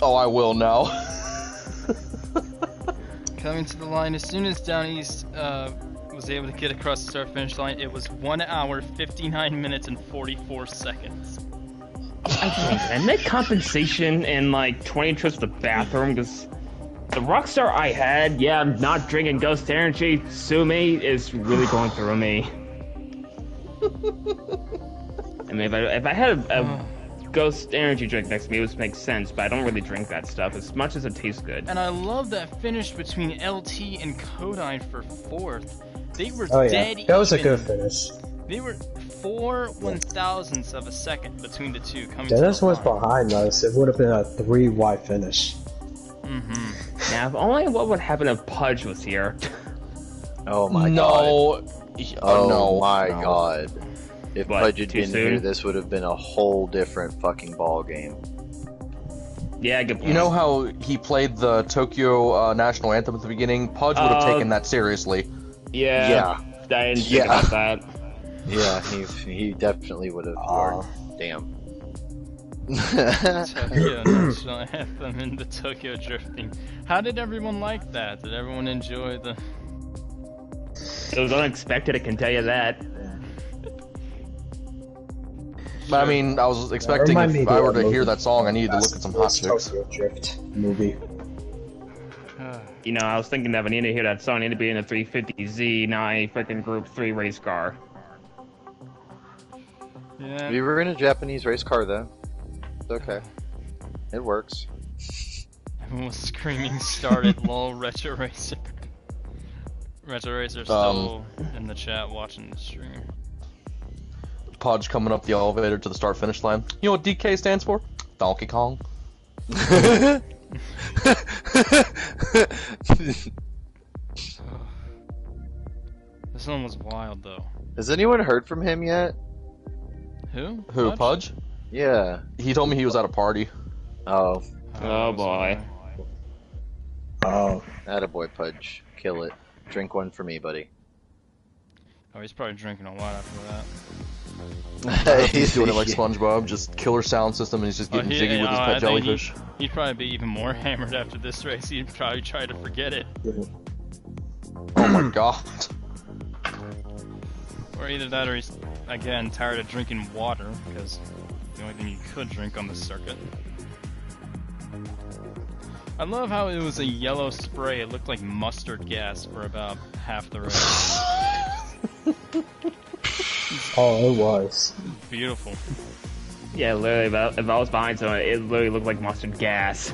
Oh, I will now. Coming to the line, as soon as Down East was able to get across the start-finish line, it was 1 hour, 59 minutes, and 44 seconds. I make compensation in like 20 trips to the bathroom, because the Rockstar I had, yeah, I'm not drinking Ghost Energy, sue me, is really going through me. I mean, if I had a Ghost Energy drink next to me, it would make sense, but I don't really drink that stuff as much as it tastes good. And I love that finish between LT and Kodine for 4th. They were dead even. That was a good finish. They were 4 1,000ths of a second between the two coming Dennis to the was line. behind us. It would have been a 3-wide finish. Now, if only what would happen if Pudge was here. Oh my god. No. Oh no. my no. god. If What, Pudge had too been soon? here, this would have been a whole different fucking ball game. Yeah, good point. You know how he played the Tokyo national anthem at the beginning? Pudge would have taken that seriously. Yeah. I didn't think about that. Yeah, he definitely would have. Damn. Tokyo national anthem into Tokyo drifting. How did everyone like that? Did everyone enjoy the? It was unexpected, I can tell you that. I mean, I was expecting if I were to hear that song, I needed to look at some hot chicks. Tokyo Drift movie. You know, I was thinking that I need to hear that song, I need to be in a 350Z, not a freaking Group 3 race car. Yeah. We were in a Japanese race car though. It's okay. It works. Everyone was screaming, started, lol, Retro Racer. Retro Racer still in the chat watching the stream. Pudge coming up the elevator to the start-finish line. You know what DK stands for? Donkey Kong. This one was wild though. Has anyone heard from him yet? Who? Who, Pudge? Yeah. He told me he was at a party. Oh. Oh boy. Oh. Attaboy, Pudge. Kill it. Drink one for me, buddy. Oh, he's probably drinking a lot after that. He's doing it like SpongeBob, just killer sound system, and he's just getting jiggy with his pet jellyfish. He'd probably be even more hammered after this race. He'd probably try to forget it. Oh my god. Or either that or he's, again, tired of drinking water, because the only thing you could drink on the circuit. I love how it was a yellow spray. It looked like mustard gas for about half the race. Oh, it was. Beautiful. Yeah, literally, if I was behind someone, it literally looked like mustard gas.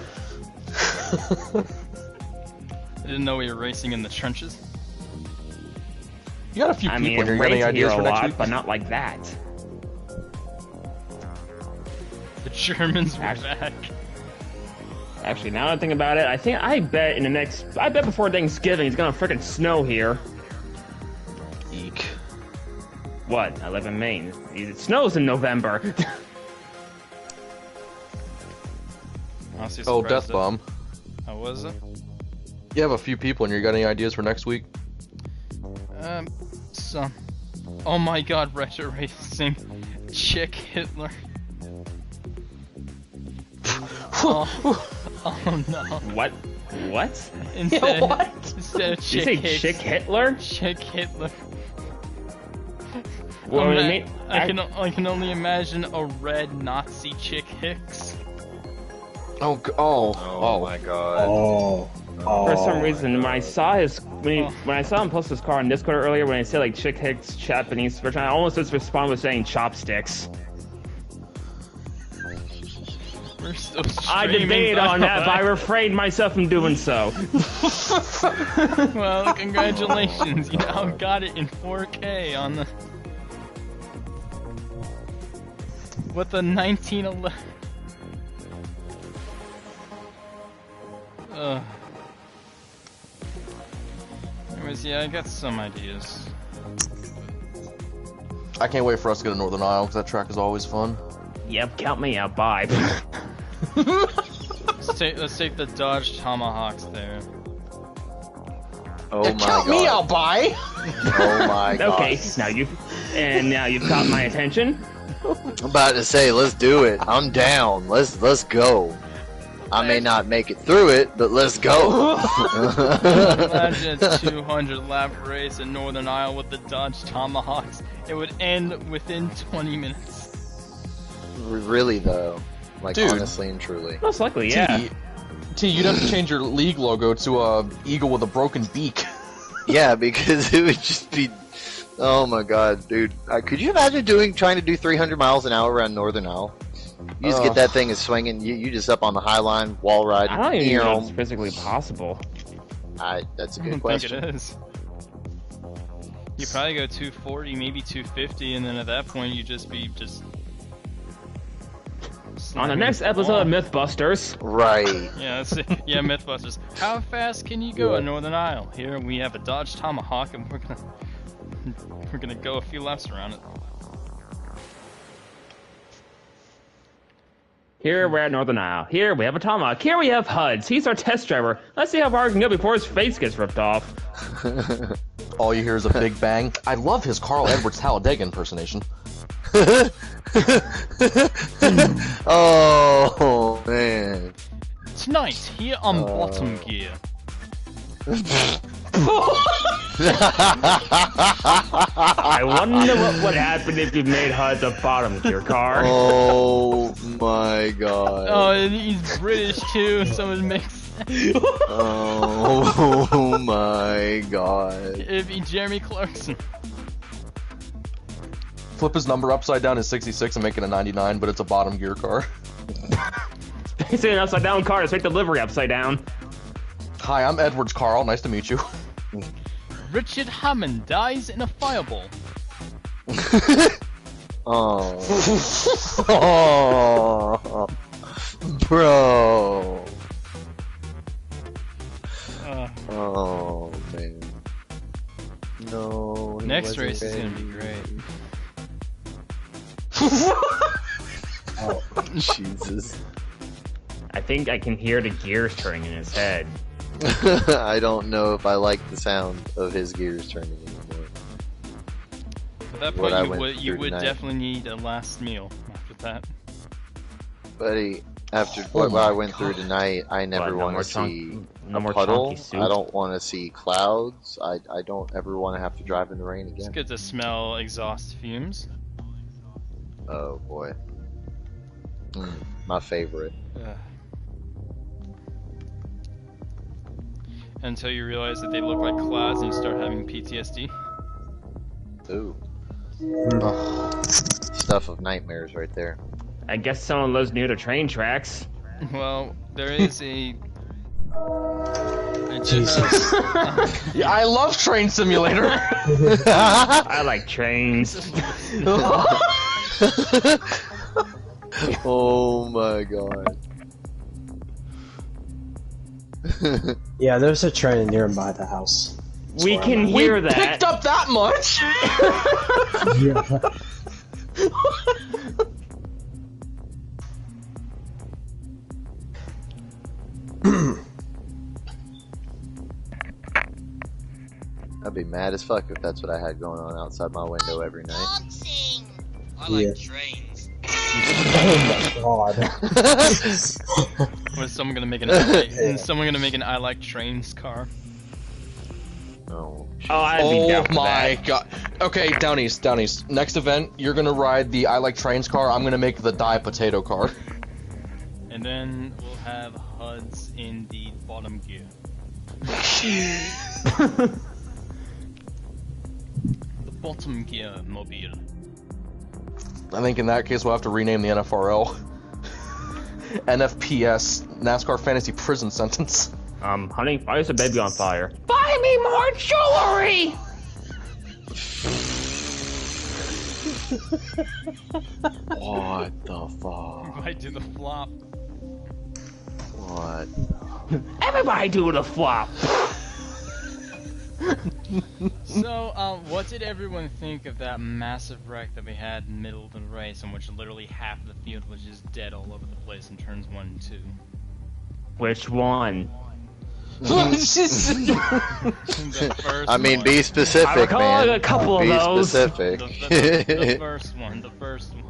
I didn't know we were racing in the trenches. You got a few I people mean, here. it You got any rains here ideas a for next lot, week? but not like that. The Germans were back. Actually, now that I think about it, I bet before Thanksgiving it's gonna frickin' snow here. Eek. What? I live in Maine. It snows in November. Honestly Oh, surprised Death that- Bomb. How was it? You have a few people in here. You got any ideas for next week? Some. Oh my god, Retro Racing. Chick Hitler. Oh no. What? What? Instead, what? Instead of Did Chick you say Hicks, Chick Hitler? Chick Hitler. What do you mean? I can only imagine a red Nazi Chick Hicks. Oh my god. Oh. For some reason, when I saw when I saw him post his car on Discord earlier, when I said like Chick Hicks Japanese version, I almost just responded with saying chopsticks. We're still I streaming, debated by on the that, way. but I refrained myself from doing so. Well, congratulations, you now got it in 4K on the... With the 1911... Anyways, yeah, I got some ideas. I can't wait for us to go to Northern Isle, because that track is always fun. Yep, count me out. Bye. Let's take the Dodge Tomahawks there. Oh Yeah, my count god. me out, bye! Oh my god. Okay, now you've caught my attention. I'm about to say, let's do it. I'm down. Let's go. I may not make it through it, but let's go. Imagine a 200 lap race in Northern Isle with the Dodge Tomahawks. It would end within 20 minutes. Really though, like Dude. honestly and truly. Most likely, yeah. T, you'd have to change your league logo to a eagle with a broken beak. Yeah, because it would just be. Oh my god, dude! Could you imagine trying to do 300 miles an hour around Northern Isle? You just get that thing is swinging. You just up on the high line, wall ride. I don't even know if it's physically possible. That's a I good don't question. think it is. You probably go 240, maybe 250, and then at that point you just be On the next episode of Mythbusters. Right. Yeah, yeah, Mythbusters. How fast can you go in Northern Isle? Here we have a Dodge Tomahawk, and we're gonna go a few laps around it. Here we're at Northern Isle. Here we have a Tomahawk. Here we have HUDs. He's our test driver. Let's see how far he can go before his face gets ripped off. All you hear is a big bang. I love his Carl Edwards Talladega impersonation. Oh man. Tonight, here on Bottom Gear. I wonder what would happen if you made HUDs a bottom gear car. Oh my god. Oh, and he's British too, so it makes sense. Oh my god. It'd be Jeremy Clarkson. Flip his number upside down to 66 and make it a 99, but it's a bottom gear car. Basically an upside down car. Just make the livery upside down. Hi, I'm Edwards Carl. Nice to meet you. Richard Hammond dies in a fireball. Oh. Oh. Bro. Oh man. No. he Next wasn't race is gonna be ready. great. Oh, Jesus. I think I can hear the gears turning in his head. I don't know if I like the sound of his gears turning anymore. At that What I point, went you through would tonight. definitely need a last meal after that. Buddy, after what my I went through tonight, I never no want more to chunk- see no a more puddle. chunky soup. I don't want to see clouds. I don't ever want to have to drive in the rain It's again. good to smell exhaust fumes. Oh boy. My favorite. Until you realize that they look like clouds and you start having PTSD. Ooh. Stuff of nightmares right there. I guess someone lives near the train tracks. Well, there is a... Jesus. Yeah, I love Train Simulator. I like trains. Oh my god. Yeah, there's a train nearby the house. We can hear that. Picked up that much. Yeah. I'd be mad as fuck if that's what I had going on outside my window every night. I Yeah. like trains. Oh my god. Was someone gonna make an is someone gonna make an I like trains car? Oh, Oh, I'd be down Oh for my that. god. Okay, Downies. Next event, you're gonna ride the I Like Trains car. I'm gonna make the Die Potato car. And then we'll have HUDs in the bottom gear. The bottom gear mobile. I think in that case we'll have to rename the NFRL. NFPS, NASCAR Fantasy Prison Sentence. Honey, why is the baby on fire? Buy me more jewelry! what the fuck? I do the flop. What? Everybody do the flop! So, what did everyone think of that massive wreck that we had in the middle of the race, in which literally half of the field was just dead all over the place in turns 1 and 2? Which one? The first I mean, one. be specific, I recall man. a couple of be those. specific. The first one, the first one.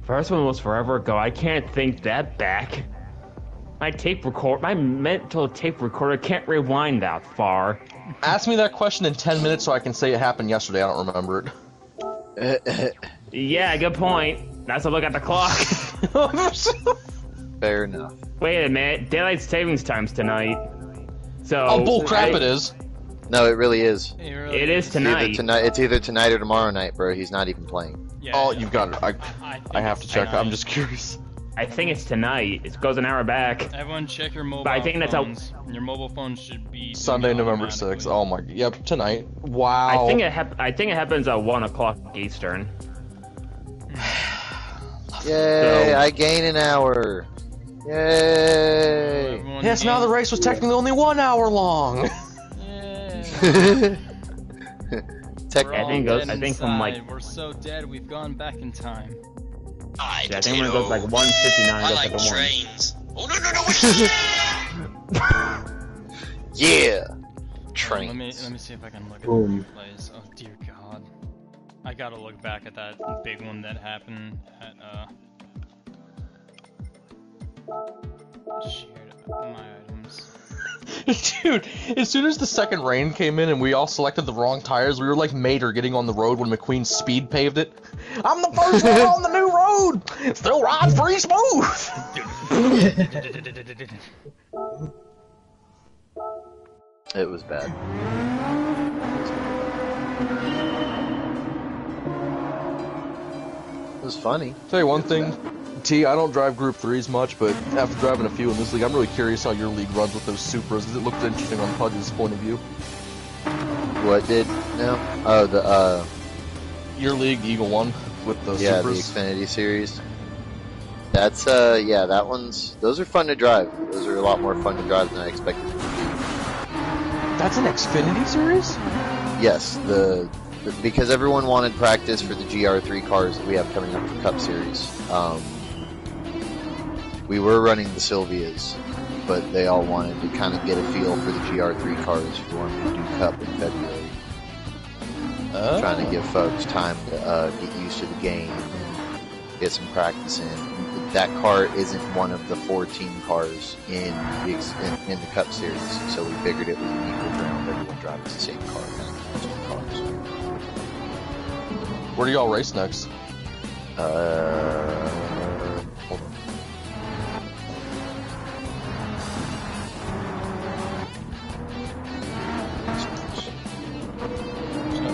First one was forever ago. I can't think that back. My mental tape recorder can't rewind that far. Ask me that question in 10 minutes so I can say it happened yesterday. I don't remember it. Yeah, good point. That's a look at the clock. Fair enough. Wait a minute, daylight savings time's tonight. So Oh, bull crap it is. No, it really is. It is It's tonight. either tonight or tomorrow night, bro. He's not even playing. Yeah, Oh, yeah. you've got it. I have to check. tonight. I'm just curious. I think it's tonight. It goes an hour back. Everyone check your mobile But I think that's how- phones. Your mobile phone should be... doing Sunday, it November automatically. 6th. Oh my. Yep, tonight. Wow. I think it happens at 1 o'clock Eastern. Yay! So- I gain an hour. Yay! Everyone Yes, now the gains- race was technically only 1 hour long. Yeah. Tech- We're I all think dead I think from, like- inside. We're so dead we've gone back in time. Aye, Yeah, I think when it goes like potato. 159, it I goes like like a 1. trains. Oh, no, no, no, wait. Yeah. Let me Trains. see if I can look at Boom. the replays. Oh dear God, I gotta look back at that big one that happened at shared my items. Dude, as soon as the second rain came in and we all selected the wrong tires, we were like Mater getting on the road when McQueen speed paved it. I'm the first one on the new road! Still ride pretty smooth! It was bad. It was funny. Tell you one thing, T, I don't drive Group 3s much, but after driving a few in this league, I'm really curious how your league runs with those Supras, because it looked interesting on Pudge's point of view. What did now? Oh, the Your league, the Eagle one, with the yeah, the Supras. Xfinity series. That's yeah, that one's. Those are fun to drive. Those are a lot more fun to drive than I expected them to be. That's an Xfinity series? Yes, because everyone wanted practice for the GR3 cars that we have coming up in the Cup Series. We were running the Sylvias, but they all wanted to kind of get a feel for the GR3 cars for when we do Cup in February. Trying to give folks time to get used to the game, get some practice in. That car isn't one of the 14 cars in the Cup Series, so we figured it was an equal ground. Everyone drives the same car, kind of multiple cars. Where do y'all race next? Hold on.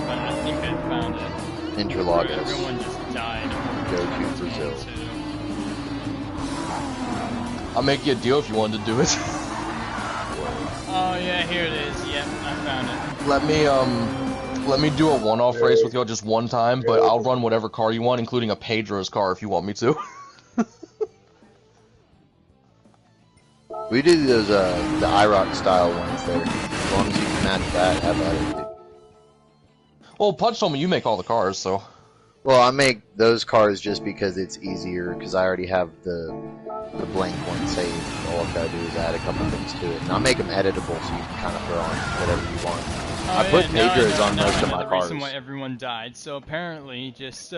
I think I found it. Interlagos. Everyone just died. Go to Brazil. I'll make you a deal if you wanted to do it. Oh yeah, here it is. Yep, I found it. Let me do a one-off race with y'all just one time, but I'll run whatever car you want, including a Pedro's car if you want me to. We do those the IROC style ones there. As long as you can match that, have at it, dude. Well, Punch told me you make all the cars, so. Well, I make those cars just because it's easier, because I already have the blank one saved. All I've got to do is add a couple things to it. And I'll make them editable so you can kind of throw on whatever you want. Oh, I put yeah, Pedro's on now most I of know my the cars. reason why everyone died. So apparently, just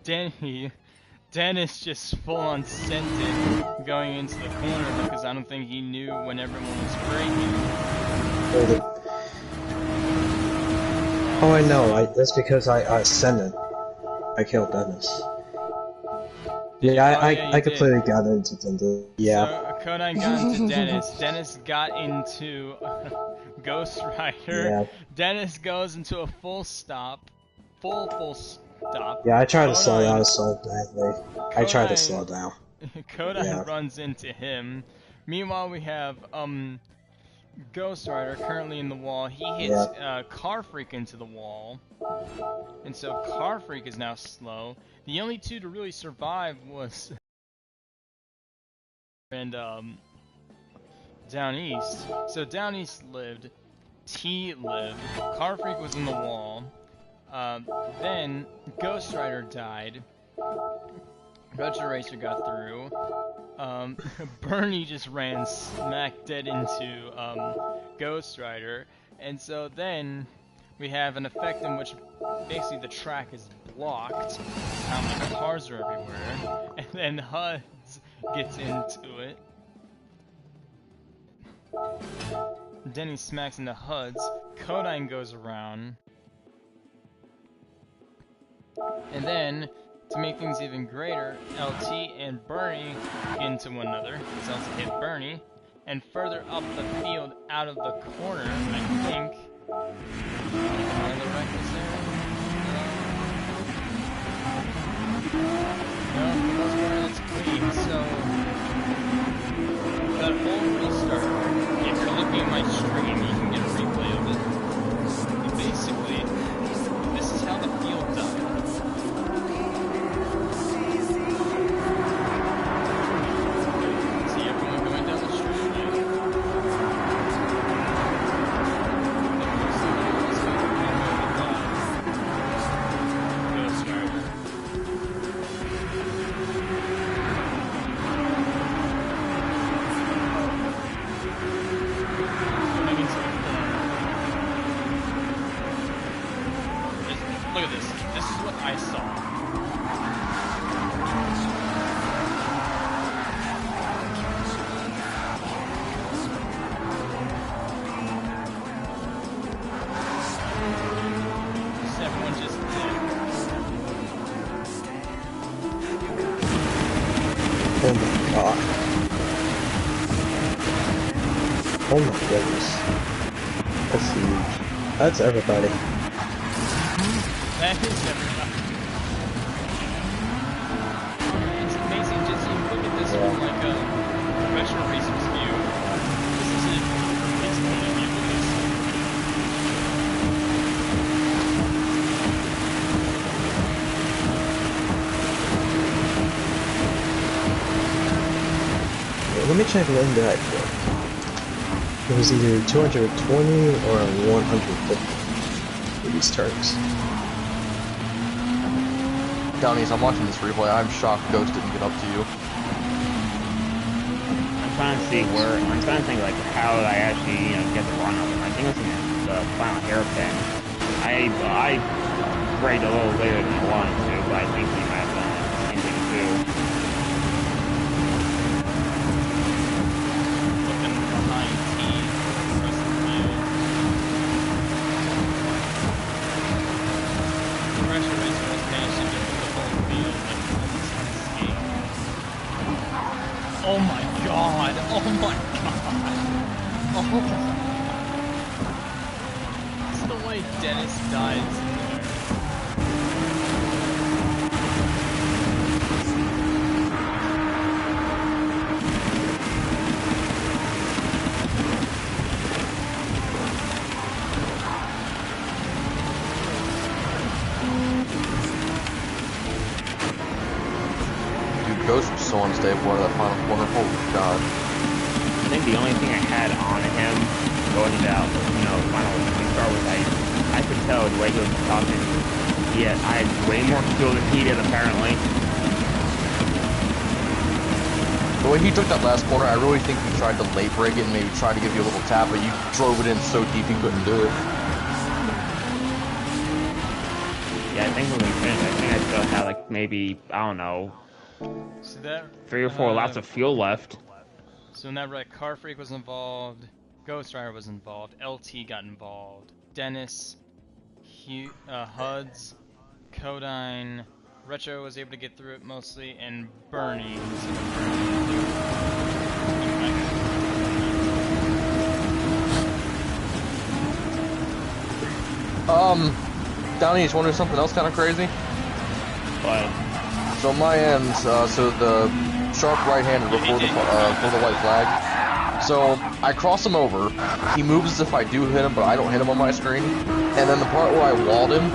Dennis just full on sent it going into the corner because I don't think he knew when everyone was braking. Oh, I know. That's because I sent it. I killed Dennis. Yeah, I completely got into Dennis. Yeah. So Kodan got into Dennis. Dennis got into Ghost Rider. Yeah. Dennis goes into a full stop. Full stop. Yeah, I tried to slow down so badly. I tried to Kodan- slow down. Kodan Yeah. runs into him. Meanwhile, we have Ghost Rider currently in the wall. He hits Car Freak into the wall, and so Car Freak is now slow. The only two to really survive was and Down East. So Down East lived. T lived. Car Freak was in the wall. Then Ghost Rider died. Retro Racer got through. Bernie just ran smack dead into Ghost Rider, and so then we have an effect in which basically the track is blocked. How many cars are everywhere, and then HUDs gets into it. Then he smacks into HUDs. Kodine goes around, and then, to make things even greater, LT and Bernie get into one another. So LT hit Bernie, and further up the field, out of the corner, I think. Are the records there? No, for the most part, it's clean. So that whole restart. If you're looking at my stream, you can get a replay of it. And basically, this is how the field died. See everyone going down the street. Ghost Rider. Oh my goodness. That's huge. That's everybody. That is everybody. It's amazing just you look at this from like a professional racer's view. This is it. It's only view of this. Yeah, let me check when that was. It was either 220 or 150 for these turns. Downies, I'm watching this replay. I'm shocked Ghost didn't get up to you. I'm trying to see where. I'm trying to think like how I actually get the run up. I think it was in the final hairpin. I braked a little later than I wanted to, but I think he might have done the same thing too. Looking behind T, the rest of the field. The pressure racer has managed to get through the whole field and almost unscathed. Oh my god! Oh my god! Oh. It's the way Dennis dies in there. Dude, Ghost was so unstable out of that final corner. Holy god. I think the only thing I had on him going into that, final start was I could tell the way he was talking. Yeah, I had way more fuel than he did apparently. The way he took that last corner, I really think he tried to late break it and maybe try to give you a little tap, but you drove it in so deep he couldn't do it. Yeah, I think when we finished, I think I still had like maybe, I don't know, So that 3 or 4 laps of fuel left. So in that wreck, Car Freak was involved, Ghost Rider was involved, LT got involved, Dennis, Huds, Codine, Retro was able to get through it mostly, and Bernie. Downey, just wondering something else kind of crazy? But So my end, so the sharp right-handed before the white flag. So I cross him over. He moves as if I do hit him, but I don't hit him on my screen. And then the part where I walled him,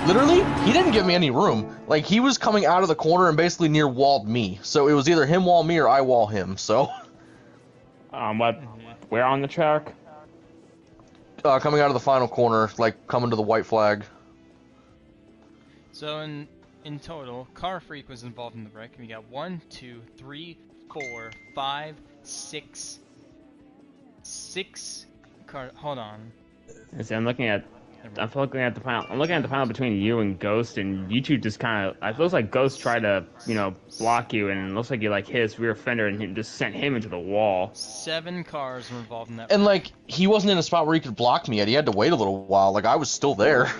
literally, he didn't give me any room. Like, he was coming out of the corner and basically near walled me. So it was either him wall me or I wall him. So where on the track? coming out of the final corner, like coming to the white flag. So in total, Car Freak was involved in the wreck. We got 1, 2, 3, 4, 5, 6 car. Hold on. I'm looking at the final. I'm looking at the final between you and Ghost, and you two just kind of. It looks like Ghost tried to, block you, and it looks like you hit his rear fender and just sent him into the wall. 7 cars were involved in that. And wreck. like, he wasn't in a spot where he could block me yet. He had to wait a little while. Like, I was still there.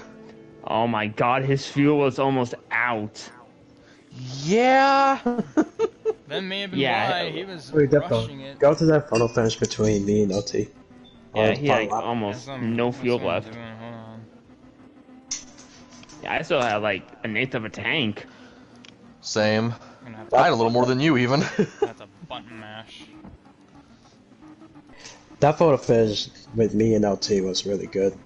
Oh my god, his fuel was almost out. Yeah. That may have been why he was Wait, rushing it. Go to that photo finish between me and LT. Yeah, he had almost no fuel left. Hold on. Yeah, I still had like an eighth of a tank. Same. I I had a little more than you, even. That's a button mash. That photo finish with me and LT was really good.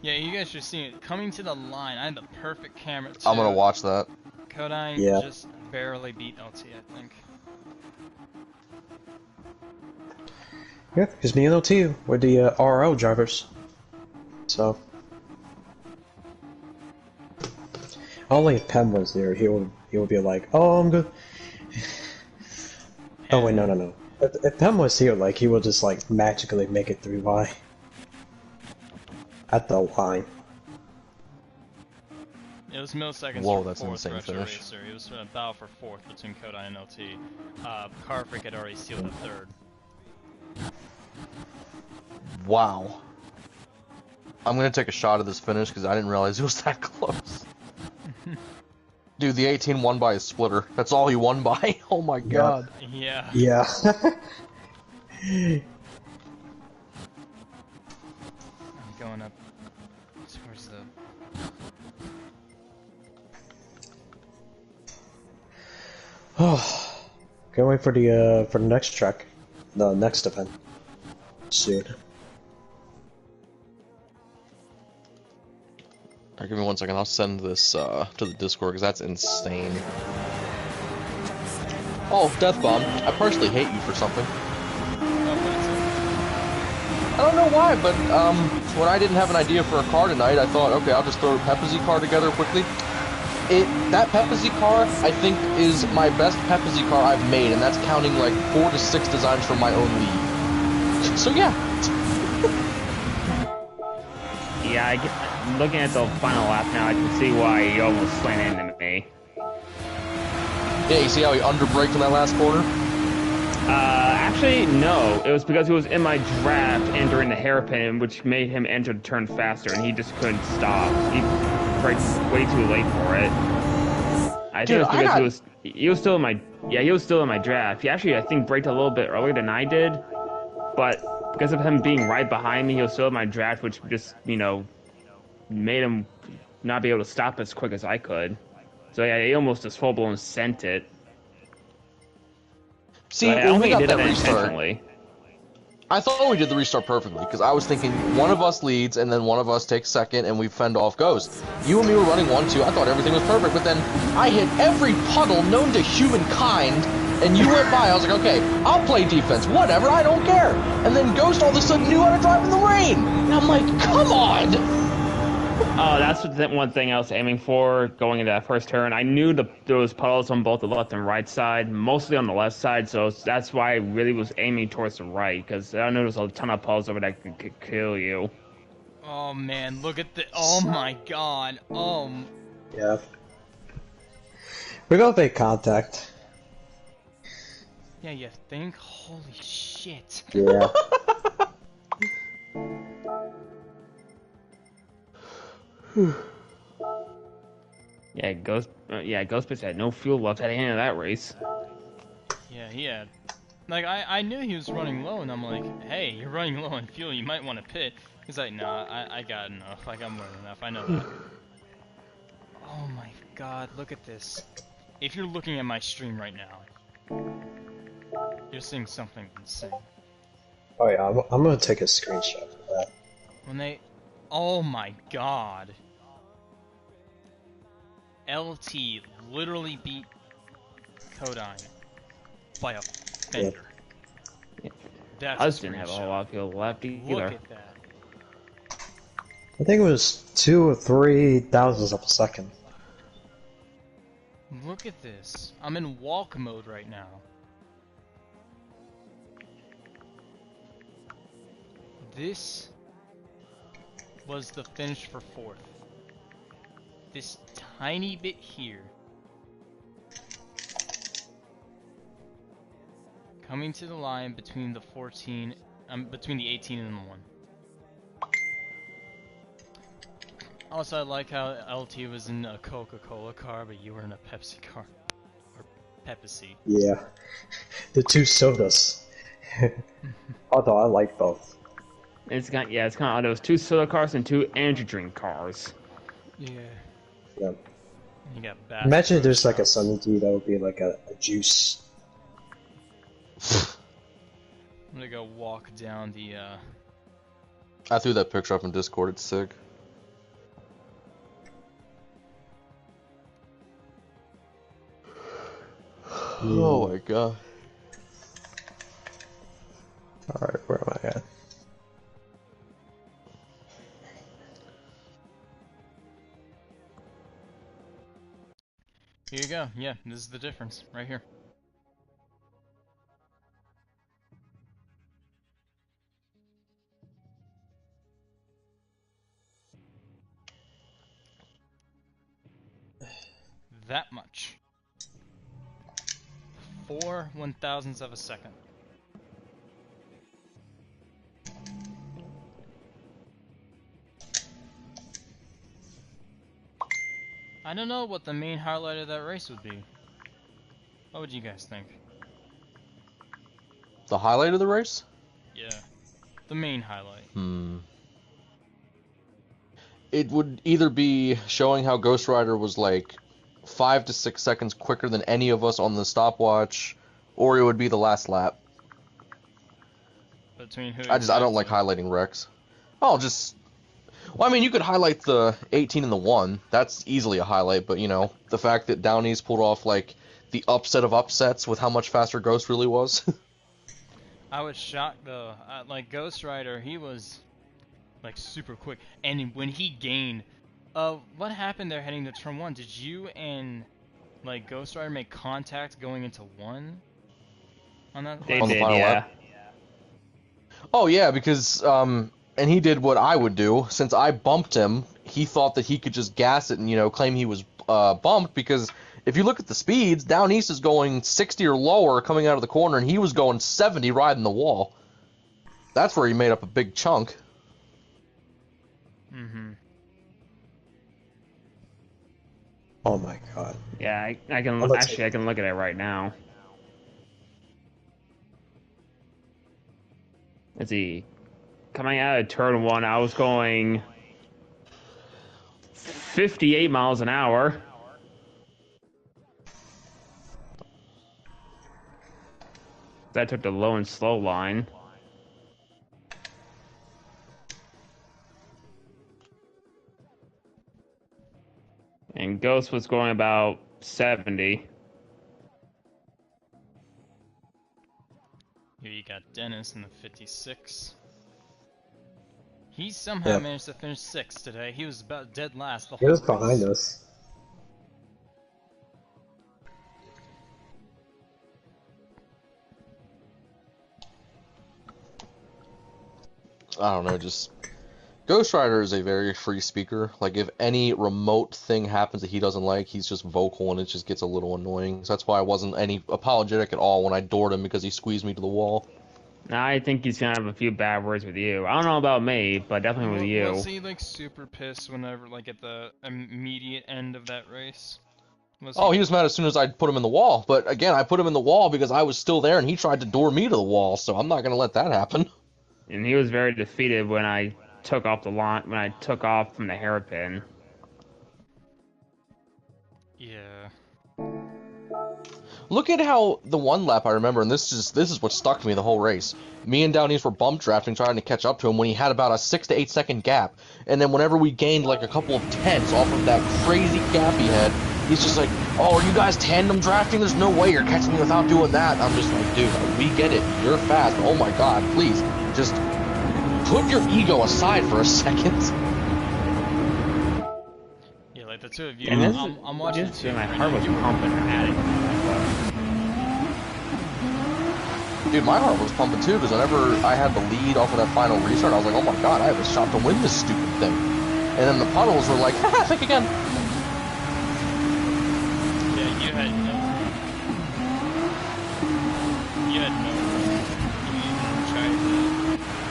Yeah, you guys should see it. Coming to the line, I had the perfect camera too. I'm gonna watch that. Codine Yeah. just barely beat LT, I think. Yeah, because me and LT were the RL drivers. So. Only if Pem was there, he would be like, oh, I'm good. Oh, wait, no. If Pem was here, like, he would just, like, magically make it through Y. At the line. It was milliseconds Whoa, for that's fourth an insane Retro finish. Racer. It was a battle for fourth between Codine and LT. Car Freak had already sealed the third. Wow. I'm gonna take a shot of this finish because I didn't realize it was that close. Dude, the 18 won by a splitter. That's all he won by? Oh my god. Yeah. Yeah. going up towards the... Oh, can't wait for the next track, the next event soon. Alright, give me 1 second. I'll send this to the Discord because that's insane. Oh, Death Bomb. I personally hate you for something. I don't know why, but when I didn't have an idea for a car tonight, I thought, okay, I'll just throw a Pepsi car together quickly. That Pepsi car, I think, is my best Pepsi car I've made, and that's counting like 4 to 6 designs from my own league. So yeah. Yeah, looking at the final lap now, I can see why he almost slammed into me. Yeah, you see how he underbraked in that last corner? Actually, no. It was because he was in my draft entering the hairpin, which made him enter the turn faster, and he just couldn't stop. He braked way too late for it. I think it was because he was still in my he was still in my draft. He actually, I think, braked a little bit earlier than I did, but because of him being right behind me, he was still in my draft, which just, you know, made him not be able to stop as quick as I could. So yeah, he almost just full blown sent it. See, so, I don't when we think he got did that it restart, intentionally. I thought we did the restart perfectly, because I was thinking one of us leads, and then one of us takes second, and we fend off Ghost. You and me were running 1-2, I thought everything was perfect, but then I hit every puddle known to humankind, and you went by. I was like, okay, I'll play defense, whatever, I don't care. And then Ghost all of a sudden knew how to drive in the rain! And I'm like, come on! Oh, that's one thing I was aiming for going into that first turn. I knew there was puddles on both the left and right side, mostly on the left side, so that's why I really was aiming towards the right, because I know there's a ton of puddles over that could kill you. Oh man, look at the... Oh my god. Yeah. We're gonna make contact. Yeah, you think? Holy shit. Yeah. Yeah, Ghostface had no fuel left at the end of that race. Yeah, he had... Like, I knew he was running low, and I'm like, hey, you're running low on fuel, you might want to pit. He's like, nah, I got enough. Like, I'm running enough, I know that. Oh my god, look at this. If you're looking at my stream right now, you're seeing something insane. Oh yeah, I'm gonna take a screenshot of that. When they... Oh my god. LT literally beat Kodine by a fender. Yeah. That's Us didn't have a whole lot of fuel left either. Look at that. I think it was 2 or 3 thousandths of a second. Look at this. I'm in walk mode right now. This was the finish for 4th. This tiny bit here. Coming to the line between the 14, between the 18 and the 1. Also, I like how LT was in a Coca-Cola car, but you were in a Pepsi car. Or Pepsi. Yeah. The 2 sodas. Although I like both. It's kind of those 2 soda cars and 2 energy drink cars. Yeah. Yeah. You got Bass Imagine Pro there's like a Shops. Sunny that would be like a juice. I'm gonna go walk down the, I threw that picture up in Discord, it's sick. Oh my god. Alright, where am I at? Here you go. Yeah, this is the difference, right here. That much. 4 1,000ths of a second. I don't know what the main highlight of that race would be. What would you guys think? The highlight of the race? Yeah. The main highlight. it would either be showing how Ghost Rider was like 5 to 6 seconds quicker than any of us on the stopwatch, or it would be the last lap. Between who? I don't like highlighting wrecks. Oh, just... Well, I mean, you could highlight the 18 and the 1. That's easily a highlight, but, you know, the fact that Downey's pulled off, like, the upset of upsets with how much faster Ghost really was. I was shocked, though. Like, Ghost Rider, he was, like, super quick. And when he gained... what happened there heading to turn 1? Did you and, like, Ghost Rider make contact going into 1? On that? They On the did, final yeah. lap? Oh, yeah, because, and he did what I would do. Since I bumped him, he thought that he could just gas it and, you know, claim he was bumped, because if you look at the speeds, Down East is going 60 or lower coming out of the corner, and he was going 70 riding the wall. That's where he made up a big chunk. Mm-hmm. Oh my god. Yeah, I can let's actually I can look at it right now. Let's see. Coming out of turn 1, I was going 58 miles an hour. I took the low and slow line. And Ghost was going about 70. Here you got Dennis in the 56. He somehow managed to finish 6th today. He was about dead last the He whole was race. behind us. I don't know, just... Ghost Rider is a very free speaker. Like, if any remote thing happens that he doesn't like, he's just vocal, and it just gets a little annoying. So that's why I wasn't any apologetic at all when I doored him because he squeezed me to the wall. I think he's gonna have a few bad words with you. I don't know about me, but definitely with you. Was he, like, super pissed whenever, like, at the immediate end of that race? He was mad as soon as I put him in the wall. But, again, I put him in the wall because I was still there, and he tried to door me to the wall, so I'm not gonna let that happen. And he was very defeated when I took off the line, when I took off from the hairpin. Yeah. Look at how the one lap I remember, and this is what stuck to me the whole race. Me and Down East were bump drafting, trying to catch up to him when he had about a 6 to 8 second gap. And then whenever we gained like a couple of tenths off of that crazy gap he had, he's just like, "Oh, are you guys tandem drafting? There's no way you're catching me without doing that." I'm just like, dude, we get it. You're fast. Oh my god, please, just put your ego aside for a second. Yeah, like the two of you. And I'm watching just, two. my heart was pumping at it. Dude, my heart was pumping too, because whenever I had the lead off of that final restart, I was like, oh my god, I have a shot to win this stupid thing. And then the puddles were like, haha, think again. Yeah, you had no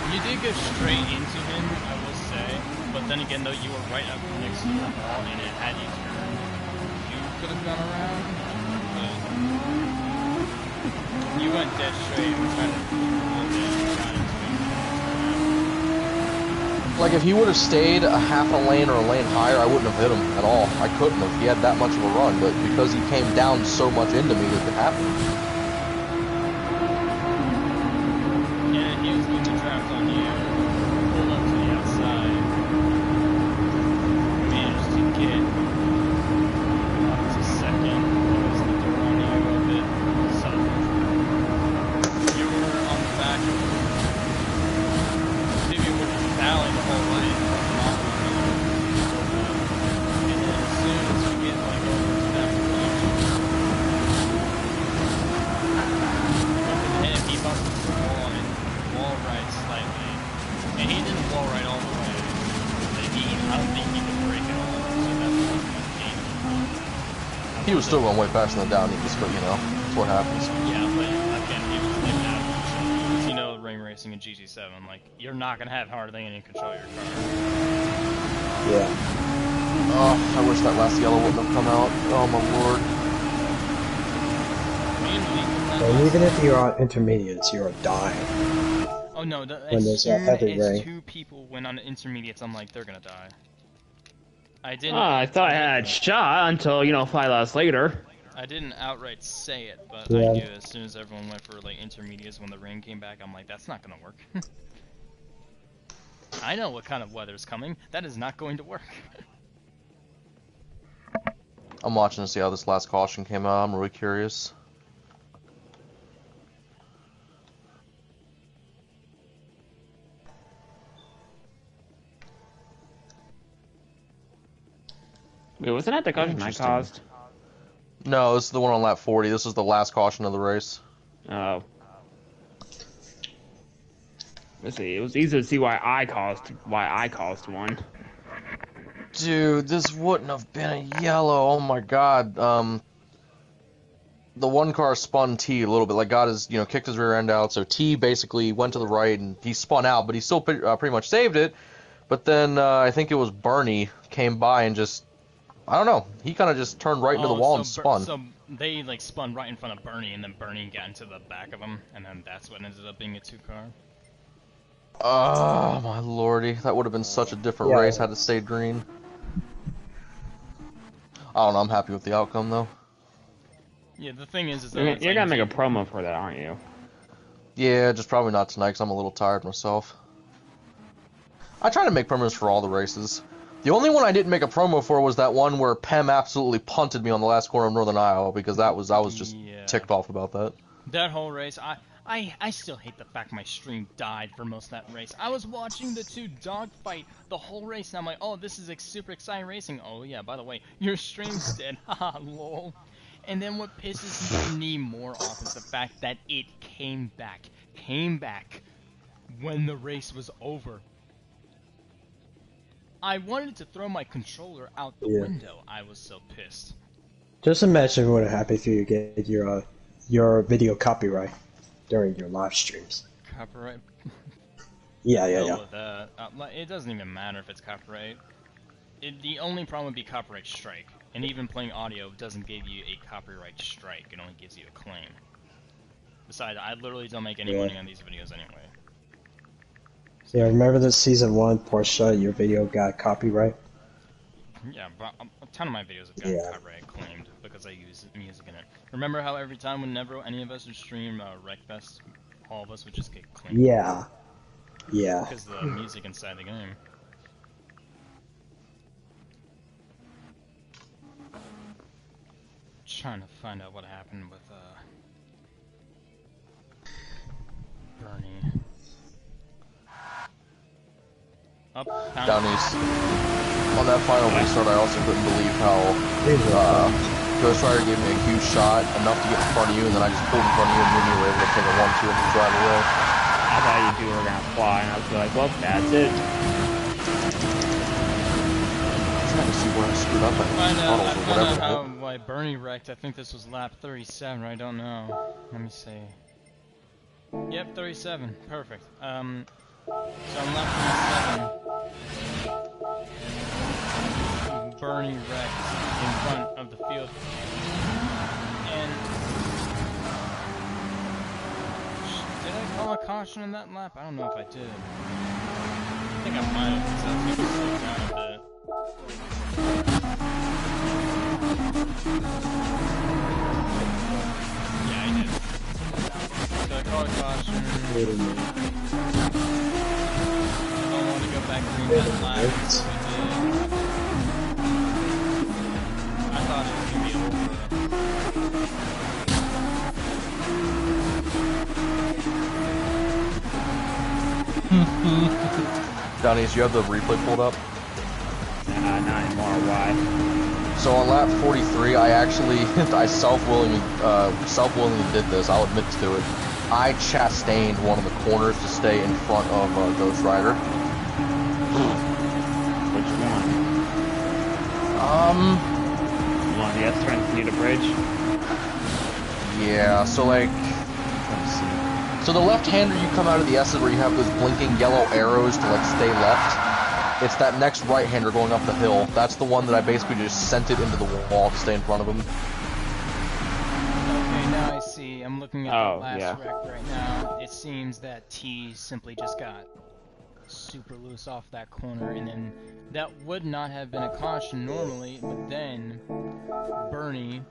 You did go straight into him, I will say. But then again, though, you were right up next to the wall, and it had you turned. You could have gone around, but you went dead straight and tried to Like, if he would have stayed a half a lane or a lane higher, I wouldn't have hit him at all. I couldn't have. He had that much of a run, but because he came down so much into me, it could happen. Yeah, he was going to draft on you, pulled up to the outside, managed to get up to second, closed the door on you a bit, so you were on the back of you were just battling the whole way, and then as soon as you get like over to that point, he bumped into the wall and wall right slightly, and he didn't wall right all the way. But I don't think he could break it all, so that's what game. He was still going way faster than Down East, but you know, that's what happens. Yeah, but again, he was like that. Because you know, ring racing in GT7, like you're not gonna have hardly any control of your car. Yeah. Oh, I wish that last yellow wouldn't have come out. Oh my lord. And even if you're on intermediates, you're dying. Oh no, when as there's a soon heavy as rain. 2 people went on intermediates, I'm like, they're gonna die. I didn't. I thought I had a shot until, 5 laps later. I didn't outright say it, but Yeah. I knew as soon as everyone went for like intermediates when the rain came back, I'm like, that's not gonna work. I know what kind of weather's coming. That is not going to work. I'm watching to see how this last caution came out. I'm really curious. Wait, wasn't that the caution I Interesting. caused? No, this is the one on lap 40. This is the last caution of the race. Oh. Let's see. It was easy to see why I caused one. Dude, this wouldn't have been a yellow. Oh my god. The one car spun T a little bit, like got his, kicked his rear end out. So T basically went to the right and he spun out, but he still pretty much saved it. But then I think it was Bernie came by and just, I don't know, he kind of just turned right into the wall and spun. So they like spun right in front of Bernie, and then Bernie got into the back of him, and then that's what ended up being a 2-car. Oh my lordy, that would have been such a different race had it stayed green. I don't know, I'm happy with the outcome though. Yeah, the thing is You're gonna make a promo for that, aren't you? Yeah, just probably not tonight because I'm a little tired myself. I try to make promos for all the races. The only one I didn't make a promo for was that one where Pem absolutely punted me on the last corner of Northern Iowa, because I was just ticked off about that. That whole race, I still hate the fact my stream died for most of that race. I was watching the two dogfight the whole race, and I'm like, oh, this is like super exciting racing. Oh yeah, by the way, your stream's dead. Haha, lol. And then what pisses me more off is the fact that it came back when the race was over. I wanted to throw my controller out the window. I was so pissed. Just imagine what would happen if you get your video copyright during your live streams. Copyright? Yeah. With that. It doesn't even matter if it's copyright. The only problem would be copyright strike. And even playing audio doesn't give you a copyright strike. It only gives you a claim. Besides, I literally don't make any money on these videos anyway. Yeah, remember the season 1 Porsche, your video got copyright? Yeah, but a ton of my videos have gotten copyright claimed because I use music in it. Remember how every time whenever any of us would stream Wreckfest, all of us would just get claimed? Yeah. Because the music inside the game. Trying to find out what happened with Bernie. Up, Down east. On that final restart, I also couldn't believe how Ghost Rider gave me a huge shot, enough to get in front of you, and then I just pulled in front of you, and then you were able to take a 1-2 and drive away. I thought you two were gonna fly, and I was like, well, that's it. I'm trying to see where I screwed up at tunnels or whatever. Why Bernie wrecked. I think this was lap 37. I don't know. Let me see. Yep, 37. Perfect. So I'm lap 37. Bernie wrecked in front of the field. And did I call a caution in that lap? I don't know if I did. I think I might have, because I think it slowed down a bit. Yeah, I did. So I called a caution. I don't want to go back and read that lap, so I did. I thought it was going to be over. Donnie, you have the replay pulled up? Not anymore. Why? So on lap 43, I actually, I self-willingly did this. I'll admit to it. I chastained one of the corners to stay in front of Ghost Rider. Which one? One of the S-turns near the bridge? Yeah, so like, let's see. So the left-hander, you come out of the S's where you have those blinking yellow arrows to like stay left. It's that next right-hander going up the hill. That's the one that I basically just sent it into the wall to stay in front of him. Okay, now I see. I'm looking at the last wreck right now. It seems that T simply just got super loose off that corner, and then that would not have been a caution normally, but then Bernie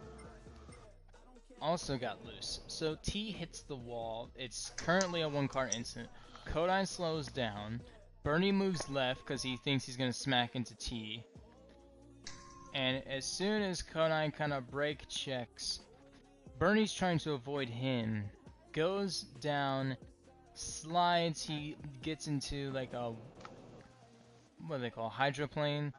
also got loose. So T hits the wall. It's currently a one-car incident. Kodai slows down. Bernie moves left because he thinks he's going to smack into T. And as soon as Kodai kind of brake checks, Bernie's trying to avoid him. Goes down, slides, he gets into like a, what do they call, hydroplane?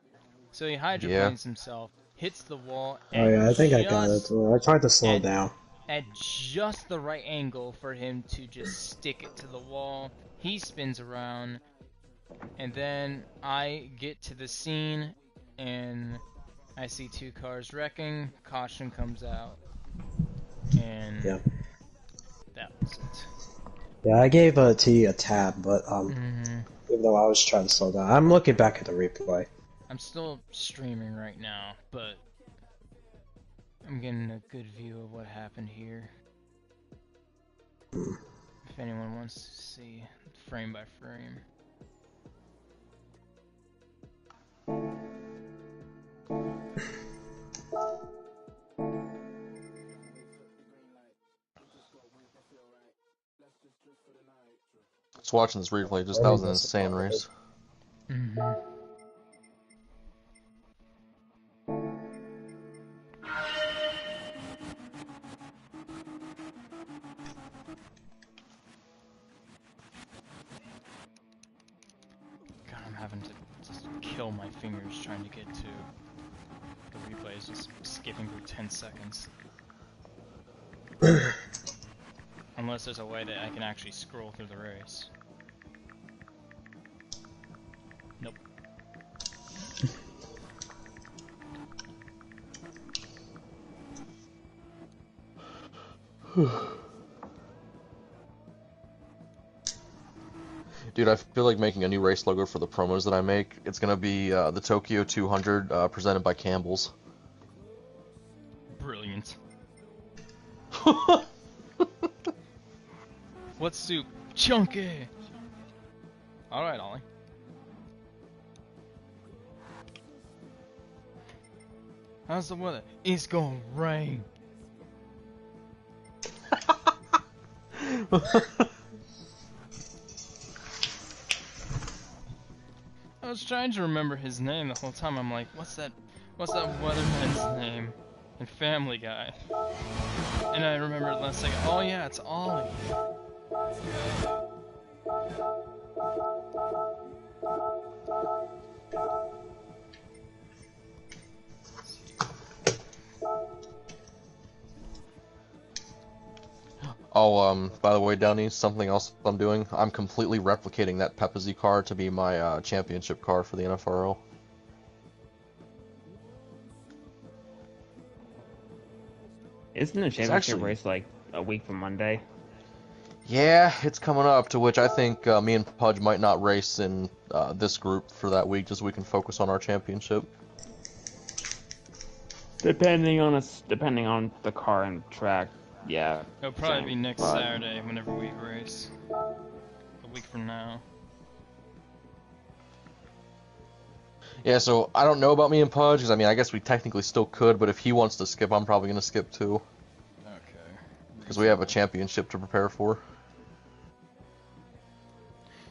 So he hydroplanes himself, hits the wall, Oh yeah, I think I got it. I tried to slow down. At just the right angle for him to just stick it to the wall. He spins around, and then I get to the scene, and I see two cars wrecking, caution comes out, and yeah. That was it. Yeah, I gave T a tab, but even though I was trying to slow down, I'm looking back at the replay. I'm still streaming right now, but I'm getting a good view of what happened here. If anyone wants to see frame by frame. Just watching this replay, just that was an insane race. God, I'm having to just kill my fingers trying to get to the replays, just skipping through 10 seconds. Unless there's a way that I can actually scroll through the race. Nope. Dude, I feel like making a new race logo for the promos that I make. It's gonna be the Tokyo 200 presented by Campbell's. Brilliant. What soup? Chunky! Alright, Ollie. How's the weather? It's gonna rain. I was trying to remember his name the whole time. I'm like, what's that weatherman's name in Family Guy? And I remembered last second. Oh yeah, it's Ollie. Oh, by the way, Downey, something else I'm doing. I'm completely replicating that Pepsi car to be my championship car for the NFRL. Isn't the championship race like a week from Monday? Yeah, it's coming up, to which I think me and Pudge might not race in this group for that week, just so we can focus on our championship. Depending on the car and track, yeah. It'll probably be next Saturday whenever we race. A week from now. Yeah, so I don't know about me and Pudge, because I mean, I guess we technically still could, but if he wants to skip, I'm probably going to skip too. Okay. Because we have a championship to prepare for.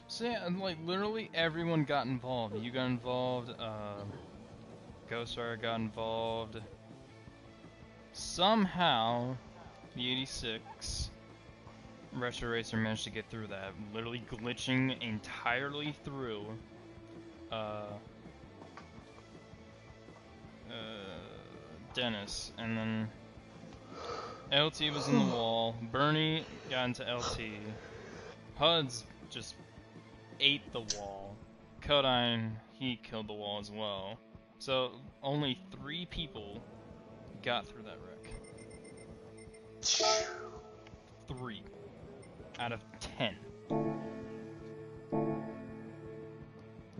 So yeah, like literally everyone got involved. You got involved, Ghostwire got involved. Somehow, the 86 Retro Racer managed to get through that, literally glitching entirely through Dennis, and then LT was in the wall, Bernie got into LT, Huds just ate the wall, Kodine, he killed the wall as well, so only 3 people got through that wreck. 3 out of 10.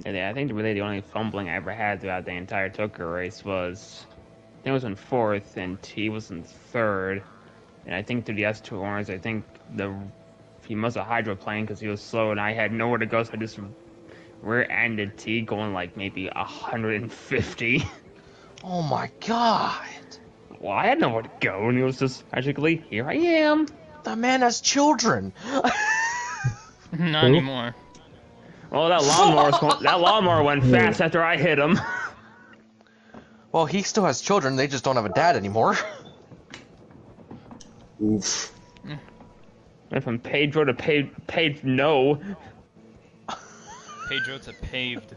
Yeah, I think really the only fumbling I ever had throughout the entire Tokyo race was, I think it was in 4th and T was in 3rd, and I think through the S2 corners, I think he must have hydroplaned because he was slow and I had nowhere to go, so I just Rear ended T going like maybe 150. Oh my god! Well, I had nowhere to go, and he was just magically, here I am. The man has children! Not anymore. Oh, that lawnmower went fast after I hit him. Well, he still has children, they just don't have a dad anymore. Oof. Went from Pedro to paved no. Pedro to paved.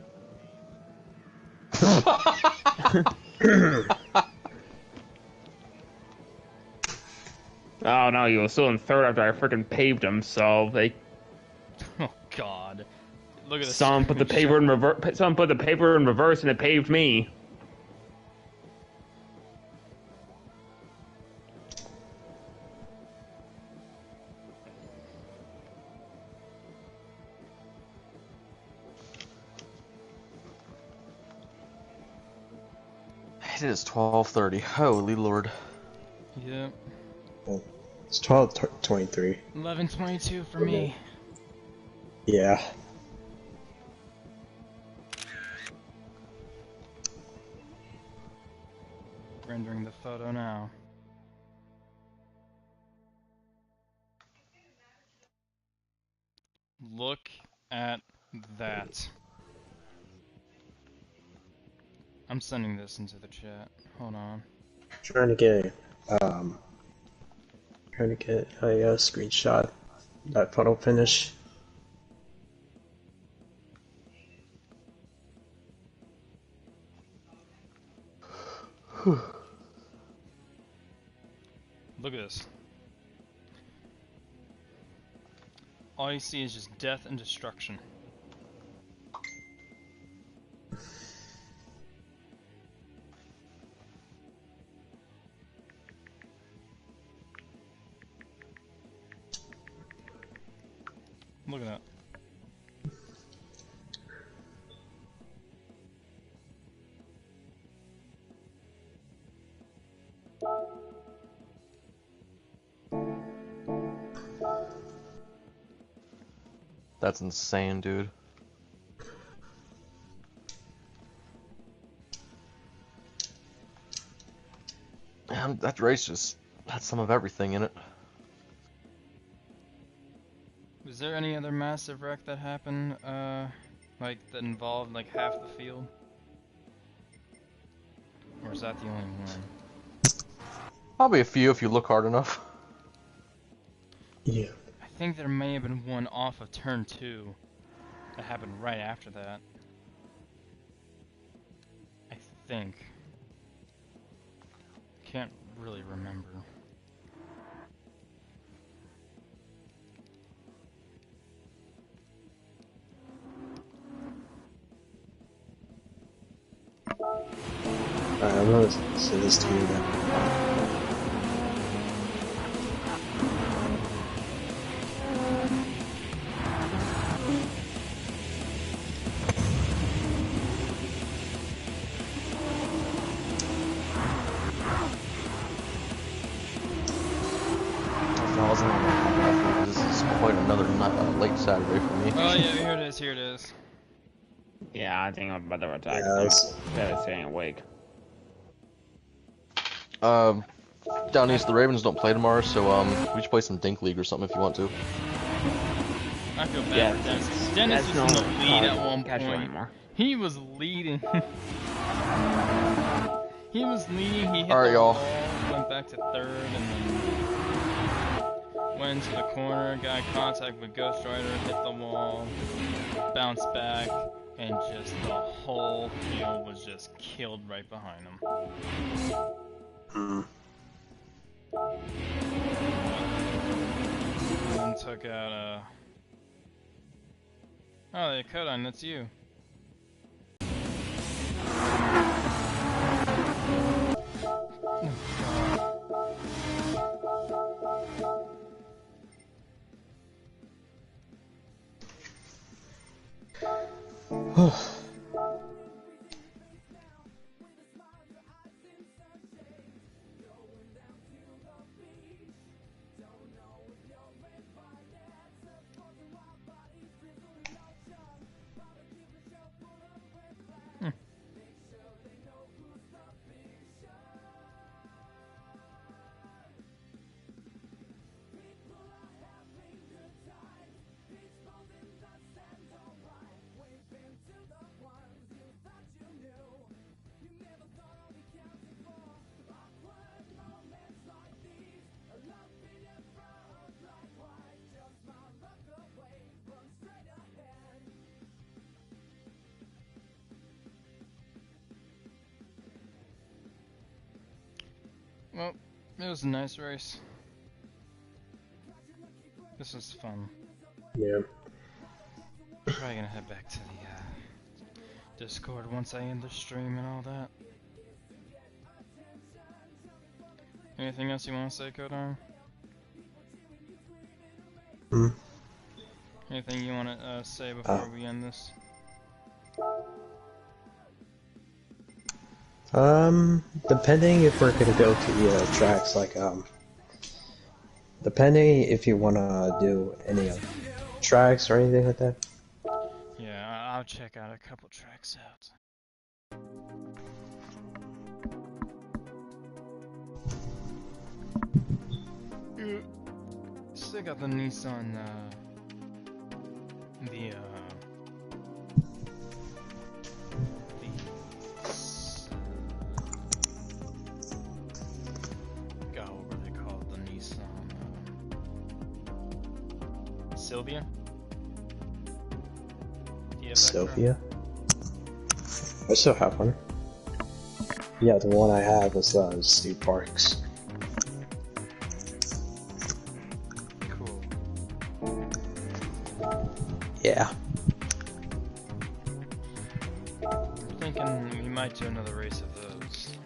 Oh no, he was still in third after I freaking paved him, so they... Oh god. Look at this. Someone put the paper in reverse. Someone put the paper in reverse, and it paved me. It is 12:30. Holy lord. Yep. Well, it's 12:23. 11:22 for me. Yeah. Rendering the photo now. Look at that. I'm sending this into the chat. Hold on. Trying to get a screenshot that photo finish. Look at this. All you see is just death and destruction. Look at that. That's insane, dude. Man, that race just had some of everything in it. Was there any other massive wreck that happened, like, that involved, like, half the field? Or is that the only one? Probably a few if you look hard enough. Yeah. I think there may have been one off of turn 2 that happened right after that. I think. Can't really remember. Alright, I'm gonna send this to you then. This is quite another late Saturday for me. Oh yeah, here it is, here it is. Yeah, I think I'm about to attack. Yeah, it's- Better staying awake. Down east, the Ravens don't play tomorrow, so we should play some Dink League or something if you want to. I feel bad Yeah, for Dennis. Dennis was that's in the no lead at card one casual point. anymore. He was leading. He was leading, he hit Alright, the y'all. wall, went back to third, and then went to the corner, got in contact with Ghost Rider, hit the wall, bounced back, and just the whole field was just killed right behind him. And took out, oh, the Kodine, that's you. Well, it was a nice race. This was fun. Yeah. Probably gonna head back to the Discord once I end the stream and all that. Anything else you want to say, Kodar? Anything you want to say before we end this? Depending if we're gonna go to the tracks, like, depending if you wanna do any tracks or anything like that. Yeah, I'll check out a couple tracks out. Still got the Nissan, God, what were they called? The Nissan, Sylvia? Sylvia? I still have one. Yeah, the one I have is Steve Parks. Cool. Yeah. I'm thinking we might do another race of those.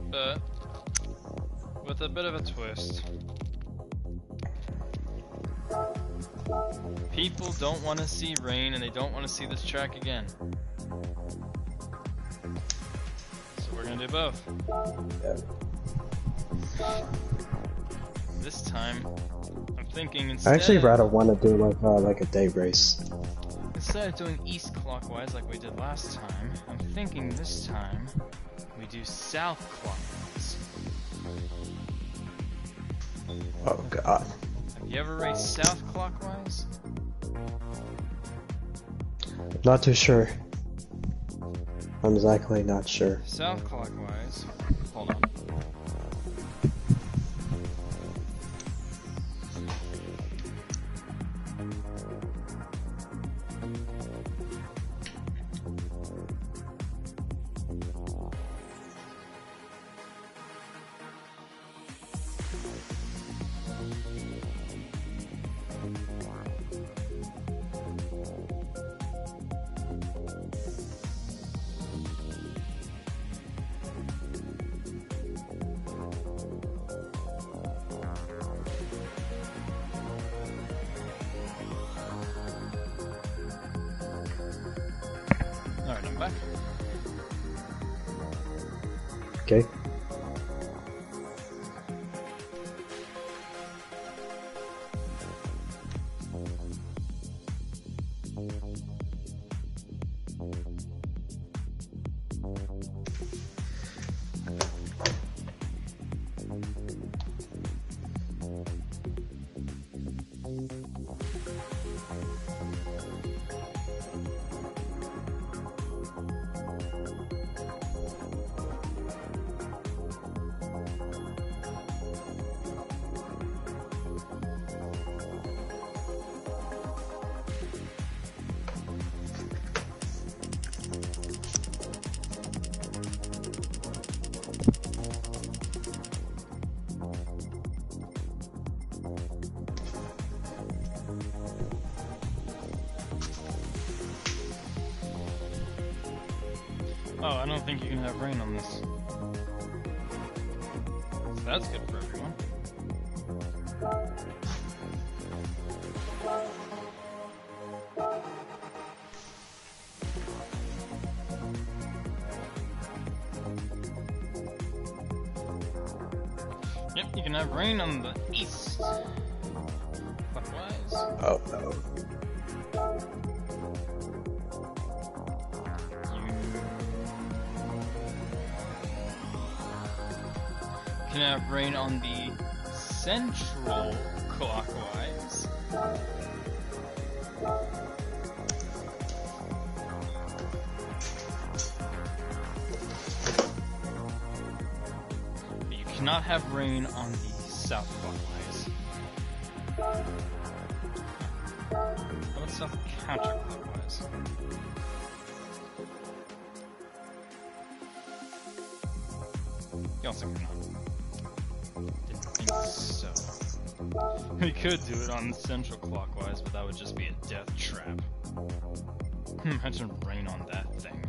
But with a bit of a twist. People don't want to see rain and they don't want to see this track again. So we're gonna do both. Yeah. This time, I'm thinking instead I actually rather want to do like a day race. Instead of doing east clockwise like we did last time, I'm thinking this time we do south clockwise. Oh god. Have you ever raced south clockwise? Not too sure. I'm exactly not sure. South clockwise. Hold on. Alright, I'm back. Okay. Oh, I don't think you can have rain on this. So that's good for everyone. Yep, you can have rain on the east. Clockwise. Oh no. You can have rain on the central clockwise. But you cannot have rain on the south clockwise. How about south counterclockwise? also cannot. Didn't think so. We could do it on central clockwise, but that would just be a death trap. Imagine rain on that thing.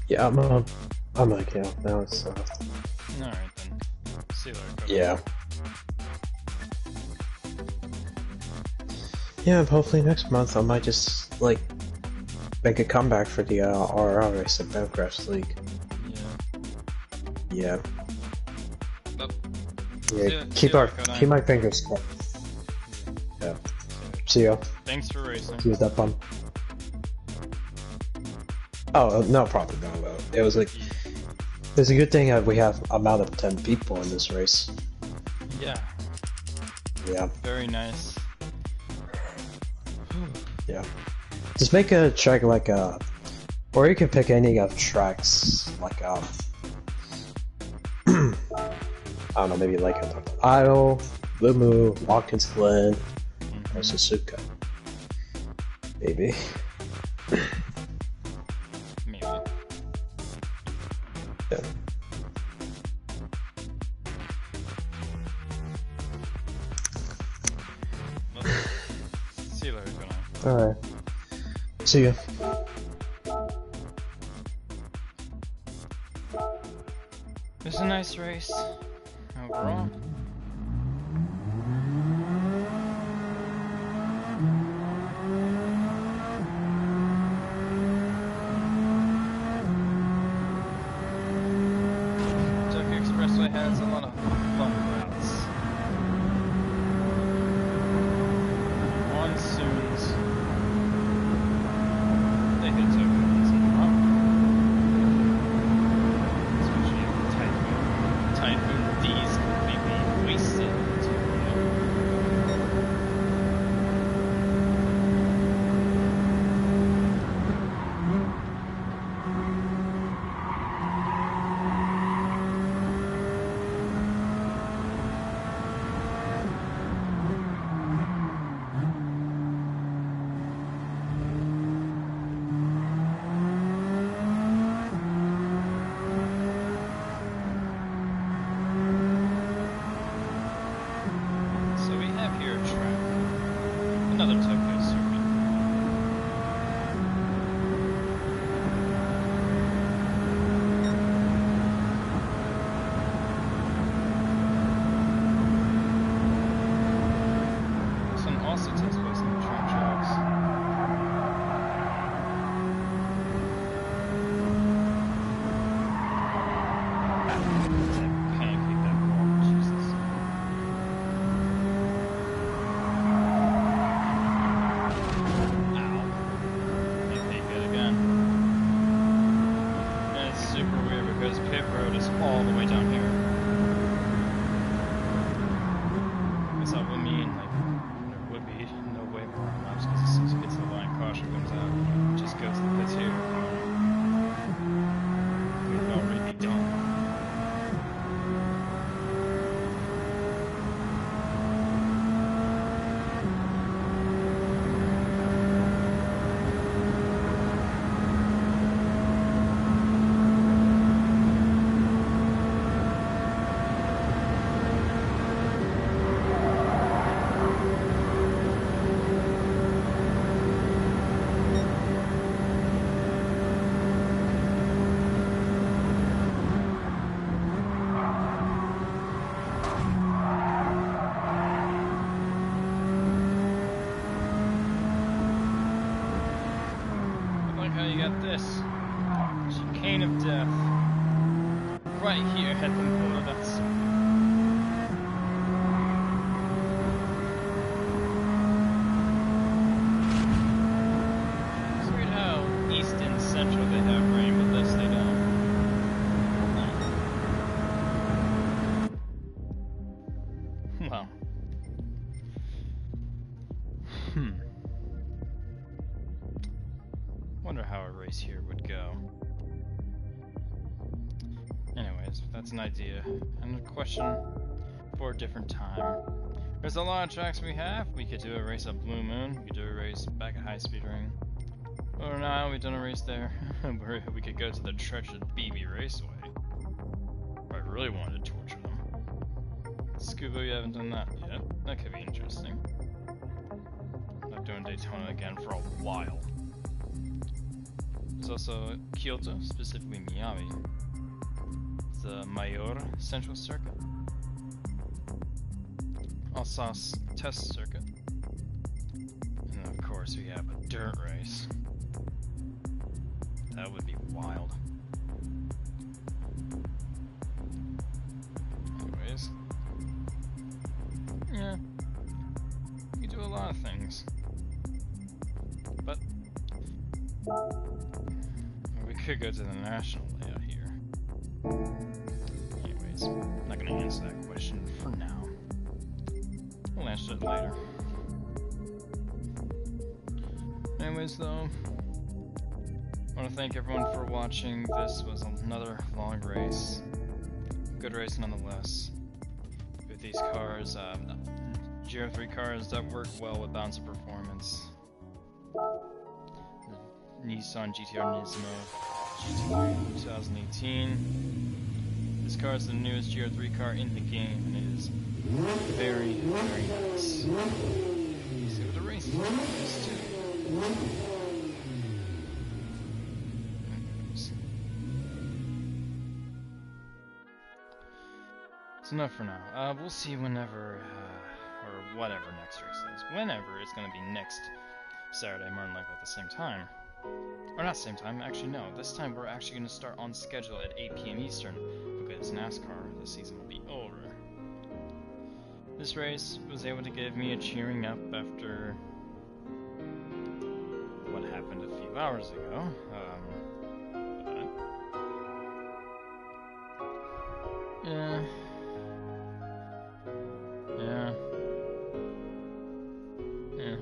Yeah, I'm okay now. It's Alright then. See you later, Cody. yeah. Yeah, hopefully next month I might just like make a comeback for the RR race at Bancraft League. Yeah. Yeah. But Yeah. see you later, Cody. Keep my fingers crossed. Yeah. See ya. Thanks for racing. See you that fun. Oh no problem. No. It was like it's a good thing that we have amount of 10 people in this race. Yeah. Yeah. Very nice. Yeah. Just make a track like or you can pick any of tracks like I don't know, maybe like Isle, Lumu, Watkins Glen, or Suzuka. Maybe. Maybe. Yeah. Well, see you later, Cody. Alright. See ya. It was a nice race overall. Tokyo Expressway has a lot of fun routes. Monsoons. They hit Tokyo once in a while. Especially if Typhoon D's completely wasted Tokyo. So we have here a track. Another Tokyo circuit. This one also takes place on the train tracks. Pancake that ball, Jesus. Ow. Hit me good again. And it's super weird because pit road is all the way down here. Guess that would mean like there would be no way more laps because as soon as it gets to the line, caution comes out. You just go to the pits here. We'd already be done. I like how you got this. Chicane of death. Right here at the middle of that circuit. It's weird how that's an idea. And a question for a different time. There's a lot of tracks we have. We could do a race at Blue Moon. We could do a race back at High Speed Ring. Or now we've done a race there. We could go to the treacherous BB Raceway. If I really wanted to torture them. Scuba, you haven't done that yet. That could be interesting. Not doing Daytona again for a while. There's also Kyoto, specifically Miami. The Mayor Central Circuit. Alsace Test Circuit. And then of course we have a dirt race. That would be wild. Anyways. Yeah. We do a lot of things. But we could go to the national layout here. Anyways, I'm not gonna answer that question for now. We'll answer it later. Anyways, though, I want to thank everyone for watching. This was another long race. Good race nonetheless. With these cars, GR3 cars that work well with bouncer performance. The Nissan GTR Nismo GT3 2018. This car is the newest GR3 car in the game, and it is very, very nice. See what the race is too. It's enough for now. We'll see whenever, or whatever next race is. Whenever it's gonna be next Saturday, more than likely at the same time. Or not same time, actually no. This time we're actually gonna start on schedule at 8 PM Eastern, because NASCAR, the season will be over. This race was able to give me a cheering up after what happened a few hours ago. Yeah.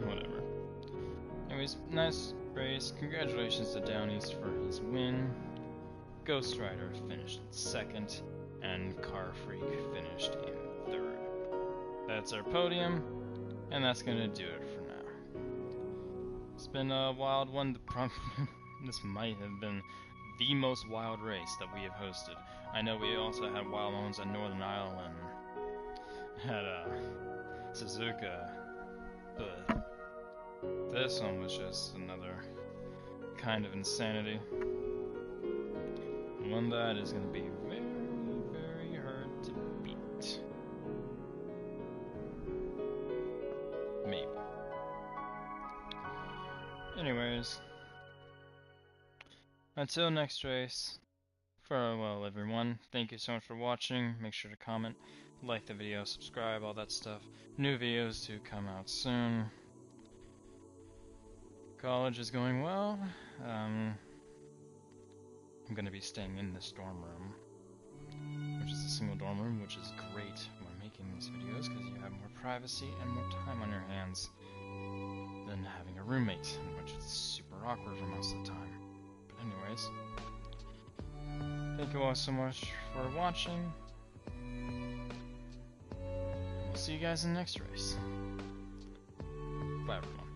Whatever. Anyways, nice race. Congratulations to Down East for his win. Ghost Rider finished in second, and Car Freak finished in third. That's our podium, and that's gonna do it for now. It's been a wild one. This might have been the most wild race that we have hosted. I know we also had wild moments at Northern Ireland, at Suzuka, but this one was just another kind of insanity. One that is going to be very, very hard to beat. Maybe. Anyways, until next race, farewell everyone. Thank you so much for watching. Make sure to comment, like the video, subscribe, all that stuff. New videos to come out soon. College is going well. I'm gonna be staying in this dorm room, which is a single dorm room, which is great when making these videos because you have more privacy and more time on your hands than having a roommate, which is super awkward for most of the time. But anyways, thank you all so much for watching. We'll see you guys in the next race. Bye everyone.